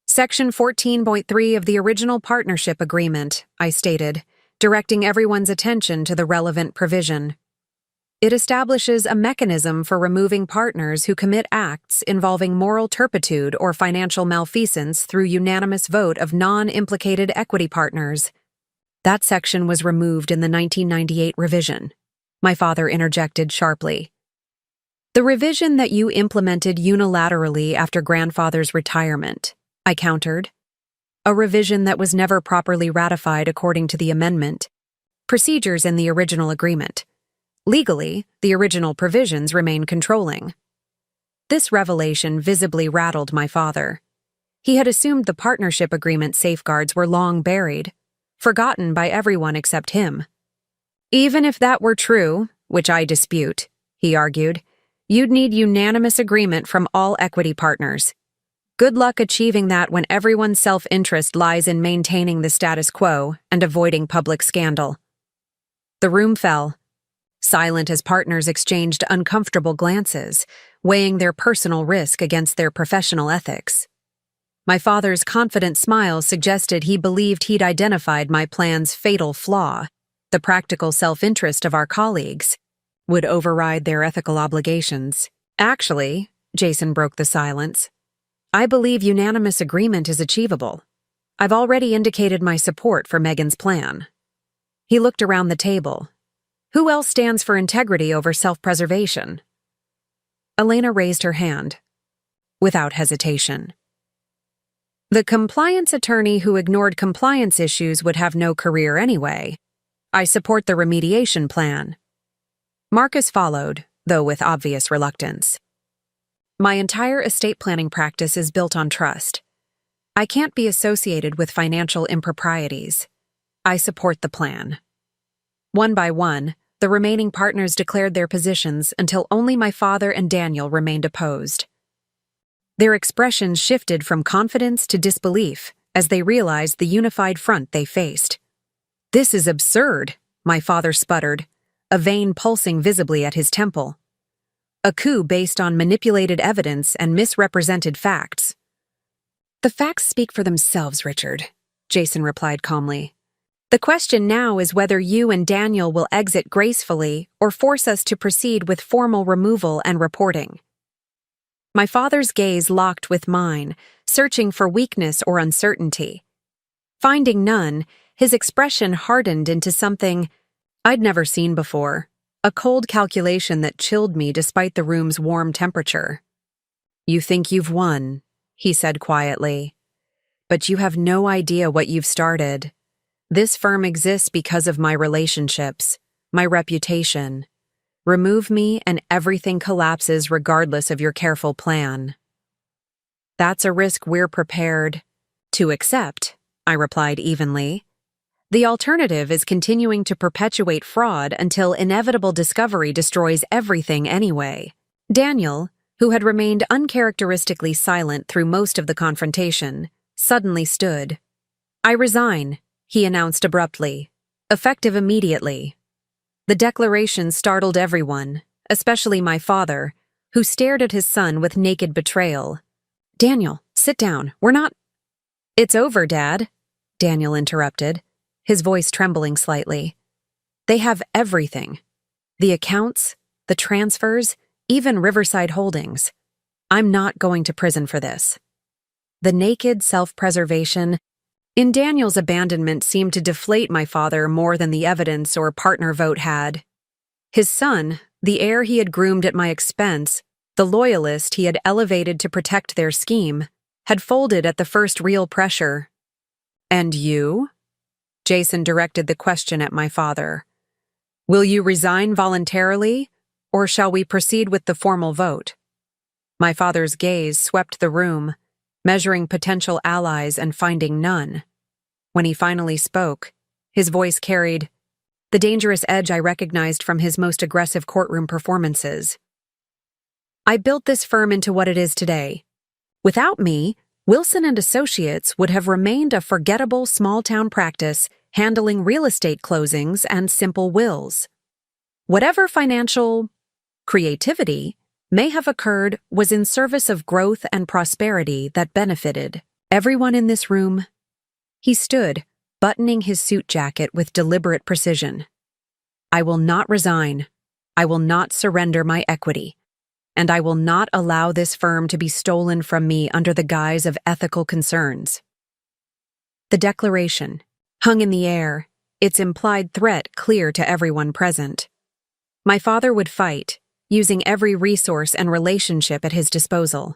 Section 14.3 of the original partnership agreement, I stated, directing everyone's attention to the relevant provision. It establishes a mechanism for removing partners who commit acts involving moral turpitude or financial malfeasance through unanimous vote of non-implicated equity partners. That section was removed in the 1998 revision. My father interjected sharply. The revision that you implemented unilaterally after grandfather's retirement, I countered. A revision that was never properly ratified according to the amendment. Procedures in the original agreement. Legally, the original provisions remain controlling. This revelation visibly rattled my father. He had assumed the partnership agreement safeguards were long buried, forgotten by everyone except him. Even if that were true, which I dispute, he argued, you'd need unanimous agreement from all equity partners. Good luck achieving that when everyone's self-interest lies in maintaining the status quo and avoiding public scandal. The room fell, silent as partners exchanged uncomfortable glances, weighing their personal risk against their professional ethics. My father's confident smile suggested he believed he'd identified my plan's fatal flaw. The practical self-interest of our colleagues would override their ethical obligations. Actually, Jason broke the silence, I believe unanimous agreement is achievable. I've already indicated my support for Megan's plan. He looked around the table. Who else stands for integrity over self-preservation? Elena raised her hand, without hesitation. The compliance attorney who ignored compliance issues would have no career anyway. I support the remediation plan. Marcus followed, though with obvious reluctance. My entire estate planning practice is built on trust. I can't be associated with financial improprieties. I support the plan. One by one, the remaining partners declared their positions until only my father and Daniel remained opposed. Their expressions shifted from confidence to disbelief as they realized the unified front they faced. This is absurd, my father sputtered, a vein pulsing visibly at his temple. A coup based on manipulated evidence and misrepresented facts. The facts speak for themselves, Richard, Jason replied calmly. The question now is whether you and Daniel will exit gracefully or force us to proceed with formal removal and reporting. My father's gaze locked with mine, searching for weakness or uncertainty. Finding none, his expression hardened into something I'd never seen before. A cold calculation that chilled me despite the room's warm temperature. You think you've won, he said quietly. But you have no idea what you've started. This firm exists because of my relationships, my reputation. Remove me and everything collapses regardless of your careful plan. That's a risk we're prepared to accept, I replied evenly. The alternative is continuing to perpetuate fraud until inevitable discovery destroys everything anyway. Daniel, who had remained uncharacteristically silent through most of the confrontation, suddenly stood. I resign, he announced abruptly, effective immediately. The declaration startled everyone, especially my father, who stared at his son with naked betrayal. Daniel, sit down, we're not— It's over, Dad, Daniel interrupted, his voice trembling slightly. They have everything. The accounts, the transfers, even Riverside Holdings. I'm not going to prison for this. The naked self-preservation in Daniel's abandonment seemed to deflate my father more than the evidence or partner vote had. His son, the heir he had groomed at my expense, the loyalist he had elevated to protect their scheme, had folded at the first real pressure. And you? Jason directed the question at my father. Will you resign voluntarily, or shall we proceed with the formal vote? My father's gaze swept the room, measuring potential allies and finding none. When he finally spoke, his voice carried the dangerous edge I recognized from his most aggressive courtroom performances. I built this firm into what it is today. Without me, Wilson and Associates would have remained a forgettable small-town practice handling real estate closings and simple wills. Whatever financial creativity may have occurred was in service of growth and prosperity that benefited everyone in this room. He stood, buttoning his suit jacket with deliberate precision. I will not resign. I will not surrender my equity. And I will not allow this firm to be stolen from me under the guise of ethical concerns. The declaration hung in the air, its implied threat clear to everyone present. My father would fight, using every resource and relationship at his disposal.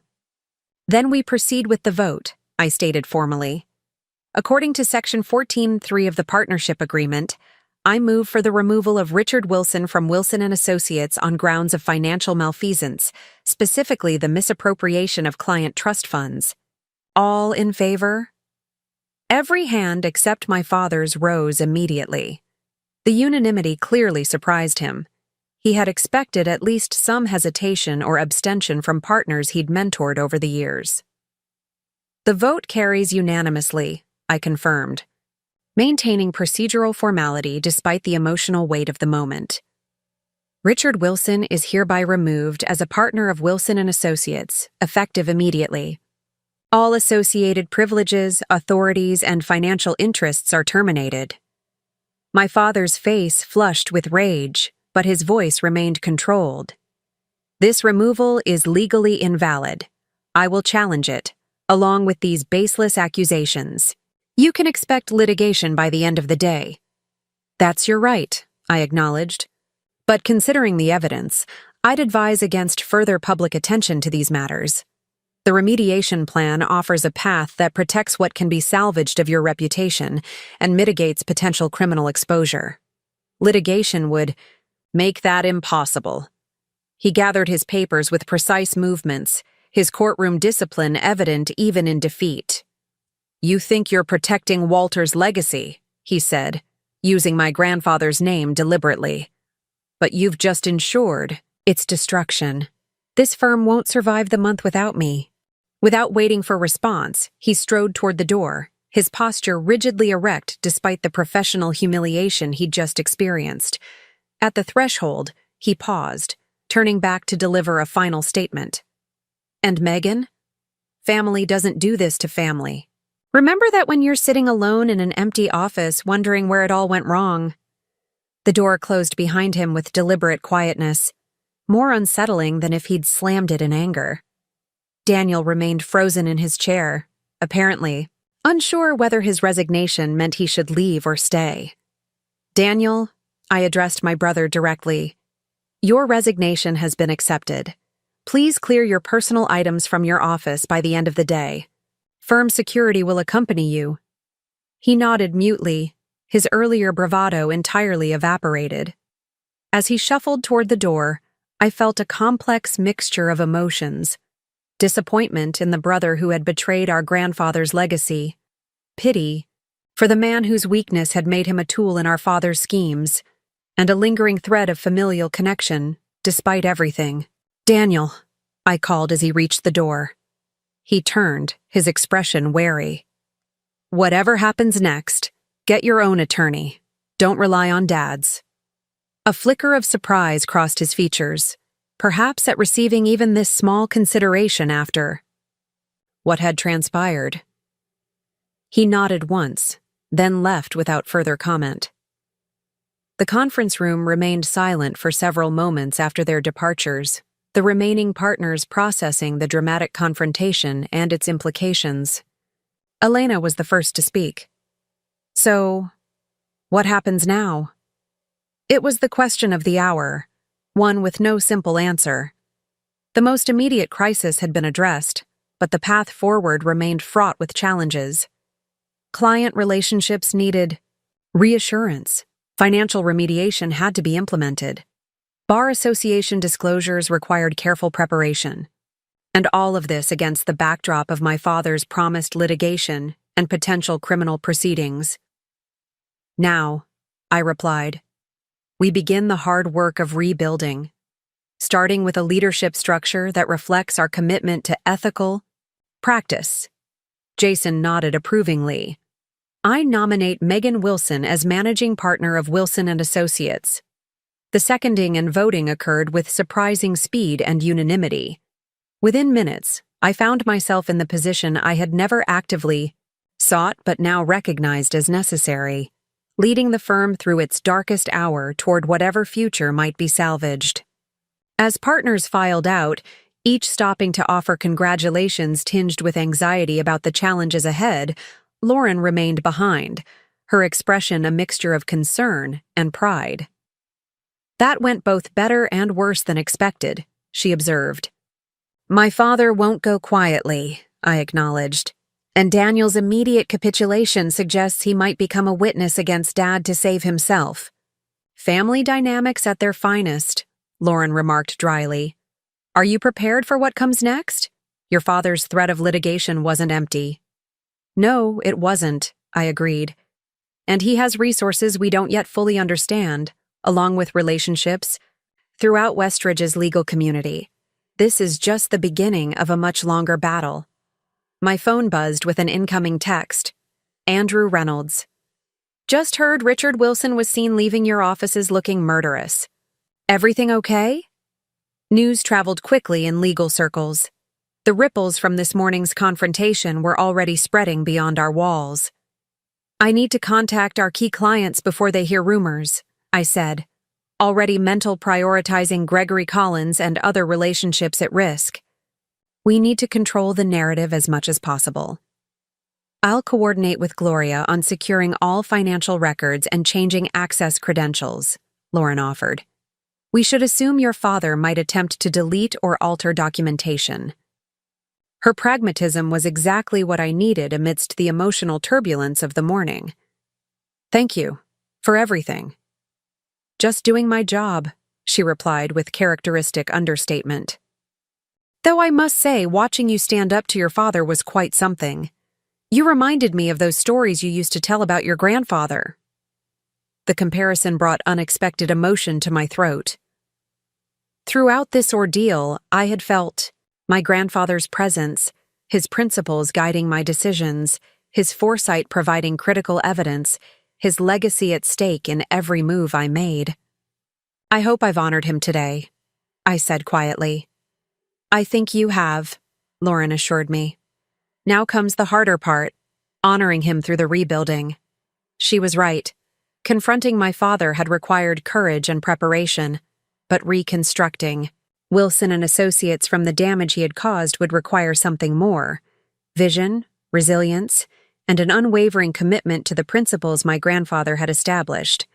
Then we proceed with the vote, I stated formally. According to Section 14.3 of the Partnership Agreement, I move for the removal of Richard Wilson from Wilson & Associates on grounds of financial malfeasance, specifically the misappropriation of client trust funds. All in favor? Every hand except my father's rose immediately. The unanimity clearly surprised him. He had expected at least some hesitation or abstention from partners he'd mentored over the years. The vote carries unanimously, I confirmed, maintaining procedural formality despite the emotional weight of the moment. Richard Wilson is hereby removed as a partner of Wilson & Associates, effective immediately. All associated privileges, authorities, and financial interests are terminated. My father's face flushed with rage, but his voice remained controlled. This removal is legally invalid. I will challenge it, along with these baseless accusations. You can expect litigation by the end of the day. That's your right, I acknowledged. But considering the evidence, I'd advise against further public attention to these matters. The remediation plan offers a path that protects what can be salvaged of your reputation and mitigates potential criminal exposure. Litigation would make that impossible. He gathered his papers with precise movements, his courtroom discipline evident even in defeat. You think you're protecting Walter's legacy, he said, using my grandfather's name deliberately. But you've just ensured its destruction. This firm won't survive the month without me. Without waiting for response, he strode toward the door, his posture rigidly erect despite the professional humiliation he'd just experienced. At the threshold, he paused, turning back to deliver a final statement. And Megan? Family doesn't do this to family. Remember that when you're sitting alone in an empty office wondering where it all went wrong. The door closed behind him with deliberate quietness, more unsettling than if he'd slammed it in anger. Daniel remained frozen in his chair, apparently unsure whether his resignation meant he should leave or stay. Daniel, I addressed my brother directly. Your resignation has been accepted. Please clear your personal items from your office by the end of the day. Firm security will accompany you. He nodded mutely, his earlier bravado entirely evaporated. As he shuffled toward the door, I felt a complex mixture of emotions. Disappointment in the brother who had betrayed our grandfather's legacy. Pity for the man whose weakness had made him a tool in our father's schemes. And a lingering thread of familial connection, despite everything. Daniel, I called as he reached the door. He turned, his expression wary. Whatever happens next, get your own attorney. Don't rely on Dad's. A flicker of surprise crossed his features, perhaps at receiving even this small consideration after what had transpired. He nodded once, then left without further comment. The conference room remained silent for several moments after their departures, the remaining partners processing the dramatic confrontation and its implications. Elena was the first to speak. So, what happens now? It was the question of the hour, one with no simple answer. The most immediate crisis had been addressed, but the path forward remained fraught with challenges. Client relationships needed reassurance. Financial remediation had to be implemented. Bar association disclosures required careful preparation. And all of this against the backdrop of my father's promised litigation and potential criminal proceedings. Now, I replied, we begin the hard work of rebuilding, starting with a leadership structure that reflects our commitment to ethical practice Jason nodded approvingly. I nominate Megan Wilson as managing partner of Wilson and Associates. The seconding and voting occurred with surprising speed and unanimity. Within minutes, I found myself in the position I had never actively sought but now recognized as necessary, leading the firm through its darkest hour toward whatever future might be salvaged. As partners filed out, each stopping to offer congratulations tinged with anxiety about the challenges ahead, Lauren remained behind, her expression a mixture of concern and pride. "That went both better and worse than expected," she observed. "My father won't go quietly," I acknowledged, "and Daniel's immediate capitulation suggests he might become a witness against Dad to save himself." "Family dynamics at their finest," Lauren remarked dryly. "Are you prepared for what comes next? Your father's threat of litigation wasn't empty." "No, it wasn't," I agreed. "And he has resources we don't yet fully understand, along with relationships throughout Westridge's legal community. This is just the beginning of a much longer battle." My phone buzzed with an incoming text. Andrew Reynolds. "Just heard Richard Wilson was seen leaving your offices looking murderous. Everything okay?" News traveled quickly in legal circles. The ripples from this morning's confrontation were already spreading beyond our walls. "I need to contact our key clients before they hear rumors," I said, already mental prioritizing Gregory Collins and other relationships at risk. "We need to control the narrative as much as possible." "I'll coordinate with Gloria on securing all financial records and changing access credentials," Lauren offered. "We should assume your father might attempt to delete or alter documentation." Her pragmatism was exactly what I needed amidst the emotional turbulence of the morning. "Thank you for everything." "Just doing my job," she replied with characteristic understatement. "Though I must say, watching you stand up to your father was quite something. You reminded me of those stories you used to tell about your grandfather." The comparison brought unexpected emotion to my throat. Throughout this ordeal, I had felt my grandfather's presence, his principles guiding my decisions, his foresight providing critical evidence, his legacy at stake in every move I made. "I hope I've honored him today," I said quietly. "I think you have," Lauren assured me. "Now comes the harder part, honoring him through the rebuilding." She was right. Confronting my father had required courage and preparation, but reconstructing Wilson and Associates from the damage he had caused would require something more: vision, resilience, and an unwavering commitment to the principles my grandfather had established.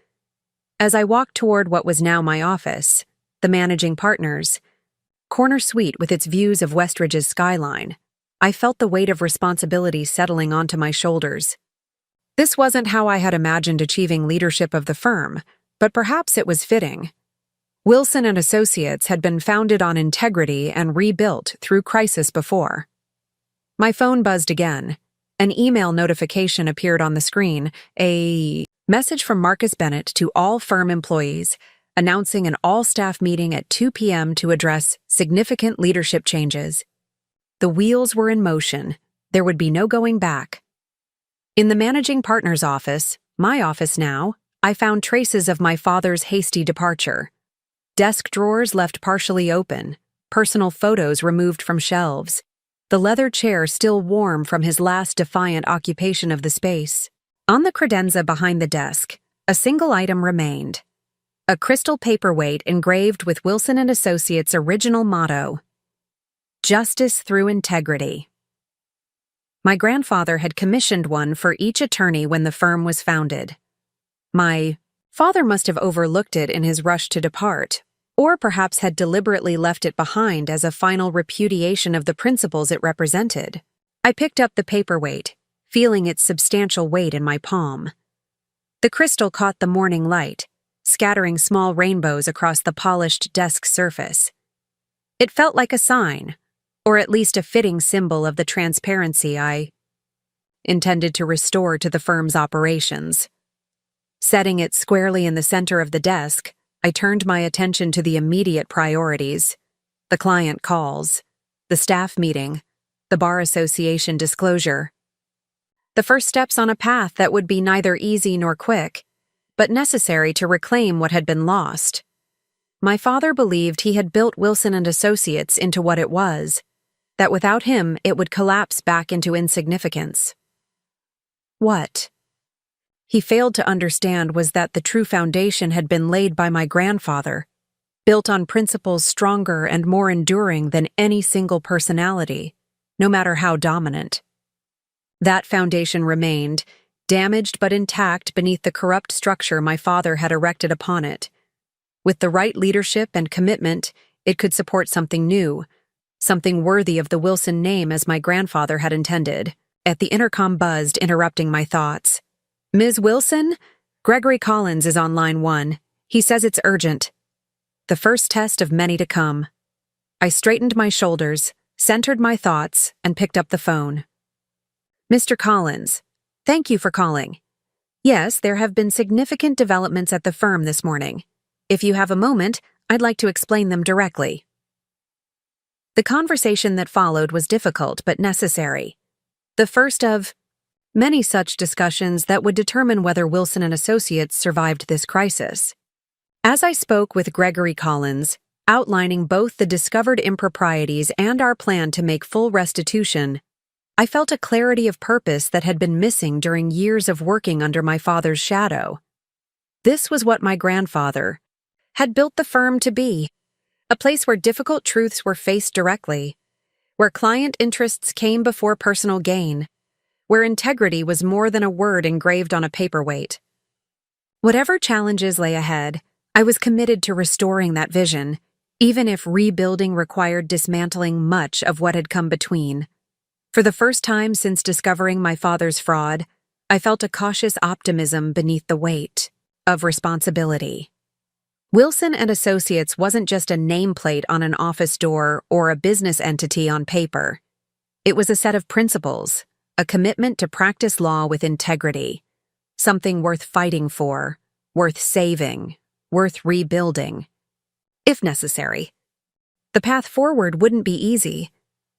As I walked toward what was now my office, the managing partners, corner suite with its views of Westridge's skyline, I felt the weight of responsibility settling onto my shoulders. This wasn't how I had imagined achieving leadership of the firm, but perhaps it was fitting. Wilson and Associates had been founded on integrity and rebuilt through crisis before. My phone buzzed again. An email notification appeared on the screen, a message from Marcus Bennett to all firm employees, announcing an all-staff meeting at 2 p.m. to address significant leadership changes. The wheels were in motion. There would be no going back. In the managing partner's office, my office now, I found traces of my father's hasty departure. Desk drawers left partially open, personal photos removed from shelves, the leather chair still warm from his last defiant occupation of the space. On the credenza behind the desk, a single item remained: a crystal paperweight engraved with Wilson and Associates' original motto, "Justice through integrity." My grandfather had commissioned one for each attorney when the firm was founded. My father must have overlooked it in his rush to depart, or perhaps had deliberately left it behind as a final repudiation of the principles it represented. I picked up the paperweight, feeling its substantial weight in my palm. The crystal caught the morning light, scattering small rainbows across the polished desk surface. It felt like a sign, or at least a fitting symbol of the transparency I intended to restore to the firm's operations. Setting it squarely in the center of the desk, I turned my attention to the immediate priorities: the client calls, the staff meeting, the Bar Association disclosure. the first steps on a path that would be neither easy nor quick, but necessary to reclaim what had been lost. My father believed he had built Wilson and Associates into what it was, that without him it would collapse back into insignificance. What he failed to understand was that the true foundation had been laid by my grandfather, built on principles stronger and more enduring than any single personality, no matter how dominant. That foundation remained, damaged but intact beneath the corrupt structure my father had erected upon it. With the right leadership and commitment, it could support something new, something worthy of the Wilson name as my grandfather had intended. At the intercom buzzed, interrupting my thoughts. "Ms. Wilson? Gregory Collins is on line 1. He says it's urgent." The first test of many to come. I straightened my shoulders, centered my thoughts, and picked up the phone. "Mr. Collins, thank you for calling. Yes, there have been significant developments at the firm this morning. If you have a moment, I'd like to explain them directly." The conversation that followed was difficult but necessary. The first of many such discussions that would determine whether Wilson and Associates survived this crisis. As I spoke with Gregory Collins, outlining both the discovered improprieties and our plan to make full restitution, I felt a clarity of purpose that had been missing during years of working under my father's shadow. This was what my grandfather had built the firm to be, a place where difficult truths were faced directly, where client interests came before personal gain, where integrity was more than a word engraved on a paperweight. Whatever challenges lay ahead, I was committed to restoring that vision, even if rebuilding required dismantling much of what had come between. For the first time since discovering my father's fraud, I felt a cautious optimism beneath the weight of responsibility. Wilson and Associates wasn't just a nameplate on an office door or a business entity on paper. It was a set of principles, a commitment to practice law with integrity, something worth fighting for, worth saving, worth rebuilding, if necessary. The path forward wouldn't be easy.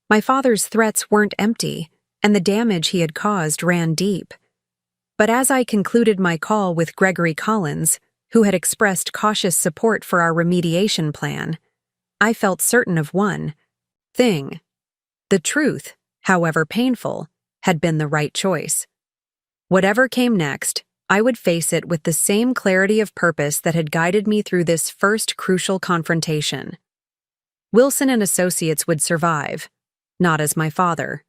My father's threats weren't empty, and the damage he had caused ran deep. But as I concluded my call with Gregory Collins, who had expressed cautious support for our remediation plan, I felt certain of one thing. The truth, however painful, had been the right choice. Whatever came next, I would face it with the same clarity of purpose that had guided me through this first crucial confrontation. Wilson and Associates would survive, not as my father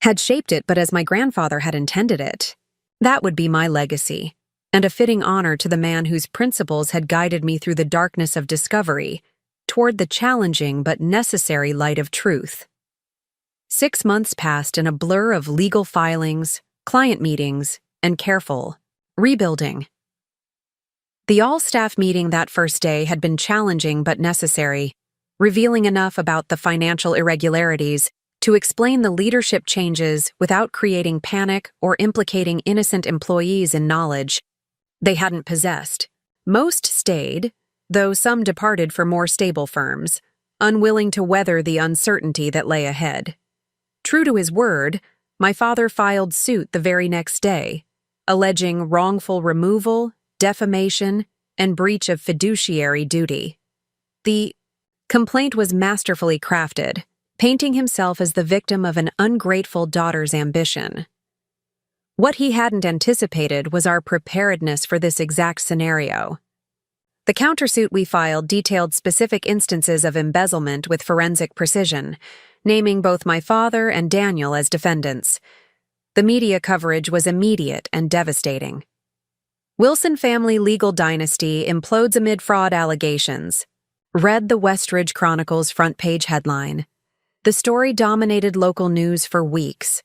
had shaped it, but as my grandfather had intended it. That would be my legacy, and a fitting honor to the man whose principles had guided me through the darkness of discovery, toward the challenging but necessary light of truth. 6 months passed in a blur of legal filings, client meetings, and careful rebuilding. The all-staff meeting that first day had been challenging but necessary, revealing enough about the financial irregularities to explain the leadership changes without creating panic or implicating innocent employees in knowledge they hadn't possessed. Most stayed, though some departed for more stable firms, unwilling to weather the uncertainty that lay ahead. True to his word, my father filed suit the very next day, alleging wrongful removal, defamation, and breach of fiduciary duty. The complaint was masterfully crafted, painting himself as the victim of an ungrateful daughter's ambition. What he hadn't anticipated was our preparedness for this exact scenario. The countersuit we filed detailed specific instances of embezzlement with forensic precision, naming both my father and Daniel as defendants. The media coverage was immediate and devastating. Wilson family legal dynasty implodes amid fraud allegations, read the Westridge Chronicle's front-page headline. The story dominated local news for weeks.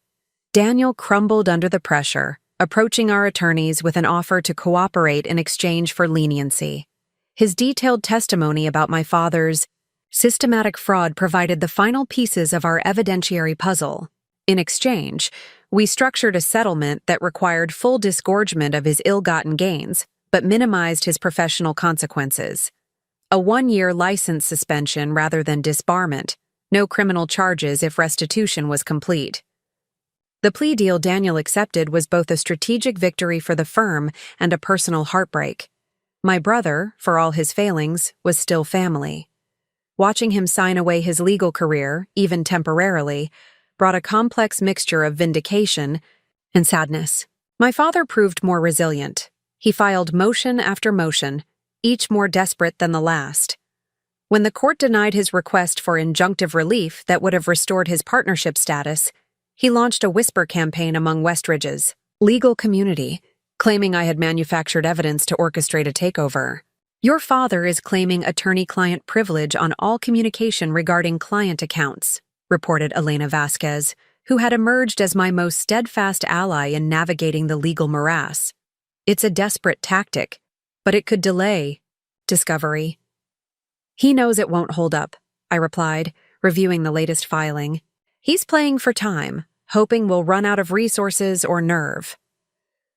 Daniel crumbled under the pressure, approaching our attorneys with an offer to cooperate in exchange for leniency. His detailed testimony about my father's systematic fraud provided the final pieces of our evidentiary puzzle. In exchange, we structured a settlement that required full disgorgement of his ill-gotten gains, but minimized his professional consequences. A 1-year license suspension rather than disbarment, no criminal charges if restitution was complete. The plea deal Daniel accepted was both a strategic victory for the firm and a personal heartbreak. My brother, for all his failings, was still family. Watching him sign away his legal career, even temporarily, brought a complex mixture of vindication and sadness. My father proved more resilient. He filed motion after motion, each more desperate than the last. When the court denied his request for injunctive relief that would have restored his partnership status, he launched a whisper campaign among Westridge's legal community, claiming I had manufactured evidence to orchestrate a takeover. Your father is claiming attorney-client privilege on all communication regarding client accounts, reported Elena Vasquez, who had emerged as my most steadfast ally in navigating the legal morass. It's a desperate tactic, but it could delay discovery. He knows it won't hold up, I replied, reviewing the latest filing. He's playing for time, hoping we'll run out of resources or nerve.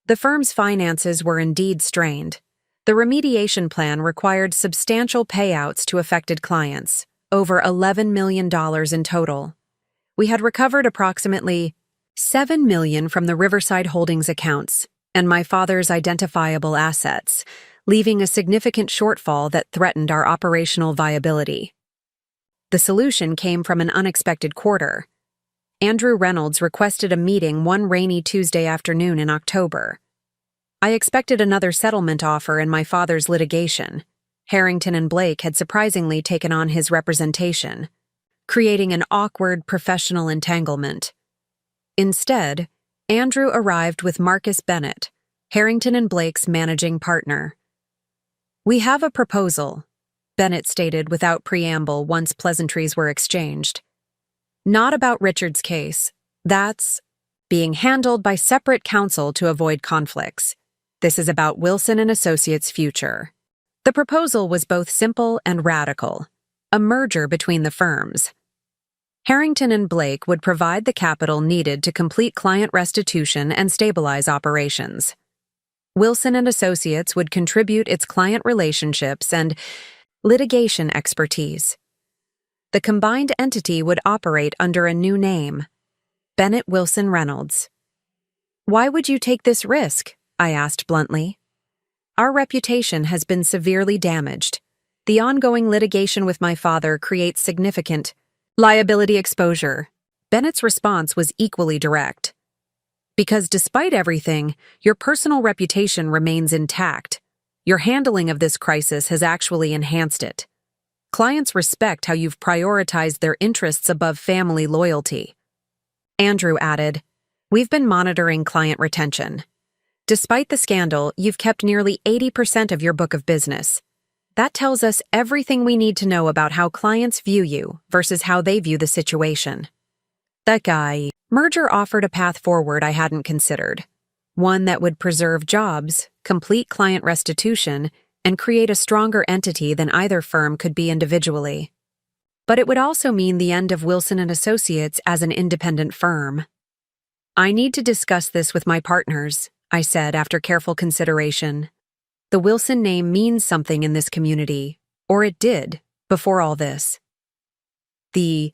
The firm's finances were indeed strained. The remediation plan required substantial payouts to affected clients, over $11 million in total. We had recovered approximately $7 million from the Riverside Holdings accounts and my father's identifiable assets, leaving a significant shortfall that threatened our operational viability. The solution came from an unexpected quarter. Andrew Reynolds requested a meeting one rainy Tuesday afternoon in October. I expected another settlement offer in my father's litigation. Harrington and Blake had surprisingly taken on his representation, creating an awkward professional entanglement. Instead, Andrew arrived with Marcus Bennett, Harrington and Blake's managing partner. We have a proposal, Bennett stated without preamble once pleasantries were exchanged. Not about Richard's case. That's being handled by separate counsel to avoid conflicts. This is about Wilson and Associates' future. The proposal was both simple and radical, a merger between the firms. Harrington and Blake would provide the capital needed to complete client restitution and stabilize operations. Wilson and Associates would contribute its client relationships and litigation expertise. The combined entity would operate under a new name, Bennett Wilson Reynolds. Why would you take this risk? I asked bluntly. Our reputation has been severely damaged. The ongoing litigation with my father creates significant liability exposure. Bennett's response was equally direct. Because despite everything, your personal reputation remains intact. Your handling of this crisis has actually enhanced it. Clients respect how you've prioritized their interests above family loyalty. Andrew added, We've been monitoring client retention. Despite the scandal, you've kept nearly 80% of your book of business. That tells us everything we need to know about how clients view you versus how they view the situation. That merger offered a path forward I hadn't considered. One that would preserve jobs, complete client restitution, and create a stronger entity than either firm could be individually. But it would also mean the end of Wilson and Associates as an independent firm. I need to discuss this with my partners, I said after careful consideration. The Wilson name means something in this community, or it did, before all this. The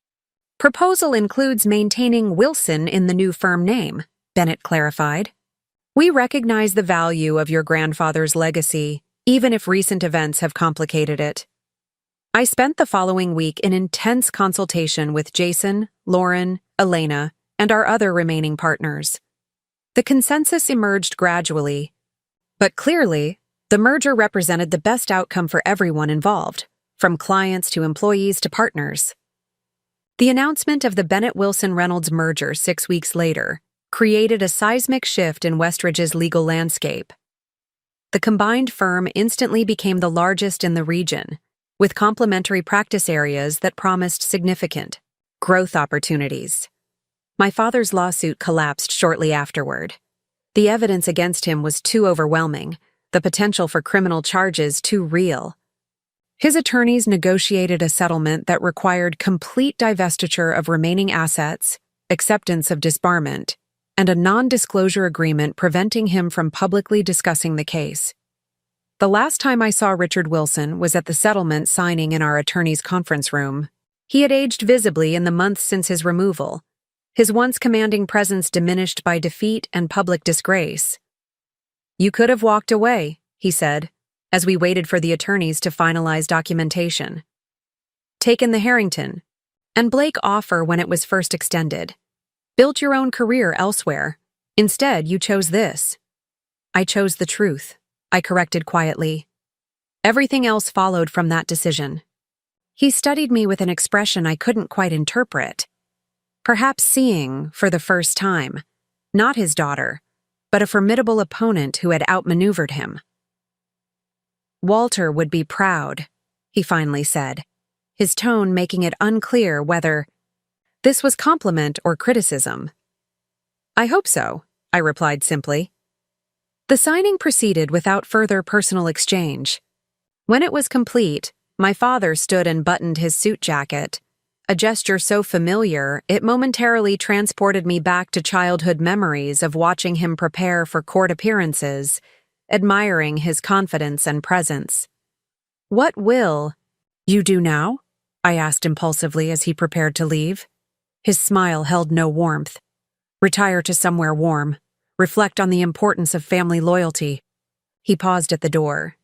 proposal includes maintaining Wilson in the new firm name, Bennett clarified. We recognize the value of your grandfather's legacy, even if recent events have complicated it. I spent the following week in intense consultation with Jason, Lauren, Elena, and our other remaining partners. The consensus emerged gradually, but clearly, the merger represented the best outcome for everyone involved, from clients to employees to partners. The announcement of the Bennett Wilson Reynolds merger 6 weeks later created a seismic shift in Westridge's legal landscape. The combined firm instantly became the largest in the region, with complementary practice areas that promised significant growth opportunities. My father's lawsuit collapsed shortly afterward. The evidence against him was too overwhelming, the potential for criminal charges too real. His attorneys negotiated a settlement that required complete divestiture of remaining assets, acceptance of disbarment, and a non-disclosure agreement preventing him from publicly discussing the case. The last time I saw Richard Wilson was at the settlement signing in our attorney's conference room. He had aged visibly in the months since his removal. his once commanding presence diminished by defeat and public disgrace. "You could have walked away," he said, as we waited for the attorneys to finalize documentation. "Taken the Harrington and Blake offer when it was first extended. Built your own career elsewhere. Instead, you chose this." "I chose the truth," I corrected quietly. Everything else followed from that decision. He studied me with an expression I couldn't quite interpret. Perhaps seeing, for the first time, not his daughter, but a formidable opponent who had outmaneuvered him. "Walter would be proud," he finally said, his tone making it unclear whether this was compliment or criticism. "I hope so," I replied simply. The signing proceeded without further personal exchange. When it was complete, my father stood and buttoned his suit jacket, a gesture so familiar it momentarily transported me back to childhood memories of watching him prepare for court appearances, admiring his confidence and presence. "What will you do now?" I asked impulsively as he prepared to leave. His smile held no warmth. "Retire to somewhere warm. Reflect on the importance of family loyalty." He paused at the door.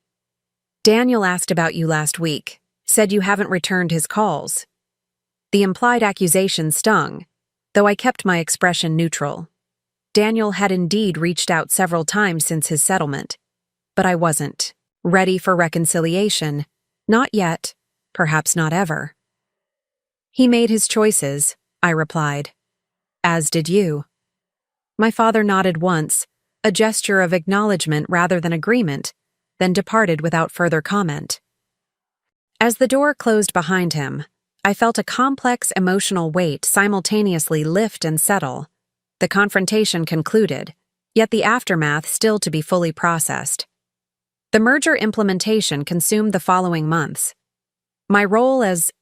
"Daniel asked about you last week, said you haven't returned his calls." The implied accusation stung, though I kept my expression neutral. Daniel had indeed reached out several times since his settlement, but I wasn't ready for reconciliation. Not yet, perhaps not ever. "He made his choices," I replied. "As did you." My father nodded once, a gesture of acknowledgement rather than agreement, then departed without further comment. As the door closed behind him, I felt a complex emotional weight simultaneously lift and settle. The confrontation concluded, yet the aftermath still to be fully processed. The merger implementation consumed the following months. My role as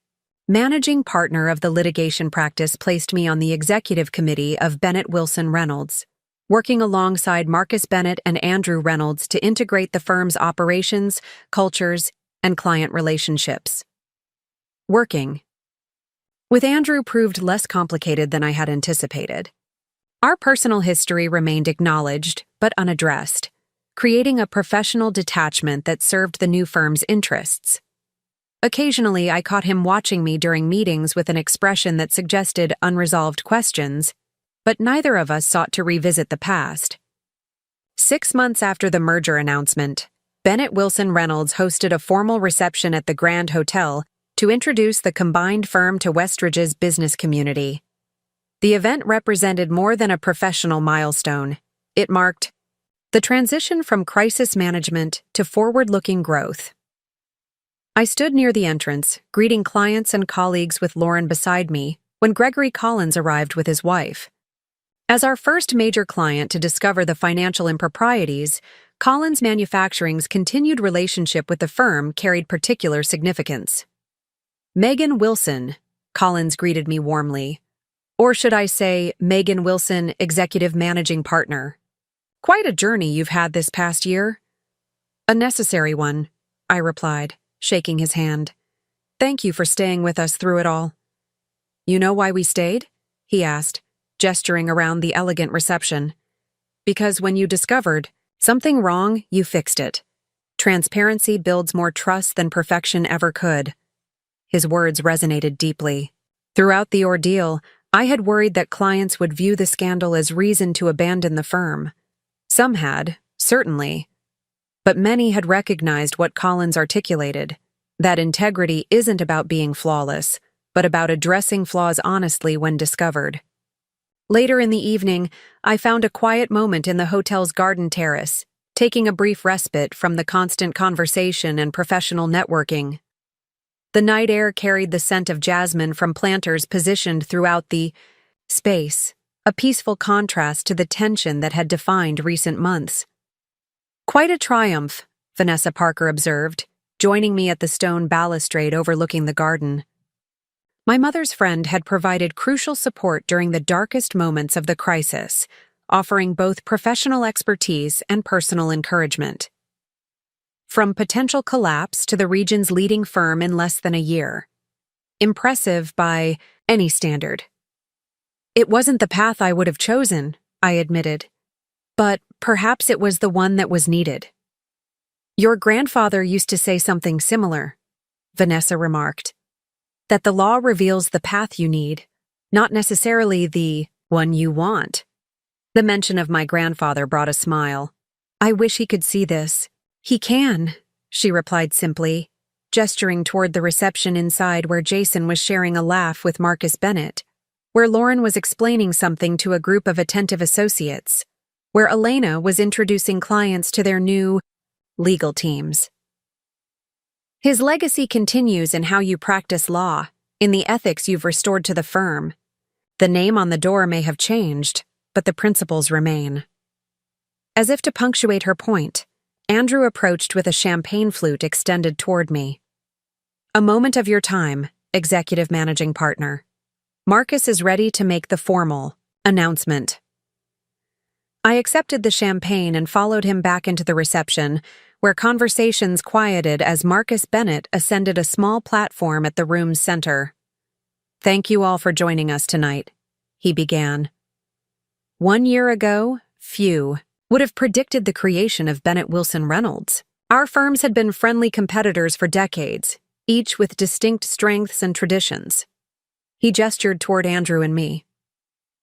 managing partner of the litigation practice placed me on the executive committee of Bennett Wilson Reynolds, working alongside Marcus Bennett and Andrew Reynolds to integrate the firm's operations, cultures, and client relationships. Working with Andrew proved less complicated than I had anticipated. Our personal history remained acknowledged but unaddressed, creating a professional detachment that served the new firm's interests. Occasionally, I caught him watching me during meetings with an expression that suggested unresolved questions, but neither of us sought to revisit the past. 6 months after the merger announcement, Bennett Wilson Reynolds hosted a formal reception at the Grand Hotel to introduce the combined firm to Westridge's business community. The event represented more than a professional milestone. It marked the transition from crisis management to forward-looking growth. I stood near the entrance, greeting clients and colleagues with Lauren beside me, when Gregory Collins arrived with his wife. As our first major client to discover the financial improprieties, Collins Manufacturing's continued relationship with the firm carried particular significance. "Megan Wilson," Collins greeted me warmly. Or should I say, Megan Wilson, Executive Managing Partner. "Quite a journey you've had this past year." "A necessary one," I replied, shaking his hand. "Thank you for staying with us through it all." "You know why we stayed?" he asked, gesturing around the elegant reception. "Because when you discovered something wrong, you fixed it. Transparency builds more trust than perfection ever could." His words resonated deeply. Throughout the ordeal, I had worried that clients would view the scandal as reason to abandon the firm. Some had, certainly. But many had recognized what Collins articulated, that integrity isn't about being flawless, but about addressing flaws honestly when discovered. Later in the evening, I found a quiet moment in the hotel's garden terrace, taking a brief respite from the constant conversation and professional networking. The night air carried the scent of jasmine from planters positioned throughout the space, a peaceful contrast to the tension that had defined recent months. "Quite a triumph," Vanessa Parker observed, joining me at the stone balustrade overlooking the garden. My mother's friend had provided crucial support during the darkest moments of the crisis, offering both professional expertise and personal encouragement. From potential collapse to the region's leading firm in less than a year. Impressive by any standard. It wasn't the path I would have chosen, I admitted. But perhaps it was the one that was needed. Your grandfather used to say something similar, Vanessa remarked. That the law reveals the path you need, not necessarily the one you want. The mention of my grandfather brought a smile. I wish he could see this. He can, she replied simply, gesturing toward the reception inside where Jason was sharing a laugh with Marcus Bennett, where Lauren was explaining something to a group of attentive associates, where Elena was introducing clients to their new legal teams. His legacy continues in how you practice law, in the ethics you've restored to the firm. The name on the door may have changed, but the principles remain. As if to punctuate her point, Andrew approached with a champagne flute extended toward me. A moment of your time, Executive Managing Partner. Marcus is ready to make the formal announcement. I accepted the champagne and followed him back into the reception, where conversations quieted as Marcus Bennett ascended a small platform at the room's center. Thank you all for joining us tonight, he began. 1 year ago, few would have predicted the creation of Bennett Wilson Reynolds. Our firms had been friendly competitors for decades, each with distinct strengths and traditions. He gestured toward Andrew and me.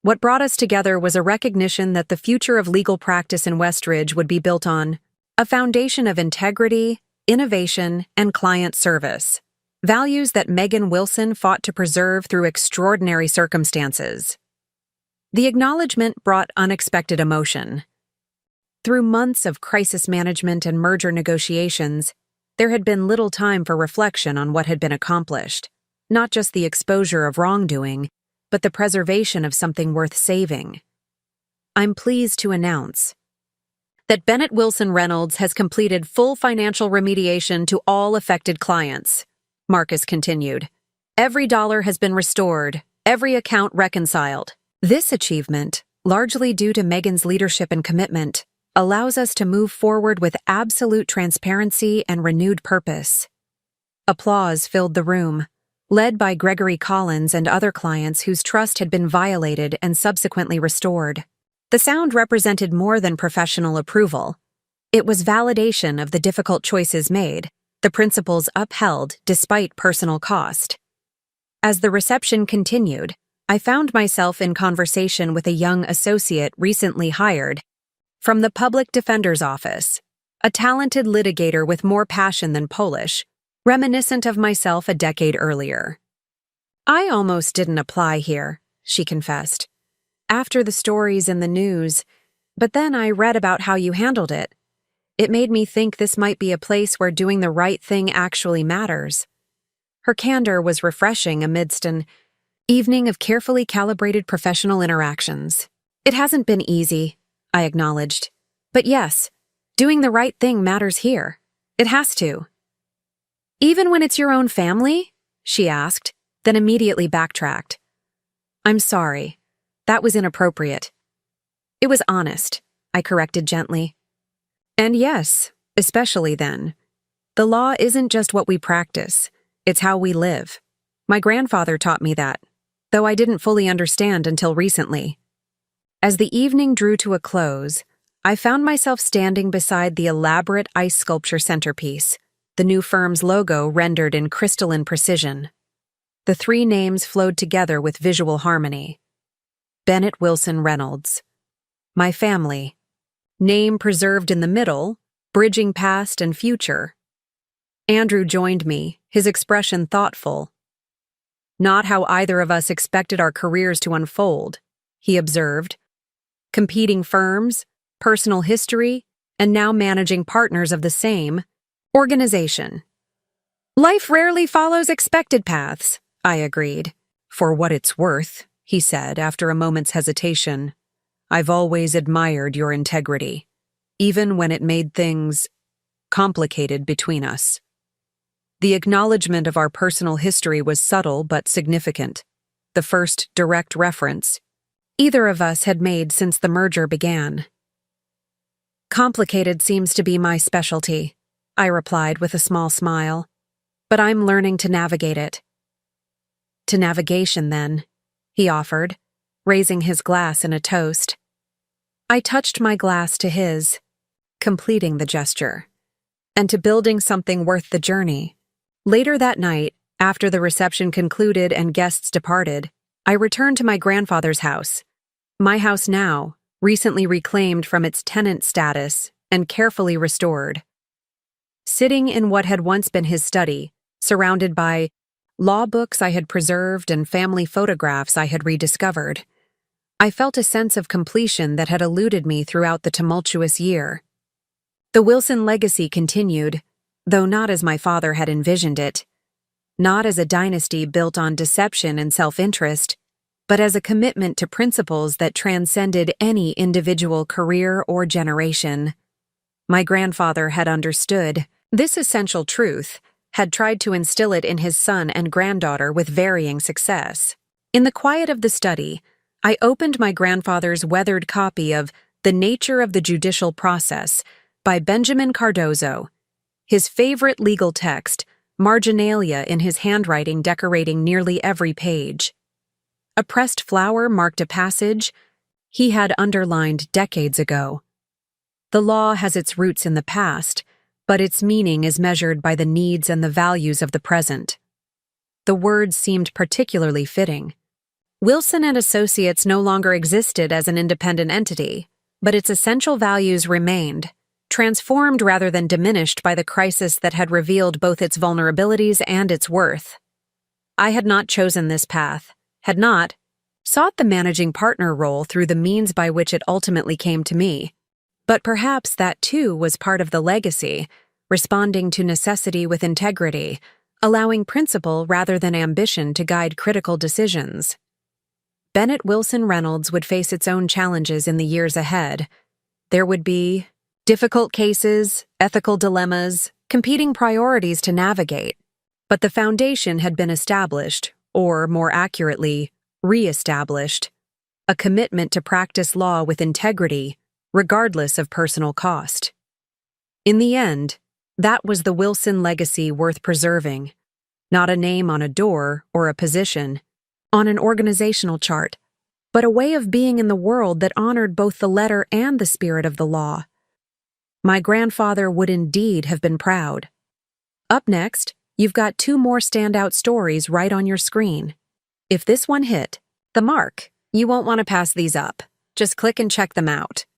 What brought us together was a recognition that the future of legal practice in Westridge would be built on a foundation of integrity, innovation, and client service, values that Megan Wilson fought to preserve through extraordinary circumstances. The acknowledgement brought unexpected emotion. Through months of crisis management and merger negotiations, there had been little time for reflection on what had been accomplished, not just the exposure of wrongdoing, but the preservation of something worth saving. I'm pleased to announce that Bennett Wilson Reynolds has completed full financial remediation to all affected clients, Marcus continued. Every dollar has been restored, every account reconciled. This achievement, largely due to Megan's leadership and commitment, allows us to move forward with absolute transparency and renewed purpose. Applause filled the room, led by Gregory Collins and other clients whose trust had been violated and subsequently restored. The sound represented more than professional approval. It was validation of the difficult choices made, the principles upheld despite personal cost. As the reception continued, I found myself in conversation with a young associate recently hired from the Public Defender's Office, a talented litigator with more passion than Polish, reminiscent of myself a decade earlier. I almost didn't apply here, she confessed. After the stories in the news, but then I read about how you handled it. It made me think this might be a place where doing the right thing actually matters. Her candor was refreshing amidst an evening of carefully calibrated professional interactions. It hasn't been easy, I acknowledged. But yes, doing the right thing matters here. It has to. Even when it's your own family? She asked, then immediately backtracked. I'm sorry. That was inappropriate. It was honest, I corrected gently. And yes, especially then. The law isn't just what we practice, it's how we live. My grandfather taught me that, though I didn't fully understand until recently. As the evening drew to a close, I found myself standing beside the elaborate ice sculpture centerpiece, the new firm's logo rendered in crystalline precision. The three names flowed together with visual harmony. Bennett Wilson Reynolds. My family. Name preserved in the middle, bridging past and future. Andrew joined me, his expression thoughtful. Not how either of us expected our careers to unfold, he observed. Competing firms, personal history, and now managing partners of the same organization. Life rarely follows expected paths, I agreed. For what it's worth, he said after a moment's hesitation, I've always admired your integrity, even when it made things complicated between us. The acknowledgement of our personal history was subtle but significant, the first direct reference either of us had made since the merger began. Complicated seems to be my specialty, I replied with a small smile, but I'm learning to navigate it. To navigation, then, he offered, raising his glass in a toast. I touched my glass to his, completing the gesture, and to building something worth the journey. Later that night, after the reception concluded and guests departed, I returned to my grandfather's house. My house now, recently reclaimed from its tenant status and carefully restored. Sitting in what had once been his study, surrounded by law books I had preserved and family photographs I had rediscovered, I felt a sense of completion that had eluded me throughout the tumultuous year. The Wilson legacy continued, though not as my father had envisioned it, not as a dynasty built on deception and self-interest, but as a commitment to principles that transcended any individual career or generation. My grandfather had understood this essential truth, had tried to instill it in his son and granddaughter with varying success. In the quiet of the study, I opened my grandfather's weathered copy of The Nature of the Judicial Process by Benjamin Cardozo, his favorite legal text, marginalia in his handwriting decorating nearly every page. A pressed flower marked a passage he had underlined decades ago. The law has its roots in the past, but its meaning is measured by the needs and the values of the present. The words seemed particularly fitting. Wilson and Associates no longer existed as an independent entity, but its essential values remained, transformed rather than diminished by the crisis that had revealed both its vulnerabilities and its worth. I had not chosen this path, had not sought the managing partner role through the means by which it ultimately came to me. But perhaps that too was part of the legacy, responding to necessity with integrity, allowing principle rather than ambition to guide critical decisions. Bennett Wilson Reynolds would face its own challenges in the years ahead. There would be difficult cases, ethical dilemmas, competing priorities to navigate. But the foundation had been established, or more accurately, re-established, a commitment to practice law with integrity, regardless of personal cost. In the end, that was the Wilson legacy worth preserving, not a name on a door or a position, on an organizational chart, but a way of being in the world that honored both the letter and the spirit of the law. My grandfather would indeed have been proud. Up next, you've got 2 more standout stories right on your screen. If this one hit the mark, you won't want to pass these up. Just click and check them out.